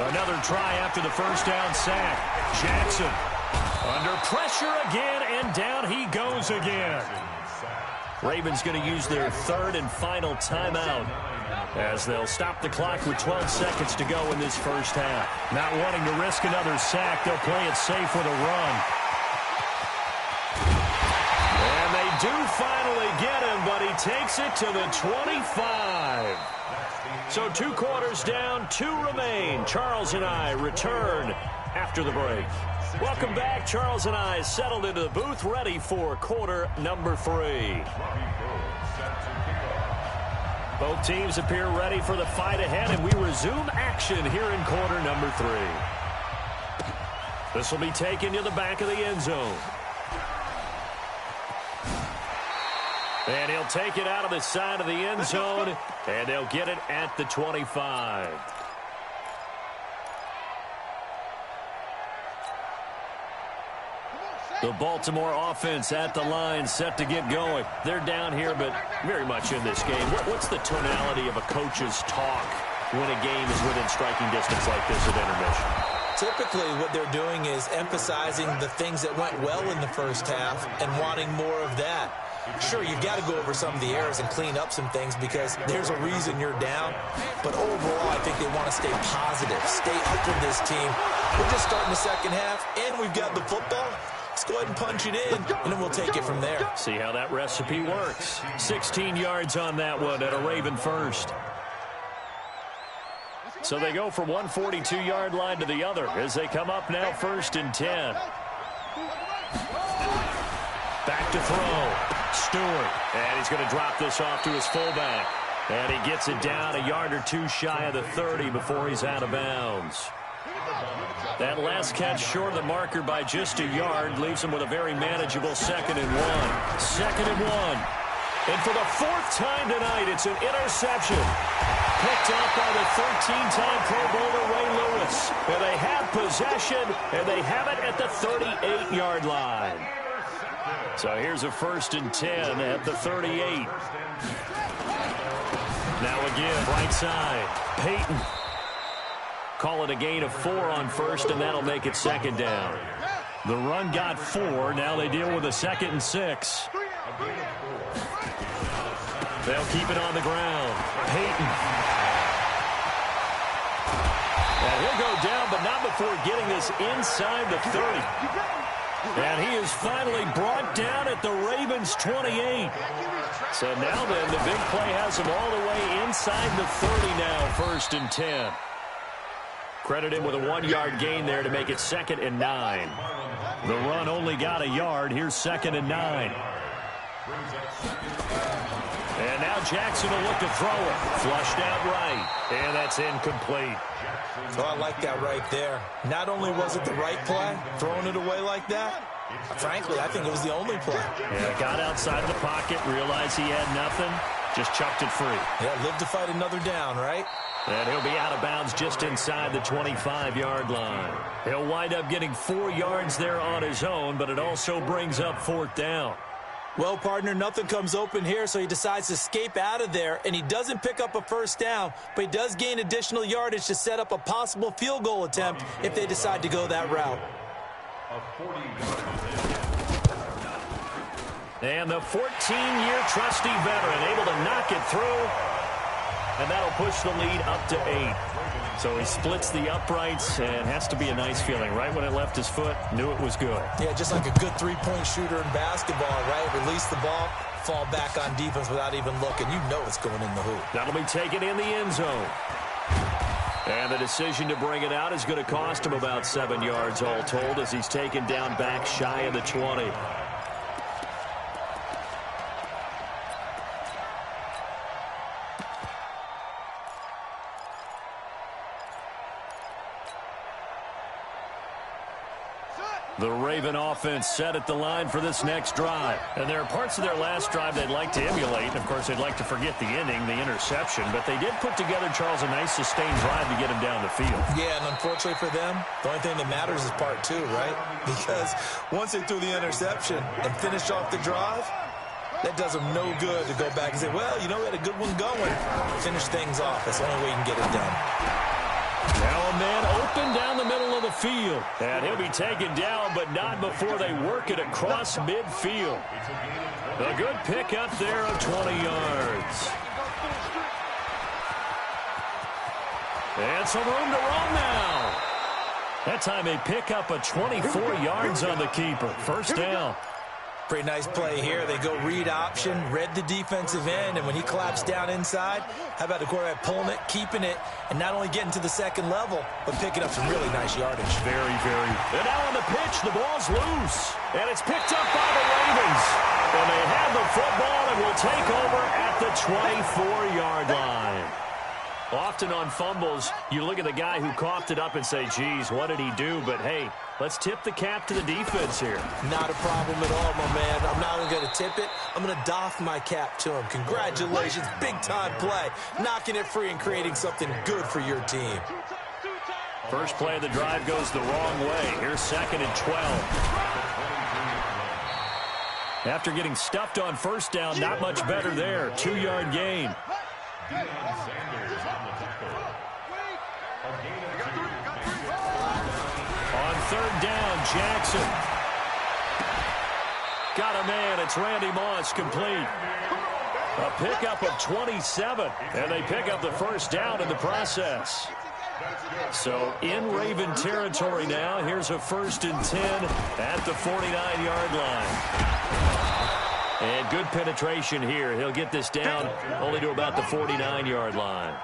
Another try after the first down sack. Jackson under pressure again, and down he goes again. Ravens going to use their third and final timeout as they'll stop the clock with 12 seconds to go in this first half. Not wanting to risk another sack, they'll play it safe with a run. And they do finally get him, but he takes it to the 25. So 2 quarters down, 2 remain. Charles and I return after the break. Welcome back. Charles and I settled into the booth, ready for quarter number 3. Both teams appear ready for the fight ahead, and we resume action here in quarter number 3. This will be taken to the back of the end zone. And he'll take it out of the side of the end zone, and they'll get it at the 25. The Baltimore offense at the line, set to get going. They're down here, but very much in this game. What's the tonality of a coach's talk when a game is within striking distance like this at intermission? Typically, what they're doing is emphasizing the things that went well in the first half and wanting more of that. Sure, you've got to go over some of the errors and clean up some things because there's a reason you're down. But overall, I think they want to stay positive, stay up with this team. We're just starting the second half, and we've got the football. Let's go ahead and punch it in, and then we'll take it from there. See how that recipe works. 16 yards on that one at a Raven first. So they go from one 42-yard line to the other as they come up now 1st and 10. Back to throw. Stewart. And he's going to drop this off to his fullback. And he gets it down a yard or 2 shy of the 30 before he's out of bounds. That last catch short of the marker by just a yard leaves him with a very manageable 2nd and 1. 2nd and 1. And for the 4th time tonight, it's an interception. Picked up by the 13-time Pro Bowler Ray Lewis. And they have possession, and they have it at the 38-yard line. So here's a 1st and 10 at the 38. Now again, right side, Peyton. Call it a gain of 4 on 1st, and that'll make it 2nd down. The run got 4. Now they deal with a 2nd and 6. They'll keep it on the ground. Peyton. And he'll go down, but not before getting this inside the 30. And he is finally brought down at the Ravens' 28. So now then, the big play has him all the way inside the 30 now, 1st and 10. Credit him with a 1-yard gain there to make it 2nd and 9. The run only got a yard. Here's 2nd and 9. And And now Jackson will look to throw it. Flushed out right. And that's incomplete. Oh, I like that right there. Not only was it the right play, throwing it away like that, frankly, I think it was the only play. Yeah, got outside the pocket, realized he had nothing, just chucked it free. Yeah, live to fight another down, right? And he'll be out of bounds just inside the 25-yard line. He'll wind up getting 4 yards there on his own, but it also brings up 4th down. Well, partner, nothing comes open here, so he decides to escape out of there, and he doesn't pick up a first down, but he does gain additional yardage to set up a possible field goal attempt if they decide to go that route. And the 14-year trusty veteran able to knock it through, and that'll push the lead up to 8. So he splits the uprights, and has to be a nice feeling. Right when it left his foot, knew it was good. Yeah, just like a good three-point shooter in basketball, right? Release the ball, fall back on defense without even looking. You know it's going in the hoop. That'll be taken in the end zone. And the decision to bring it out is going to cost him about 7 yards all told as he's taken down back shy of the 20. The Raven offense set at the line for this next drive. And there are parts of their last drive they'd like to emulate. Of course, they'd like to forget the ending, the interception. But they did put together, Charles, a nice sustained drive to get him down the field. Yeah, and unfortunately for them, the only thing that matters is part 2, right? Because once they threw the interception and finished off the drive, that does them no good to go back and say, well, you know, we had a good one going. Finish things off. That's the only way you can get it done. Now a man open down the middle of the field. And he'll be taken down, but not before they work it across midfield. A good pickup there of 20 yards. And some room to run now. That time they pick up a 24 yards on the keeper. First down. Pretty nice play here. They go read option, read the defensive end, and when he claps down inside, how about the quarterback pulling it, keeping it, and not only getting to the second level, but picking up some really nice yardage. Very, very. And now on the pitch, the ball's loose. And it's picked up by the Ravens. And they have the football and will take over at the 24-yard line. Often on fumbles, you look at the guy who coughed it up and say, geez, what did he do? But, hey, let's tip the cap to the defense here. Not a problem at all, my man. I'm not only going to tip it, I'm going to doff my cap to him. Congratulations, big-time play. Knocking it free and creating something good for your team. First play of the drive goes the wrong way. Here's 2nd and 12. After getting stuffed on first down, not much better there. 2-yard gain. On 3rd down, Jackson. Got a man. It's Randy Moss, complete. A pickup of 27, and they pick up the first down in the process. So in Raven territory now. Here's a 1st and 10 at the 49-yard line. And good penetration here. He'll get this down only to about the 49-yard line.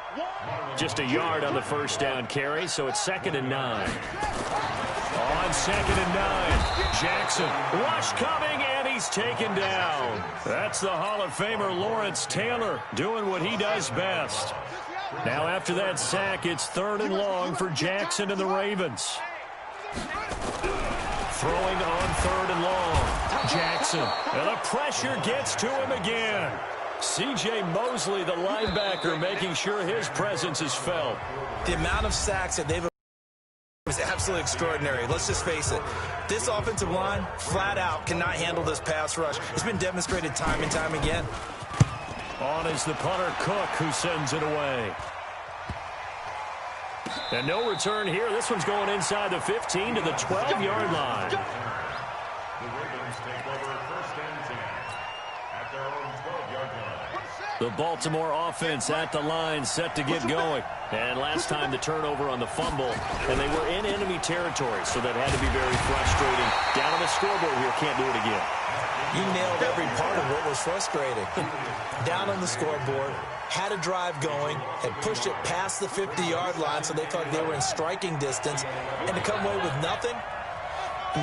Just a yard on the first down carry, so it's 2nd and 9. On 2nd and 9, Jackson. Rush coming, and he's taken down. That's the Hall of Famer Lawrence Taylor doing what he does best. Now after that sack, it's 3rd and long for Jackson and the Ravens. Throwing on 3rd and long. Jackson. And the pressure gets to him again. C.J. Mosley, the linebacker, making sure his presence is felt. The amount of sacks that they've is absolutely extraordinary. Let's just face it. This offensive line, flat out, cannot handle this pass rush. It's been demonstrated time and time again. On is the punter, Cook, who sends it away. And no return here. This one's going inside the 15 to the 12-yard line. The Ravens take over 1st and 10 at their own 12-yard line. The Baltimore offense at the line, set to get going. And last time the turnover on the fumble, and they were in enemy territory, so that had to be very frustrating. Down on the scoreboard here, can't do it again. You nailed every part of what was frustrating. Down on the scoreboard, had a drive going, had pushed it past the 50-yard line, so they thought they were in striking distance, and to come away with nothing,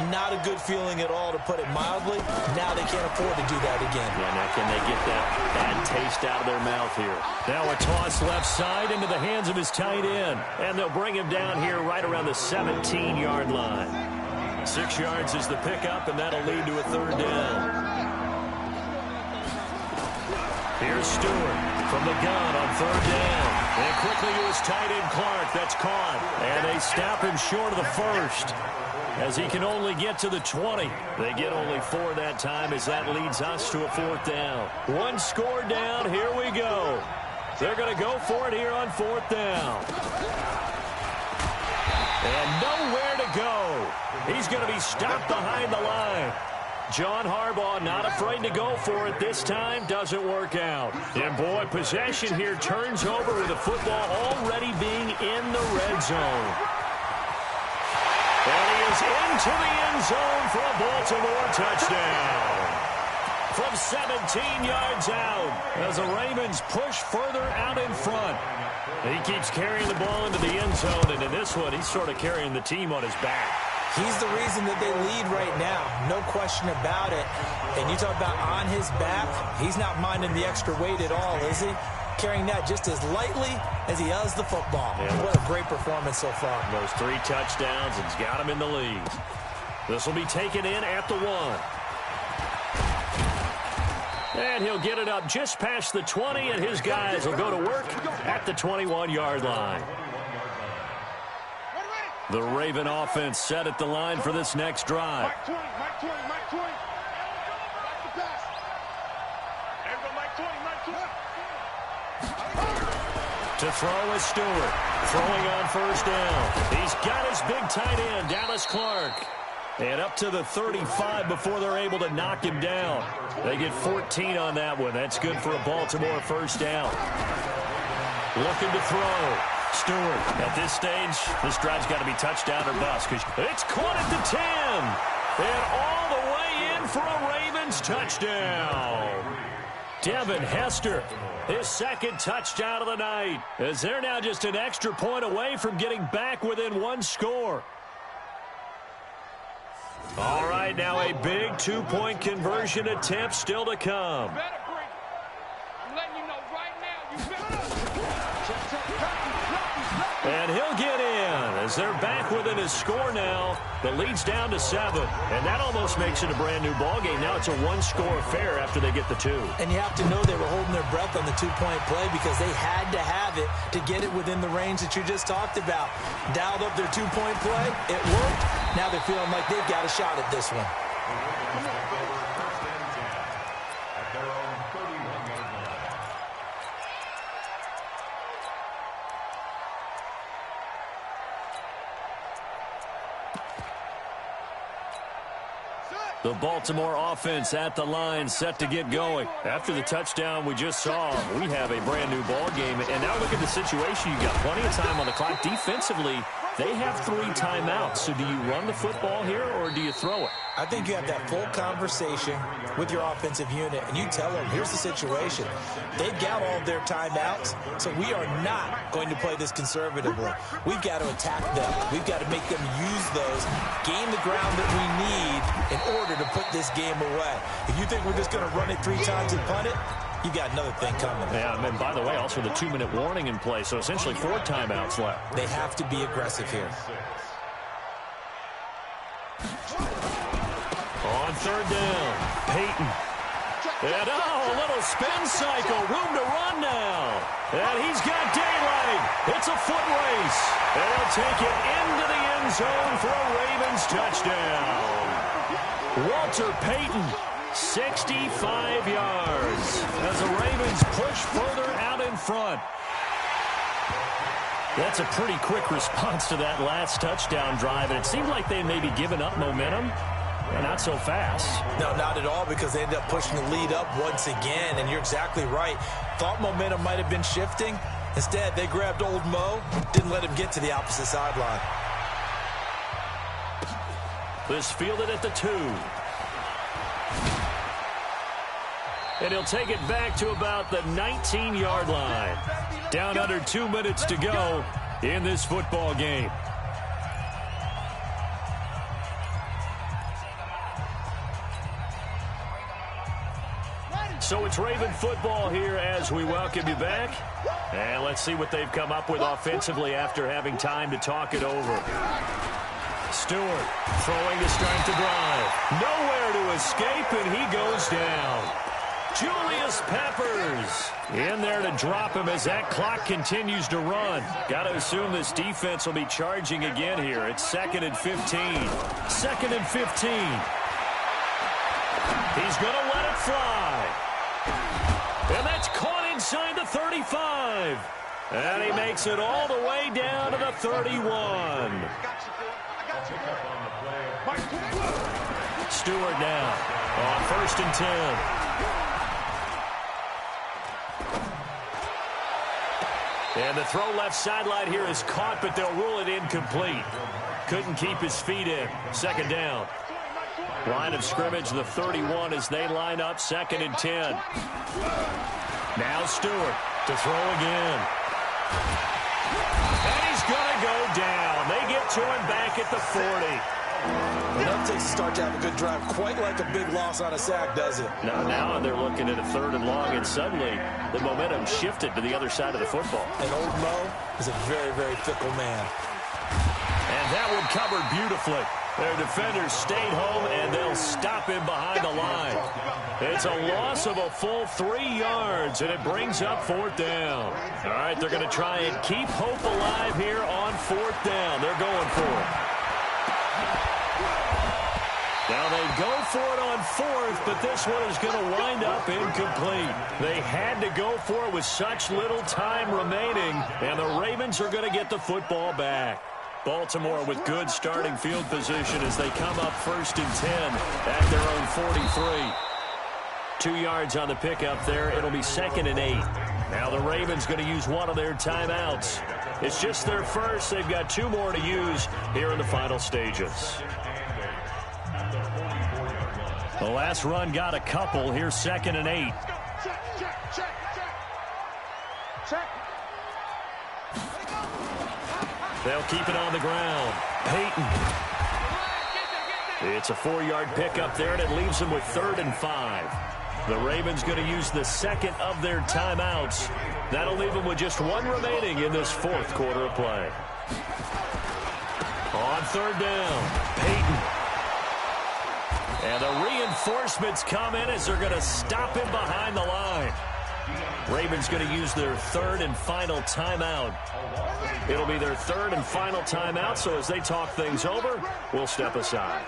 Not a good feeling at all, to put it mildly. Now they can't afford to do that again. Yeah, now can they get that bad taste out of their mouth here? Now a toss left side into the hands of his tight end. And they'll bring him down here right around the 17-yard line. 6 yards is the pickup, and that'll lead to a third down. Here's Stewart from the gun on third down. And quickly to his tight end, Clark. That's caught. And they stop him short of the first, as he can only get to the 20. They get only 4 that time, as that leads us to a fourth down. 1 score down. Here we go. They're going to go for it here on fourth down. And nowhere to go. He's going to be stopped behind the line. John Harbaugh not afraid to go for it this time. Doesn't work out. And boy, possession here turns over with the football already being in the red zone. And he is into the end zone for a Baltimore touchdown. From 17 yards out, as the Ravens push further out in front. He keeps carrying the ball into the end zone, and in this one, he's sort of carrying the team on his back. He's the reason that they lead right now. No question about it. And you talk about on his back, he's not minding the extra weight at all, is he? Carrying that just as lightly as he does the football. Yeah, what a great performance so far. Those 3 touchdowns, and he's got him in the lead. This will be taken in at the 1. And he'll get it up just past the 20, and his guys will go to work at the 21-yard line. The Raven offense set at the line for this next drive. Mike 20, Mike 20, Mike 20. Back the pass. There we go, Mike 20, Mike 20. To throw is Stewart. Throwing on first down. He's got his big tight end, Dallas Clark. And up to the 35 before they're able to knock him down. They get 14 on that one. That's good for a Baltimore first down. Looking to throw. Stewart, at this stage, this drive's got to be touchdown or bust, because it's caught at the 10. And all the way in for a Ravens touchdown. Devin Hester, his second touchdown of the night, as they're now just an extra point away from getting back within 1 score. All right, now a big 2-point conversion attempt still to come. I'm letting you know right now, you better. And he'll get in as they're back within his score now. The lead's down to 7, and that almost makes it a brand new ball game. Now it's a 1-score affair after they get the 2. And you have to know they were holding their breath on the 2-point play, because they had to have it to get it within the range that you just talked about. Dialed up their 2-point play. It worked. Now they're feeling like they've got a shot at this one. The Baltimore offense at the line, set to get going. After the touchdown we just saw, we have a brand new ball game. And now look at the situation. You've got plenty of time on the clock. Defensively, they have 3 timeouts. So do you run the football here, or do you throw it? I think you have that full conversation with your offensive unit, and you tell them, here's the situation. They've got all of their timeouts, so we are not going to play this conservatively. We've got to attack them. We've got to make them use those, gain the ground that we need in order to put this game away. If you think we're just going to run it 3 times and punt it, you've got another thing coming. Yeah, and by the way, also the 2-minute warning in play, so essentially 4 timeouts left. They have to be aggressive here. On third down, Peyton. And a little spin cycle, room to run now. And he's got daylight. It's a foot race. And he'll take it into the end zone for a Ravens touchdown. Walter Payton, 65 yards as the Ravens push further out in front. That's a pretty quick response to that last touchdown drive, and it seemed like they may be giving up momentum. Not so fast. No, not at all, because they ended up pushing the lead up once again, and you're exactly right. Thought momentum might have been shifting. Instead, they grabbed old Mo, didn't let him get to the opposite sideline. This fielded at the 2. And he'll take it back to about the 19-yard line. Down under 2 minutes to go in this football game. So it's Raven football here as we welcome you back. And let's see what they've come up with offensively after having time to talk it over. Stewart throwing to start the drive. Nowhere to escape, and he goes down. Julius Peppers in there to drop him as that clock continues to run. Got to assume this defense will be charging again here. It's 2nd and 15. 2nd and 15. He's going to let it fly. And that's caught inside the 35. And he makes it all the way down to the 31. Stewart now on 1st and 10. And the throw left sideline here is caught, but they'll rule it incomplete. Couldn't keep his feet in. 2nd down. Line of scrimmage, the 31 as they line up, 2nd and 10. Now Stewart to throw again. And he's going to go down. They get to him back at the 40. Enough takes to start to have a good drive. Quite like a big loss on a sack, does it? Now they're looking at a 3rd and long, and suddenly the momentum shifted to the other side of the football. And old Mo is a very, very fickle man. And that one covered beautifully. Their defenders stayed home, and they'll stop him behind the line. It's a loss of a full 3 yards, and it brings up 4th down. All right, they're going to try and keep hope alive here on 4th down. They're going for it. Now they go for it on 4th, but this one is going to wind up incomplete. They had to go for it with such little time remaining, and the Ravens are going to get the football back. Baltimore with good starting field position as they come up 1st and 10 at their own 43. 2 yards on the pickup there. It'll be 2nd and 8. Now the Ravens going to use one of their timeouts. It's just their first. They've got 2 more to use here in the final stages. The last run got a couple. Here's 2nd and 8. Check. They'll keep it on the ground. Peyton. It's a 4-yard pickup there, and it leaves them with 3rd and 5. The Ravens going to use the 2nd of their timeouts. That'll leave them with just 1 remaining in this 4th quarter of play. On 3rd down, Peyton. And the reinforcements come in as they're going to stop him behind the line. Ravens going to use their 3rd and final timeout. It'll be their 3rd and final timeout, so as they talk things over, we'll step aside.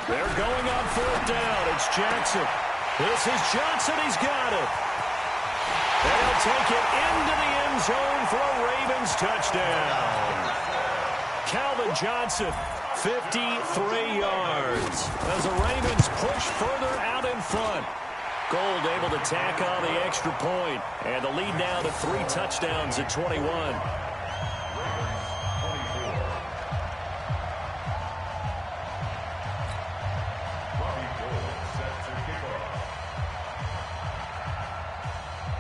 They're going on 4th down. It's Jackson. This is Johnson. He's got it. And he'll take it into the end zone for a Ravens touchdown. Calvin Johnson, 53 yards. As the Ravens push further out in front. Gold able to tack on the extra point, and the lead now to 3 touchdowns at 21.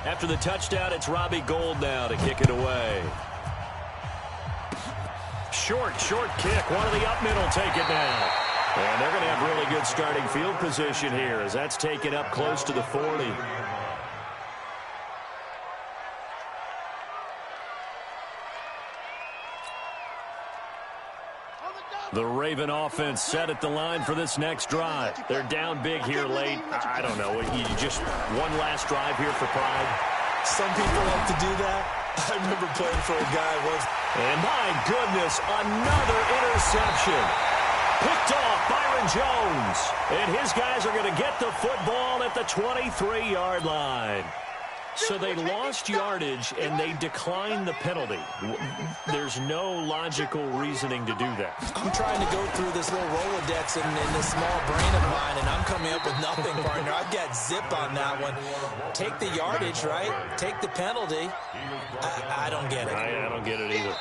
After the touchdown, it's Robbie Gould now to kick it away. Short kick. One of the up middle take it now. And they're going to have really good starting field position here as that's taken up close to the 40. The Raven offense set at the line for this next drive. They're down big here late. I don't know. You just one last drive here for pride. Some people like to do that. I remember playing for a guy once. And my goodness, another interception. Picked off Byron Jones. And his guys are going to get the football at the 23-yard line. So they lost yardage, and they declined the penalty. There's no logical reasoning to do that. I'm trying to go through this little Rolodex in this small brain of mine, and I'm coming up with nothing, partner. I've got zip on that one. Take the yardage, right? Take the penalty. I don't get it. I don't get it either.